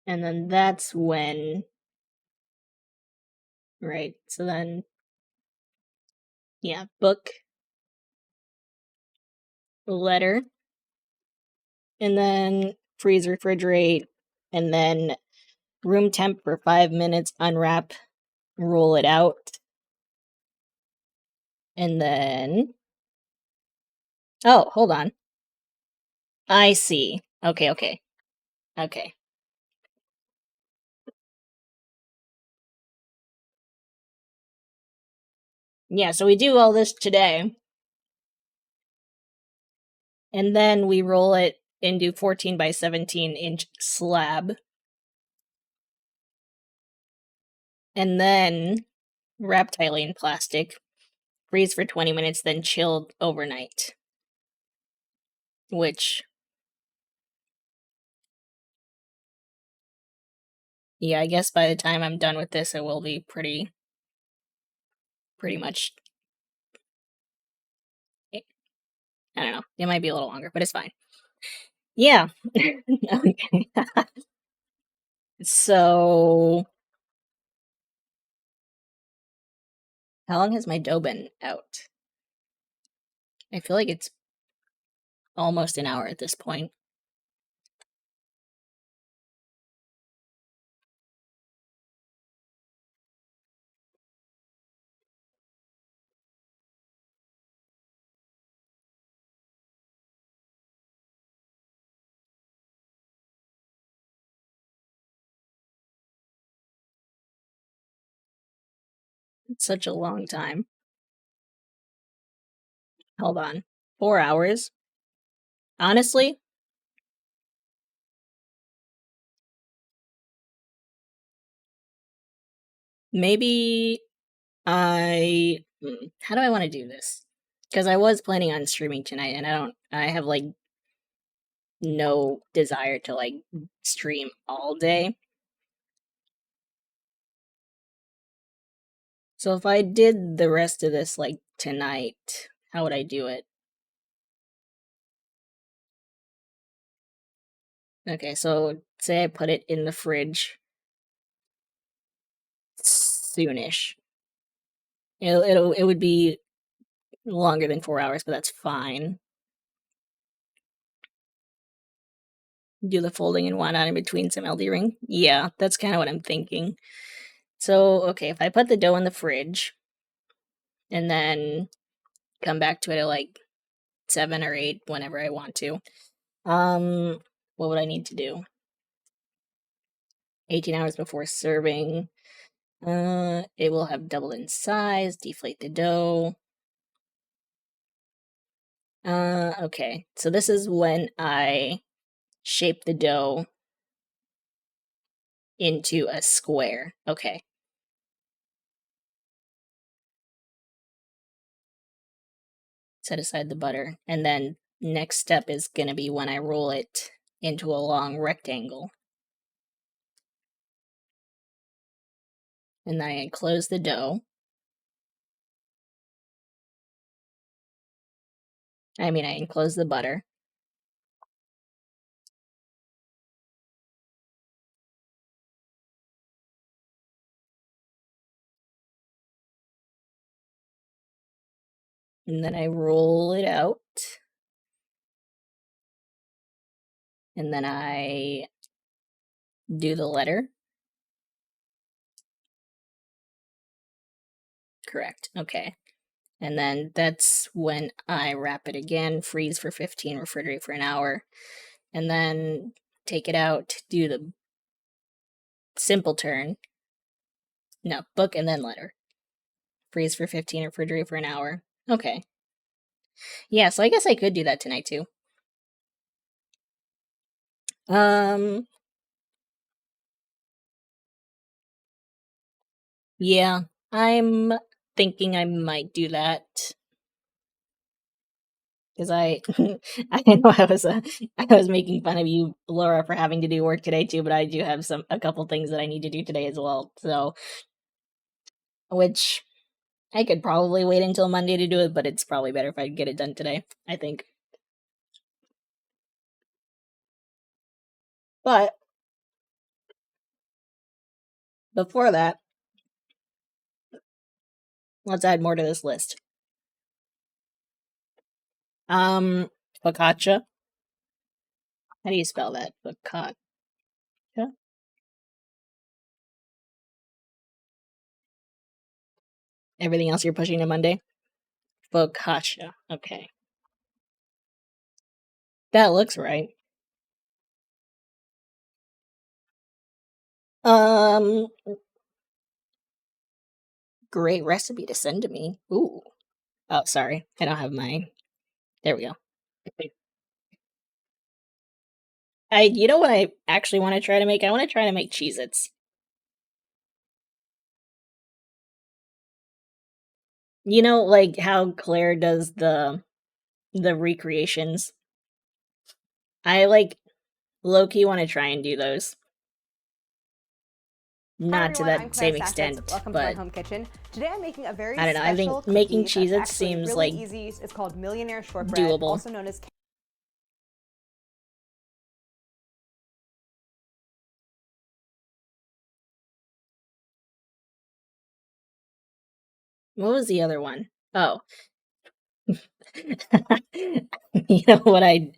S1: then that's when, right, so then, yeah, book, letter, and then freeze, refrigerate, and then room temp for 5 minutes, unwrap, roll it out, and then... Oh, hold on. I see. Okay, okay. Okay. Yeah, so we do all this today. And then we roll it into 14 by 17 inch slab. And then wrap tightly in plastic, freeze for 20 minutes, then chilled overnight. Which, yeah, I guess by the time I'm done with this, it will be pretty much, I don't know, it might be a little longer, but it's fine. Yeah. Okay. So, how long has my dough been out? I feel like it's almost an hour at this point. It's such a long time. Hold on. 4 hours? Honestly, maybe how do I want to do this? Because I was planning on streaming tonight, and I have, like, no desire to, like, stream all day. So if I did the rest of this, like, tonight, how would I do it? Okay, so say I put it in the fridge soonish. It would be longer than 4 hours, but that's fine. Do the folding and whatnot in between some Elden Ring? Yeah, that's kind of what I'm thinking. So, okay, if I put the dough in the fridge, and then come back to it at, like, 7 or 8, whenever I want to, what would I need to do? 18 hours before serving. It will have doubled in size, deflate the dough. Okay, so this is when I shape the dough into a square. Okay. Set aside the butter. And then next step is going to be when I roll it into a long rectangle. And then I enclose the dough. I enclose the butter. And then I roll it out. And then I do the letter. Correct. Okay. And then that's when I wrap it again, freeze for 15, refrigerate for an hour, and then take it out, do the simple turn. No, book and then letter. Freeze for 15, refrigerate for an hour. Okay. Yeah, so I guess I could do that tonight too. Yeah, I'm thinking I might do that. Because I know I was making fun of you, Laura, for having to do work today too, but I do have a couple things that I need to do today as well. So, which I could probably wait until Monday to do it, but it's probably better if I get it done today, I think. But before that, let's add more to this list. Focaccia. How do you spell that? Focaccia? Everything else you're pushing to Monday? Focaccia. Okay. That looks right. Um, great recipe to send to me. Ooh. Oh, sorry. I don't have my. There we go. You know what I actually want to try to make? I want to try to make Cheez-Its. You know, like how Claire does the recreations. I like low-key want to try and do those.
S3: Hi
S1: Not to
S3: everyone,
S1: that
S3: I'm Claire
S1: same
S3: Sackett.
S1: extent,
S3: Welcome to my
S1: but
S3: home kitchen. Today I'm making a very
S1: I don't know. I
S3: special
S1: think making
S3: cookie
S1: Cheez-Its
S3: that's actually
S1: seems
S3: really
S1: like
S3: easy. It's called Millionaire Shortbread,
S1: doable.
S3: also known as
S1: What was the other one? Oh. You know what I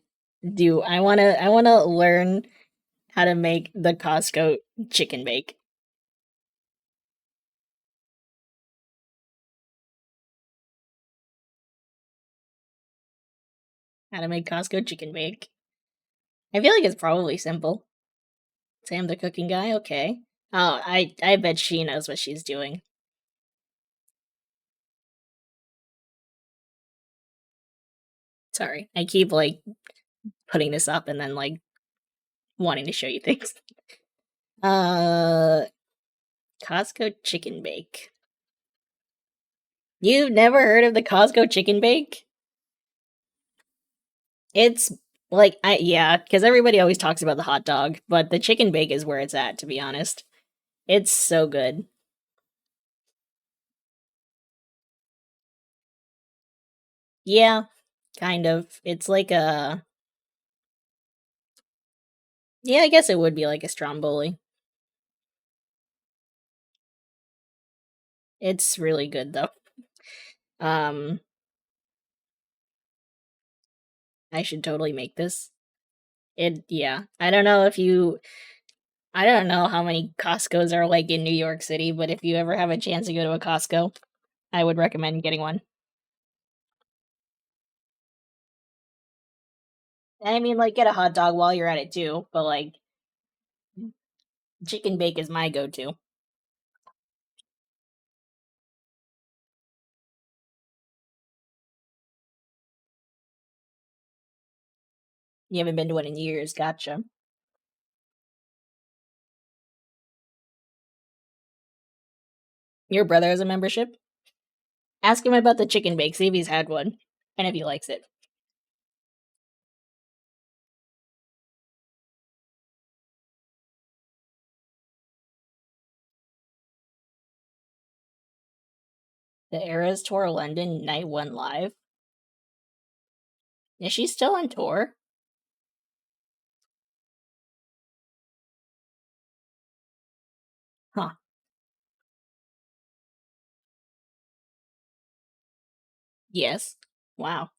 S1: do? I wanna learn how to make the Costco chicken bake. How to make Costco chicken bake. I feel like it's probably simple. Sam the cooking guy, okay. Oh, I bet she knows what she's doing. Sorry. I keep like putting this up and then like wanting to show you things. Costco chicken bake. You've never heard of the Costco chicken bake? It's like yeah, because everybody always talks about the hot dog, but the chicken bake is where it's at, to be honest. It's so good. Yeah, kind of. It's like a yeah, I guess it would be like a stromboli. It's really good though. Um, I should totally make this. Yeah. I don't know if you I don't know how many Costco's are like in New York City, but if you ever have a chance to go to a Costco, I would recommend getting one. I mean, like, get a hot dog while you're at it too, but like, chicken bake is my go-to. You haven't been to one in years, gotcha. Your brother has a membership? Ask him about the chicken bake, see if he's had one, and if he likes it. The Eras Tour London Night 1 Live? Is she still on tour? Huh. Yes. Wow.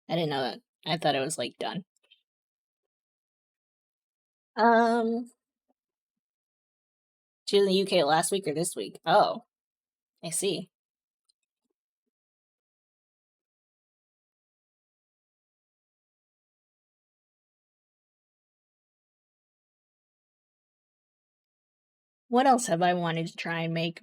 S1: I didn't know that. I thought it was, like, done. Um, she was in the UK last week or this week? Oh, I see. What else have I wanted to try and make?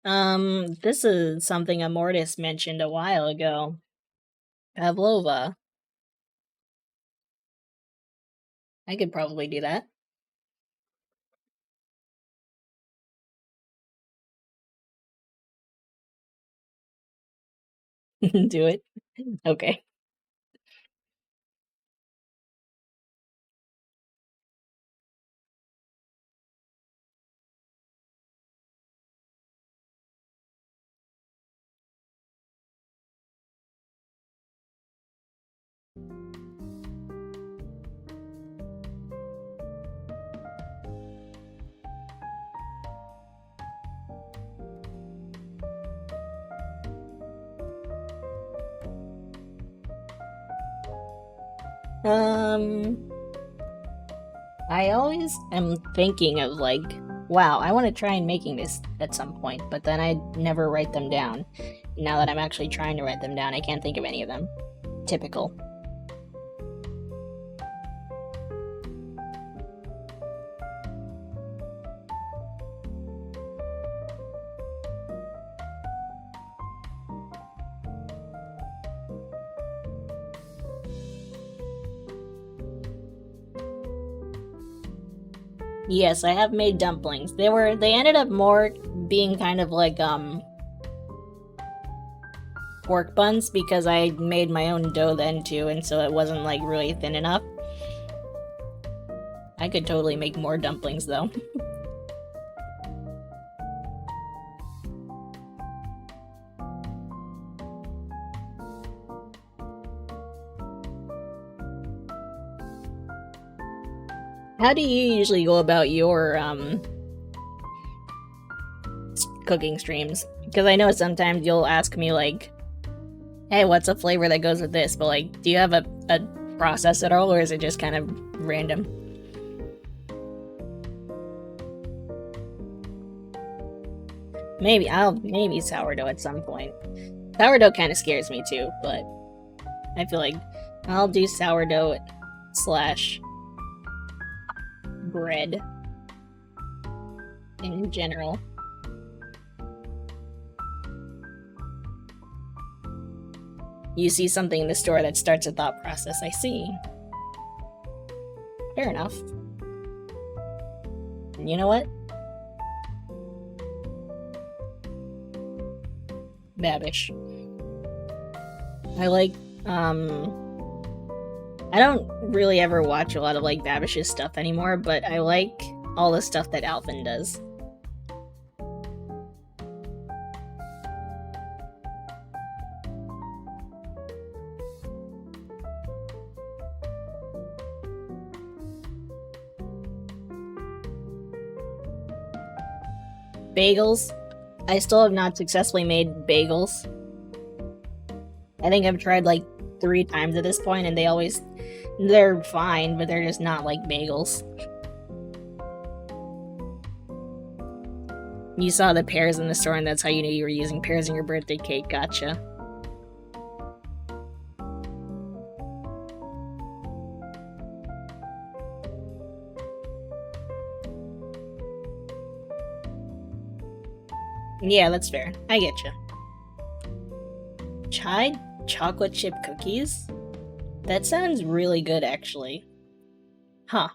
S1: Um, this is something Amortis mentioned a while ago. Pavlova. I could probably do that. Do it. Okay. I always am thinking of like, wow, I want to try and making this at some point, but then I never write them down. Now that I'm actually trying to write them down, I can't think of any of them. Typical. Yes, I have made dumplings. They ended up more being kind of like pork buns because I made my own dough then too, and so it wasn't like really thin enough. I could totally make more dumplings though. How do you usually go about your cooking streams? Because I know sometimes you'll ask me like, hey, what's a flavor that goes with this? But like, do you have a process at all, or is it just kind of random? Maybe sourdough at some point. Sourdough kind of scares me too, but I feel like I'll do sourdough / bread in general. You see something in the store that starts a thought process. I see. Fair enough. You know what? Babish. I like, I don't really ever watch a lot of like Babish's stuff anymore, but I like all the stuff that Alvin does. Bagels. I still have not successfully made bagels. I think I've tried like 3 times at this point, and they're fine, but they're just not like bagels. You saw the pears in the store, and that's how you knew you were using pears in your birthday cake. Gotcha. Yeah, that's fair. I get you. Chai chocolate chip cookies? That sounds really good, actually. Huh.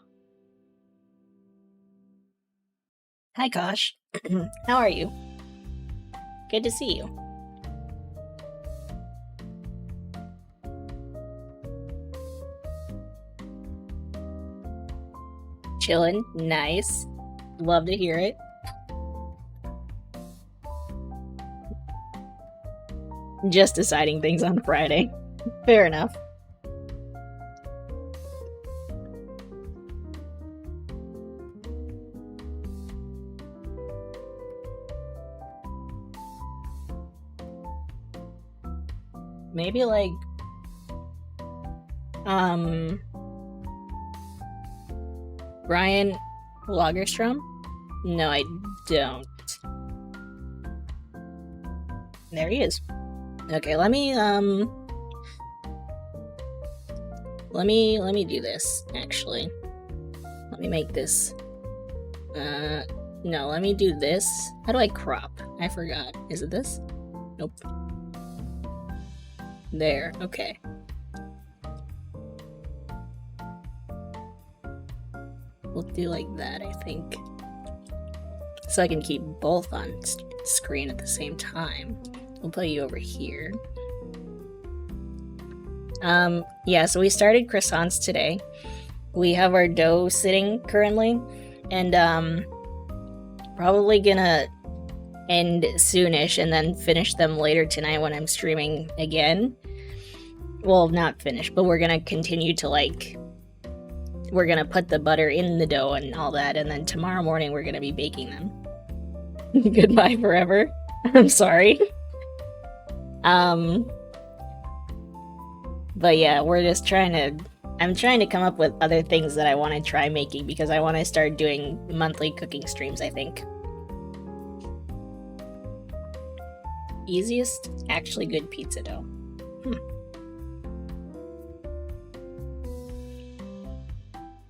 S1: Hi, Kosh. How are you? Good to see you. Chillin'. Nice. Love to hear it. Just deciding things on Friday. Fair enough. Maybe like Brian Lagerstrom? No, I don't. There he is. Okay, let me do this, actually. Let me make this. No, let me do this. How do I crop? I forgot. Is it this? Nope. There, okay. We'll do like that, I think. So I can keep both on screen at the same time. We'll put you over here. Yeah, so we started croissants today. We have our dough sitting currently, and probably gonna end soonish and then finish them later tonight when I'm streaming again. well, not finished, but we're gonna continue to, like, we're gonna put the butter in the dough and all that, and then tomorrow morning we're gonna be baking them. Goodbye forever. I'm sorry. But yeah, we're just I'm trying to come up with other things that I want to try making, because I want to start doing monthly cooking streams, I think. Easiest, actually good pizza dough.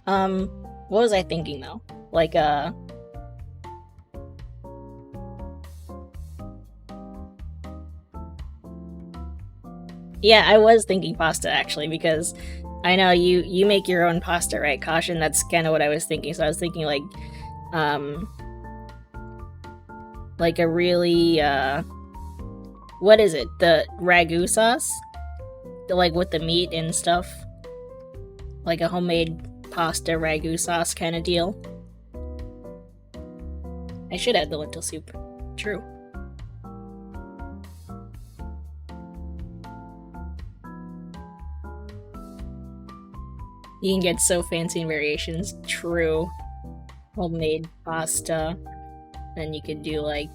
S1: What was I thinking though? Like, yeah, I was thinking pasta actually, because I know you make your own pasta, right, Caution? That's kind of what I was thinking. So I was thinking like a really, what is it? The ragu sauce? Like with the meat and stuff? Like a homemade pasta ragu sauce kind of deal. I should add the lentil soup. True. You can get so fancy in variations. True. Homemade pasta. Then you could do like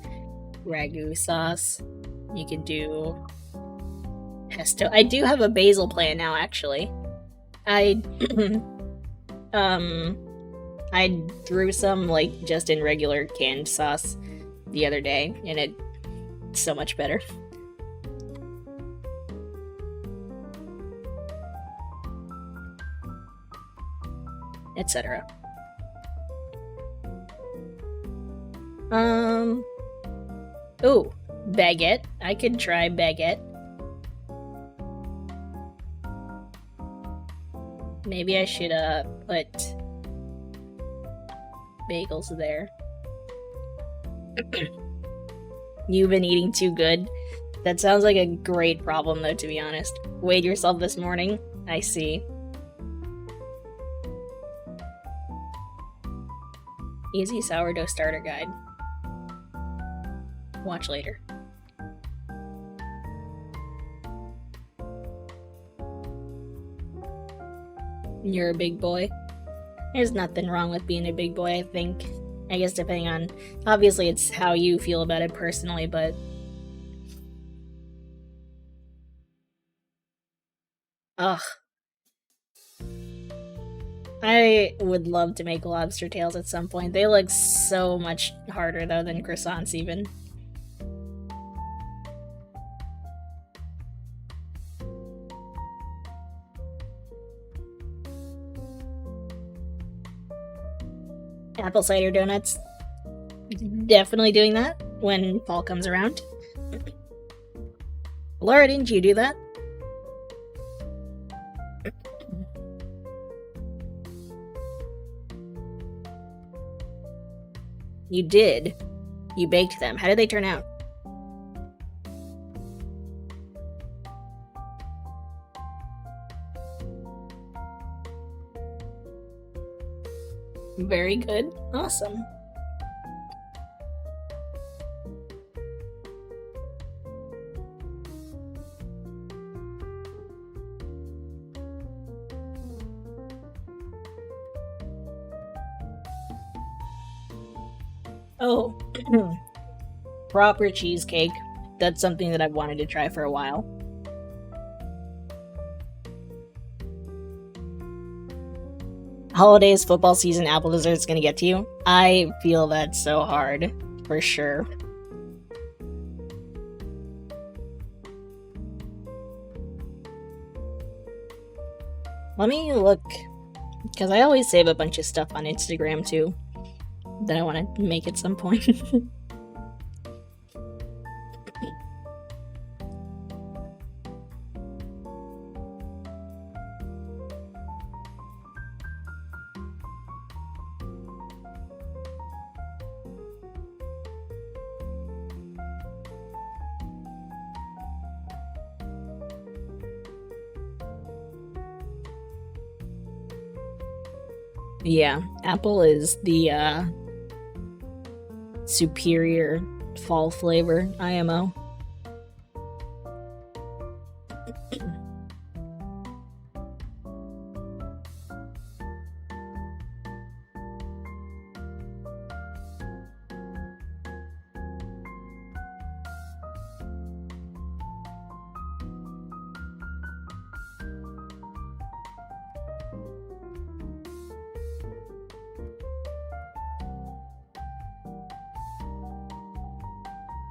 S1: ragu sauce. You could do pesto. I do have a basil plant now, actually. I threw some like just in regular canned sauce the other day, and it's so much better. Etc. Ooh, baguette. I could try baguette. Maybe I should put bagels there. You've been eating too good? That sounds like a great problem though, to be honest. Weighed yourself this morning? I see. Easy sourdough starter guide. Watch later. You're a big boy. There's nothing wrong with being a big boy, I think. I guess depending on... Obviously, it's how you feel about it personally, but... Ugh. I would love to make lobster tails at some point. They look so much harder, though, than croissants, even. Apple cider donuts. Definitely doing that when fall comes around. Laura, didn't you do that? You did. You baked them. How did they turn out? Very good. Awesome. Oh, proper cheesecake. That's something that I've wanted to try for a while. Holidays, football season, apple dessert's gonna get to you. I feel that so hard, for sure. Let me look, because I always save a bunch of stuff on Instagram too that I want to make at some point. Yeah, apple is the superior fall flavor, IMO.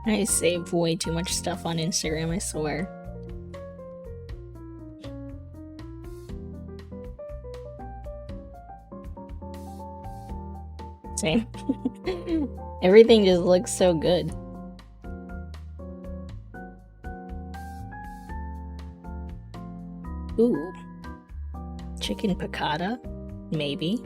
S1: I save way too much stuff on Instagram, I swear. Same. Everything just looks so good. Ooh. Chicken piccata? Maybe.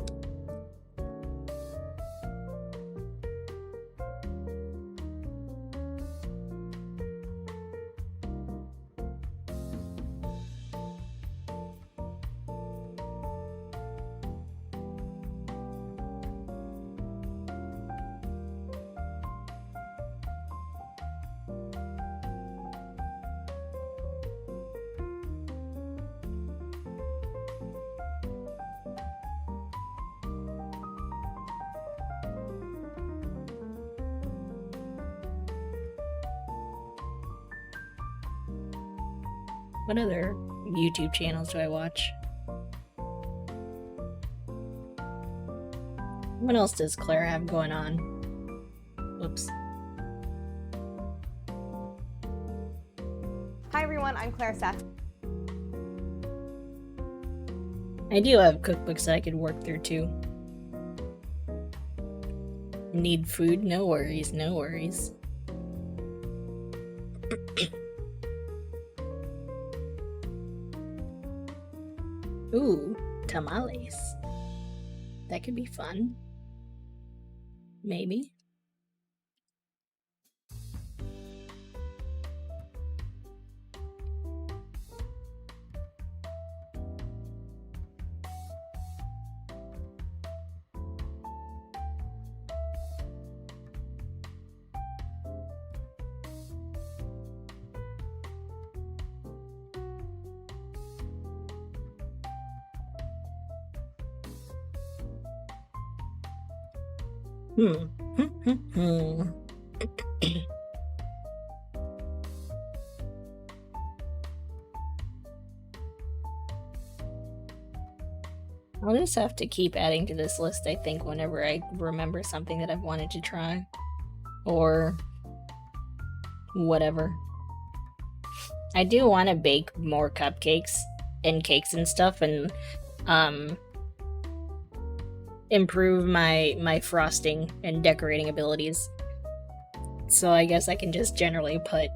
S1: What other YouTube channels do I watch? What else does Claire have going on? Whoops.
S3: Hi everyone, I'm Claire Seth.
S1: I do have cookbooks that I could work through too. Need food? No worries, no worries. Ooh, tamales. That could be fun. Maybe. I'll just have to keep adding to this list, I think, whenever I remember something that I've wanted to try. Or whatever. I do want to bake more cupcakes and cakes and stuff and improve my frosting and decorating abilities. So I guess I can just generally put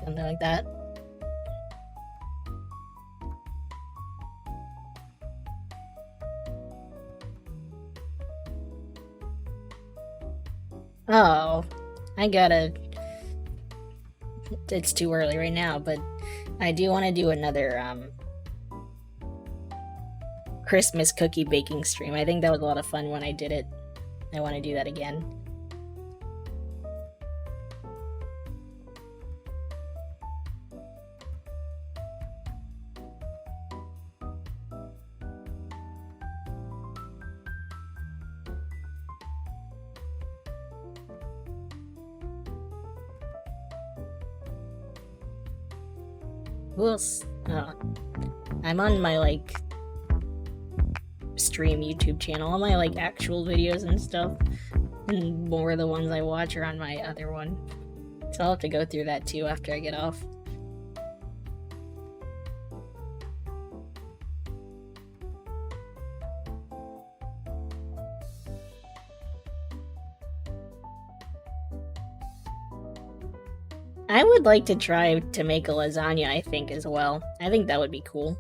S1: something like that. Oh, I gotta... It's too early right now, but I do want to do another Christmas cookie baking stream. I think that was a lot of fun when I did it. I want to do that again. I'm on my, like, stream YouTube channel. All my, like, actual videos and stuff. And more of the ones I watch are on my other one. So I'll have to go through that too after I get off. I would like to try to make a lasagna, I think, as well. I think that would be cool.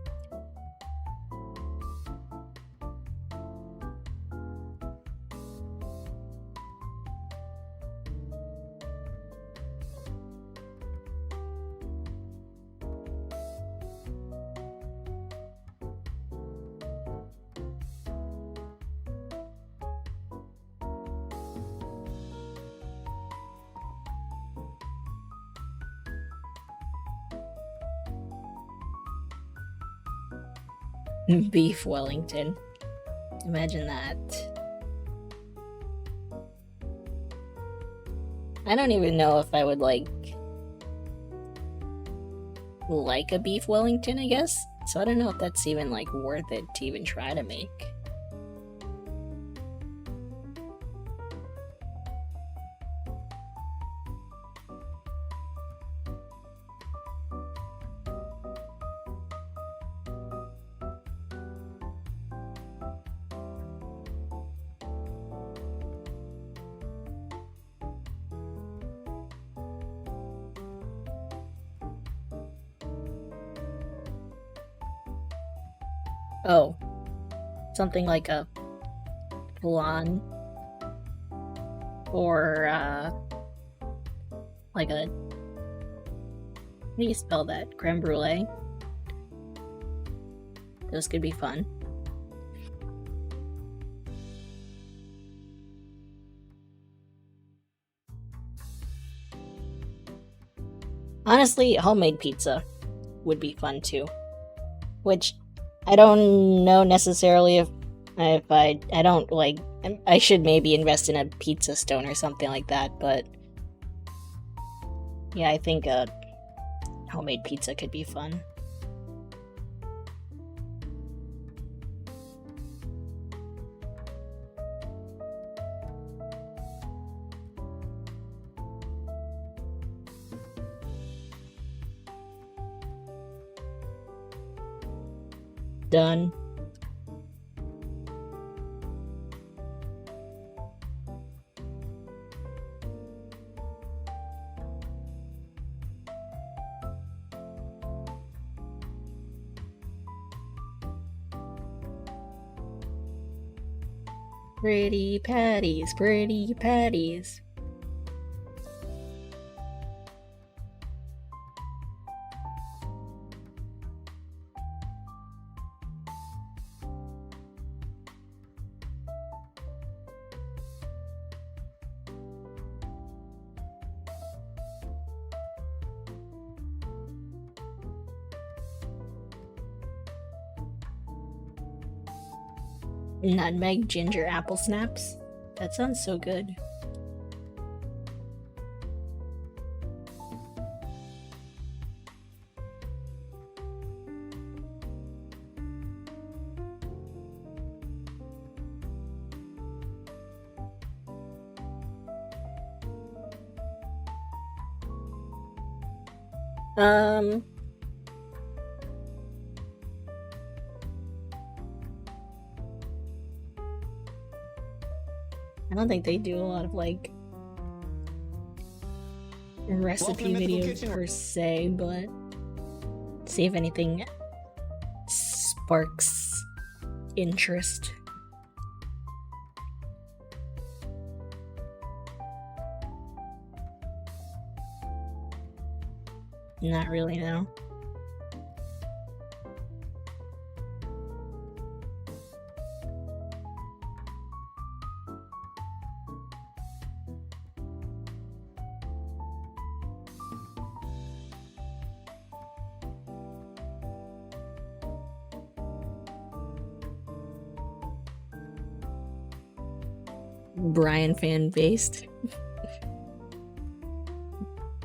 S1: Beef Wellington. Imagine that. I don't even know if I would like a beef Wellington, I guess. So I don't know if that's even like worth it to even try to make. Oh, something like a flan, or like a, how do you spell that? Creme brulee. Those could be fun. Honestly, homemade pizza would be fun too. Which I don't know necessarily if I don't like. I should maybe invest in a pizza stone or something like that, but yeah, I think a homemade pizza could be fun. Done. Pretty patties, pretty patties. Nutmeg ginger apple snaps? That sounds so good. I don't think they do a lot of like recipe videos per se, but see if anything sparks interest. Not really, no. Brian fan based.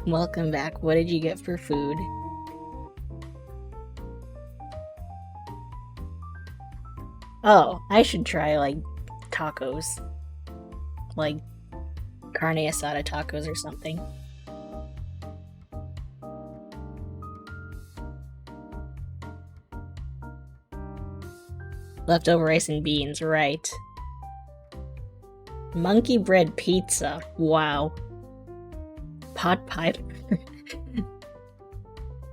S1: Welcome back. What did you get for food? Oh, I should try like tacos. Like carne asada tacos or something. Leftover rice and beans, right. Monkey bread pizza. Wow. Pot pie.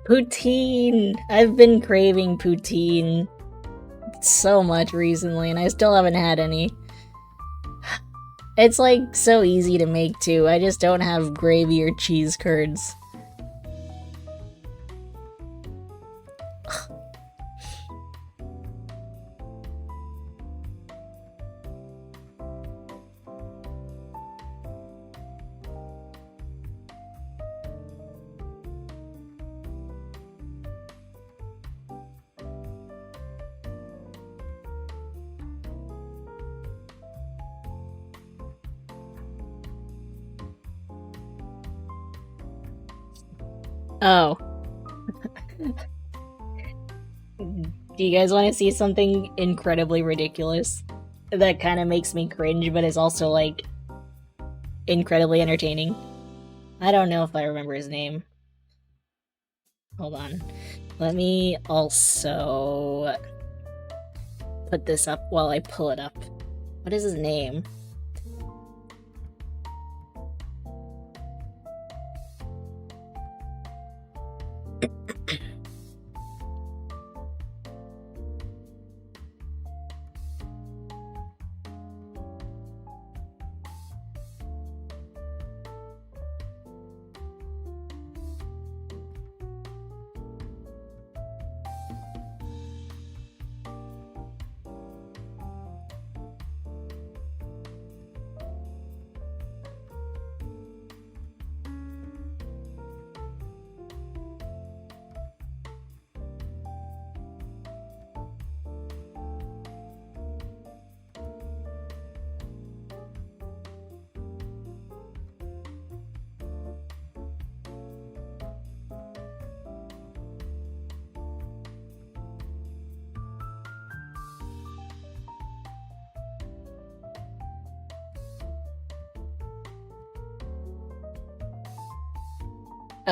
S1: Poutine. I've been craving poutine so much recently, and I still haven't had any. It's like so easy to make too. I just don't have gravy or cheese curds. Oh. Do you guys want to see something incredibly ridiculous? That kind of makes me cringe, but is also, like, incredibly entertaining. I don't know if I remember his name. Hold on. Let me also put this up while I pull it up. What is his name?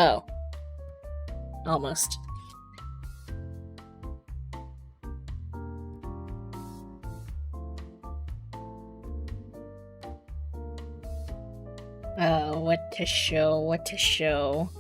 S1: Oh. Almost. Oh, what to show, what to show.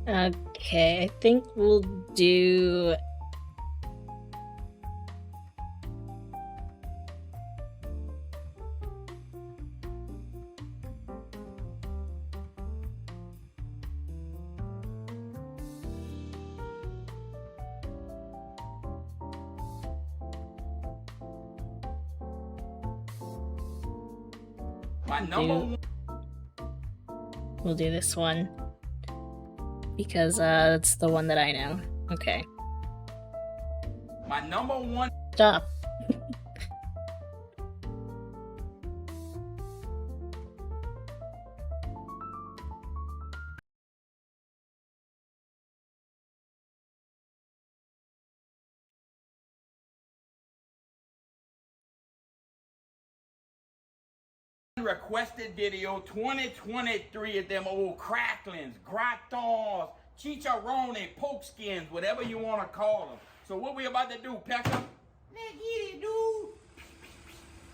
S1: Okay, I think we'll do... We'll do this one. Because, it's the one that I know. Okay.
S8: My number one.
S1: Stop.
S8: Requested video 2023 of them old cracklings, gratons, chicharrone, poke skins, whatever you want to call them. So what we about to do, Pekka? Let's get it, dude.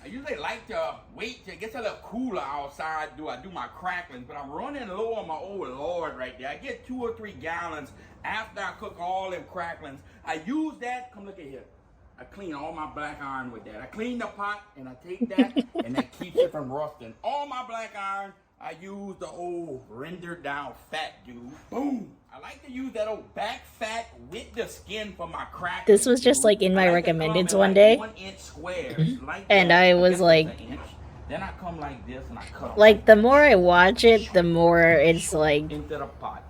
S8: I usually like to wait till it gets a little cooler outside. I do my cracklings, but I'm running low on my old Lord right there. I get 2 or 3 gallons after I cook all them cracklings. I use that. Come look at here. I clean all my black iron with that. I clean the pot and I take that and that keeps it from rusting. All my black iron, I use the old rendered down fat, dude. Boom. I like to use that old back fat with the skin for my crack.
S1: This was just like in my recommendeds one day.
S8: 1 inch squares, like
S1: And
S8: that.
S1: I was like,
S8: then I come like this and I cut
S1: like the more I watch it, the more it's like,
S8: into the pot.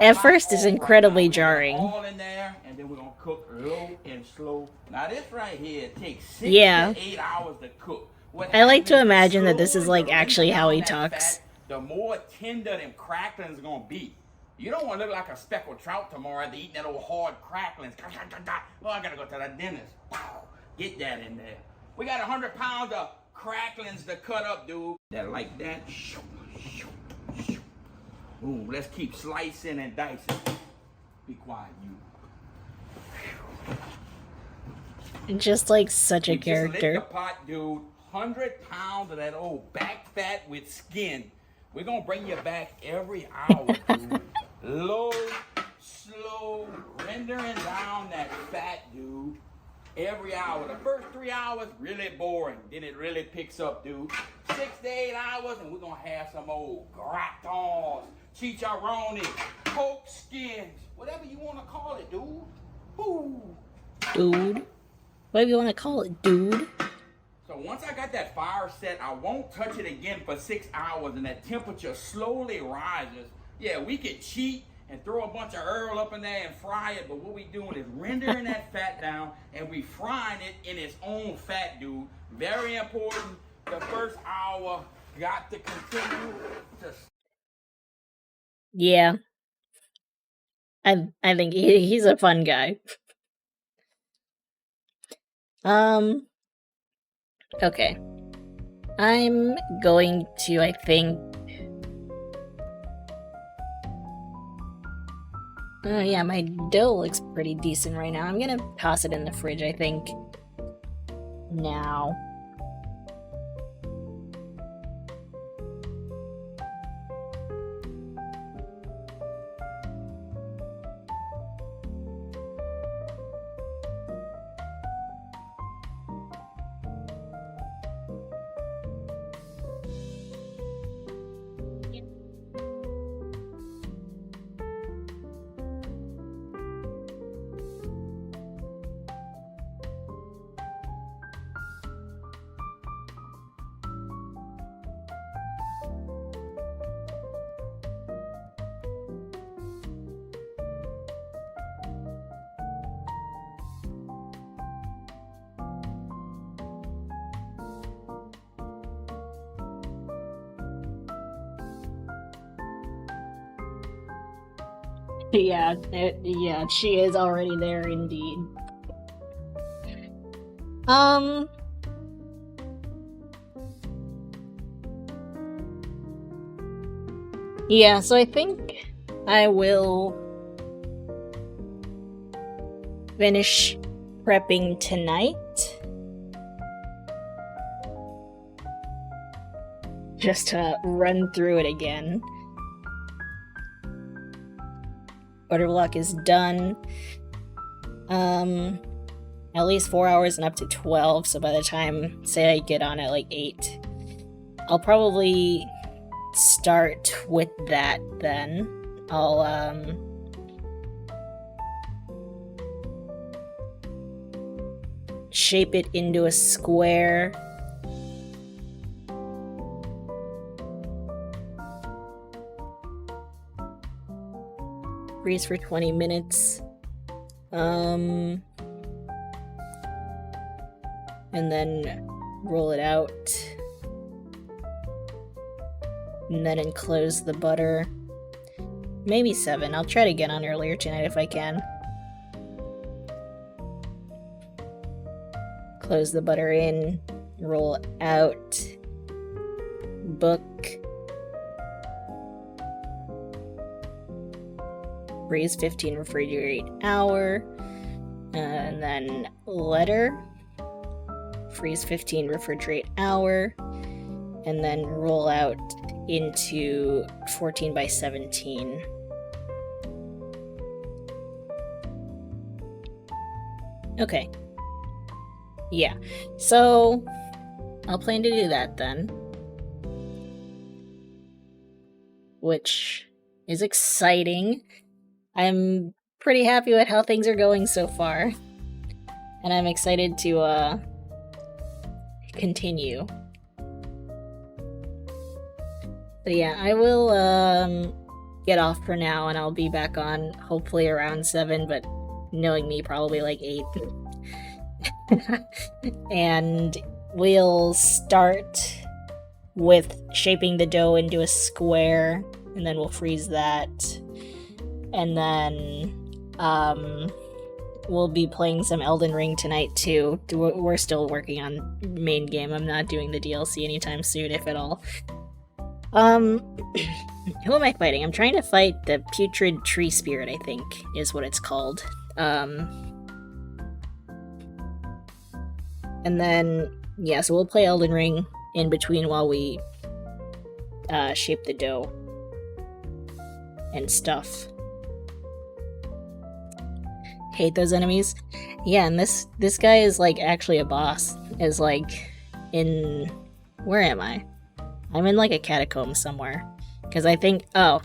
S1: at first it's incredibly jarring.
S8: All in there, and then we're gonna cook low and slow. Now this right here takes 6
S1: Yeah.
S8: to 8 hours to cook. What
S1: I like to
S8: happens,
S1: imagine that
S8: the
S1: this is
S8: slower
S1: like
S8: you
S1: actually
S8: render
S1: how he
S8: down that
S1: talks.
S8: fat, the more tender them cracklings gonna be. You don't want to look like a speckled trout tomorrow after eating that old hard cracklings. Oh, I gotta go to the dentist. Get that in there. We got 100 pounds of cracklings to cut up, dude. That like that. Ooh, let's keep slicing and dicing. Be quiet, you.
S1: Just like such a
S8: You just lit
S1: character.
S8: the pot, dude. 100 pounds of that old back fat with skin. We're gonna bring you back every hour, dude. Low, slow, rendering down that fat, dude. Every hour. The first 3 hours, really boring. Then it really picks up, dude. 6 to 8 hours, and we're gonna have some old gratons, chicharrones, poke skins, whatever you wanna call it, dude. Woo.
S1: Dude. Whatever you want to call it, dude.
S8: So once I got that fire set, I won't touch it again for 6 hours, and that temperature slowly rises. Yeah, we could cheat and throw a bunch of Earl up in there and fry it, but what we doing is rendering that fat down, and we frying it in its own fat, dude. Very important. The first hour got to continue to...
S1: Yeah. I think he's a fun guy. Okay. I'm going to, I think... Oh yeah, my dough looks pretty decent right now. I'm gonna toss it in the fridge, I think. Now. Yeah, she is already there indeed. Yeah, so I think I will finish prepping tonight. Just to run through it again. Order block is done. At least 4 hours and up to 12, so by the time, say I get on at like 8, I'll probably start with that then. I'll, shape it into a square. Freeze for 20 minutes. And then roll it out. And then enclose the butter. Maybe 7. I'll try to get on earlier tonight if I can. Close the butter in. Roll out. Book. Freeze 15, refrigerate hour. And then letter. Freeze 15, refrigerate hour. And then roll out into 14 by 17. Okay. Yeah. So I'll plan to do that then. Which is exciting. I'm pretty happy with how things are going so far. And I'm excited to continue. But yeah, I will get off for now and I'll be back on hopefully around 7, but knowing me, probably like 8. And we'll start with shaping the dough into a square, and then we'll freeze that. And then we'll be playing some Elden Ring tonight too. We're still working on main game. I'm not doing the DLC anytime soon, if at all. Who am I fighting? I'm trying to fight the Putrid Tree Spirit, I think, is what it's called. And then, yeah, so we'll play Elden Ring in between while we shape the dough and stuff. Hate those enemies. Yeah, and this guy is like actually a boss. Is like in... Where am I? I'm in like a catacomb somewhere. Because I think... Oh,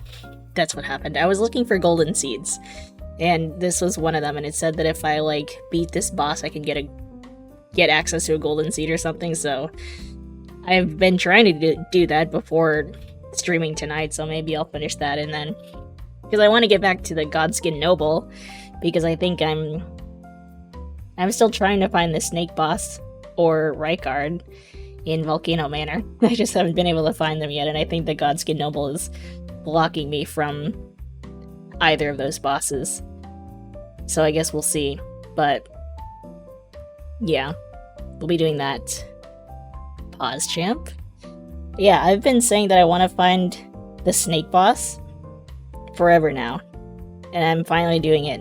S1: that's what happened. I was looking for golden seeds. And this was one of them, and it said that if I like beat this boss, I could get access to a golden seed or something, so I've been trying to do that before streaming tonight, so maybe I'll finish that, and then... Because I want to get back to the Godskin Noble, because I think I'm still trying to find the snake boss, or Rykard, in Volcano Manor. I just haven't been able to find them yet, and I think the Godskin Noble is blocking me from either of those bosses. So I guess we'll see, but yeah, we'll be doing that. Pause, champ. Yeah, I've been saying that I want to find the snake boss forever now, and I'm finally doing it,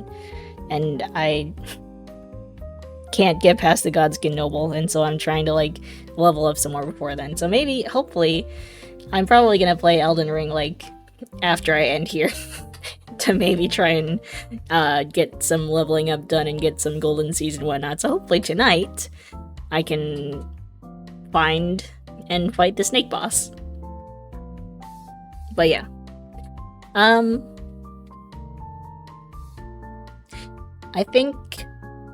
S1: and I can't get past the Godskin Noble, and so I'm trying to like level up some more before then. So maybe, hopefully, I'm probably gonna play Elden Ring like after I end here to maybe try and get some leveling up done and get some golden seeds and whatnot. So hopefully tonight I can find and fight the snake boss. But yeah. I think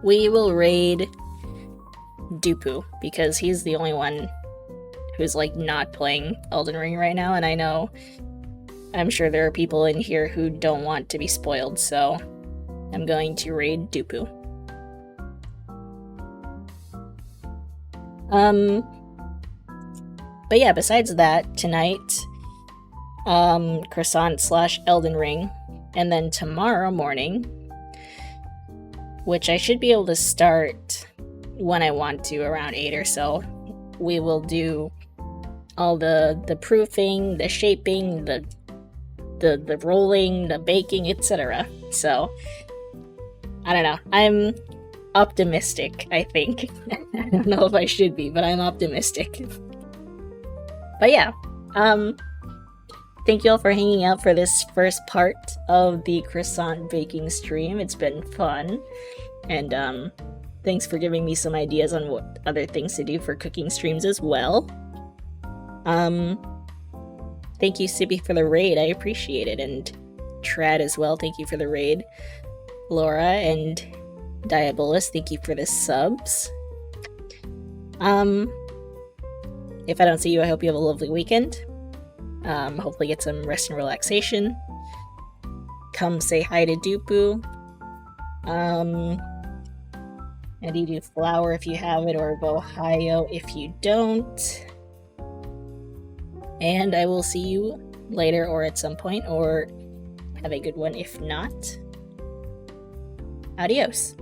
S1: we will raid Dupu, because he's the only one who's like not playing Elden Ring right now, and I'm sure there are people in here who don't want to be spoiled, so I'm going to raid Dupu. But yeah, besides that, tonight, Croissant / Elden Ring And then tomorrow morning, which I should be able to start when I want to, around 8 or so, we will do all the proofing, the shaping, the rolling, the baking, etc. So, I don't know. I'm optimistic, I think. I don't know if I should be, but I'm optimistic. But yeah, thank you all for hanging out for this first part of the croissant baking stream. It's been fun. And thanks for giving me some ideas on what other things to do for cooking streams as well. Thank you, Sippy, for the raid. I appreciate it. And Trad as well, thank you for the raid. Laura and Diabolus, thank you for the subs. If I don't see you, I hope you have a lovely weekend. Hopefully get some rest and relaxation. Come say hi to Dupu. And you do flour if you have it, or Ohio if you don't. And I will see you later or at some point, or have a good one if not. Adios.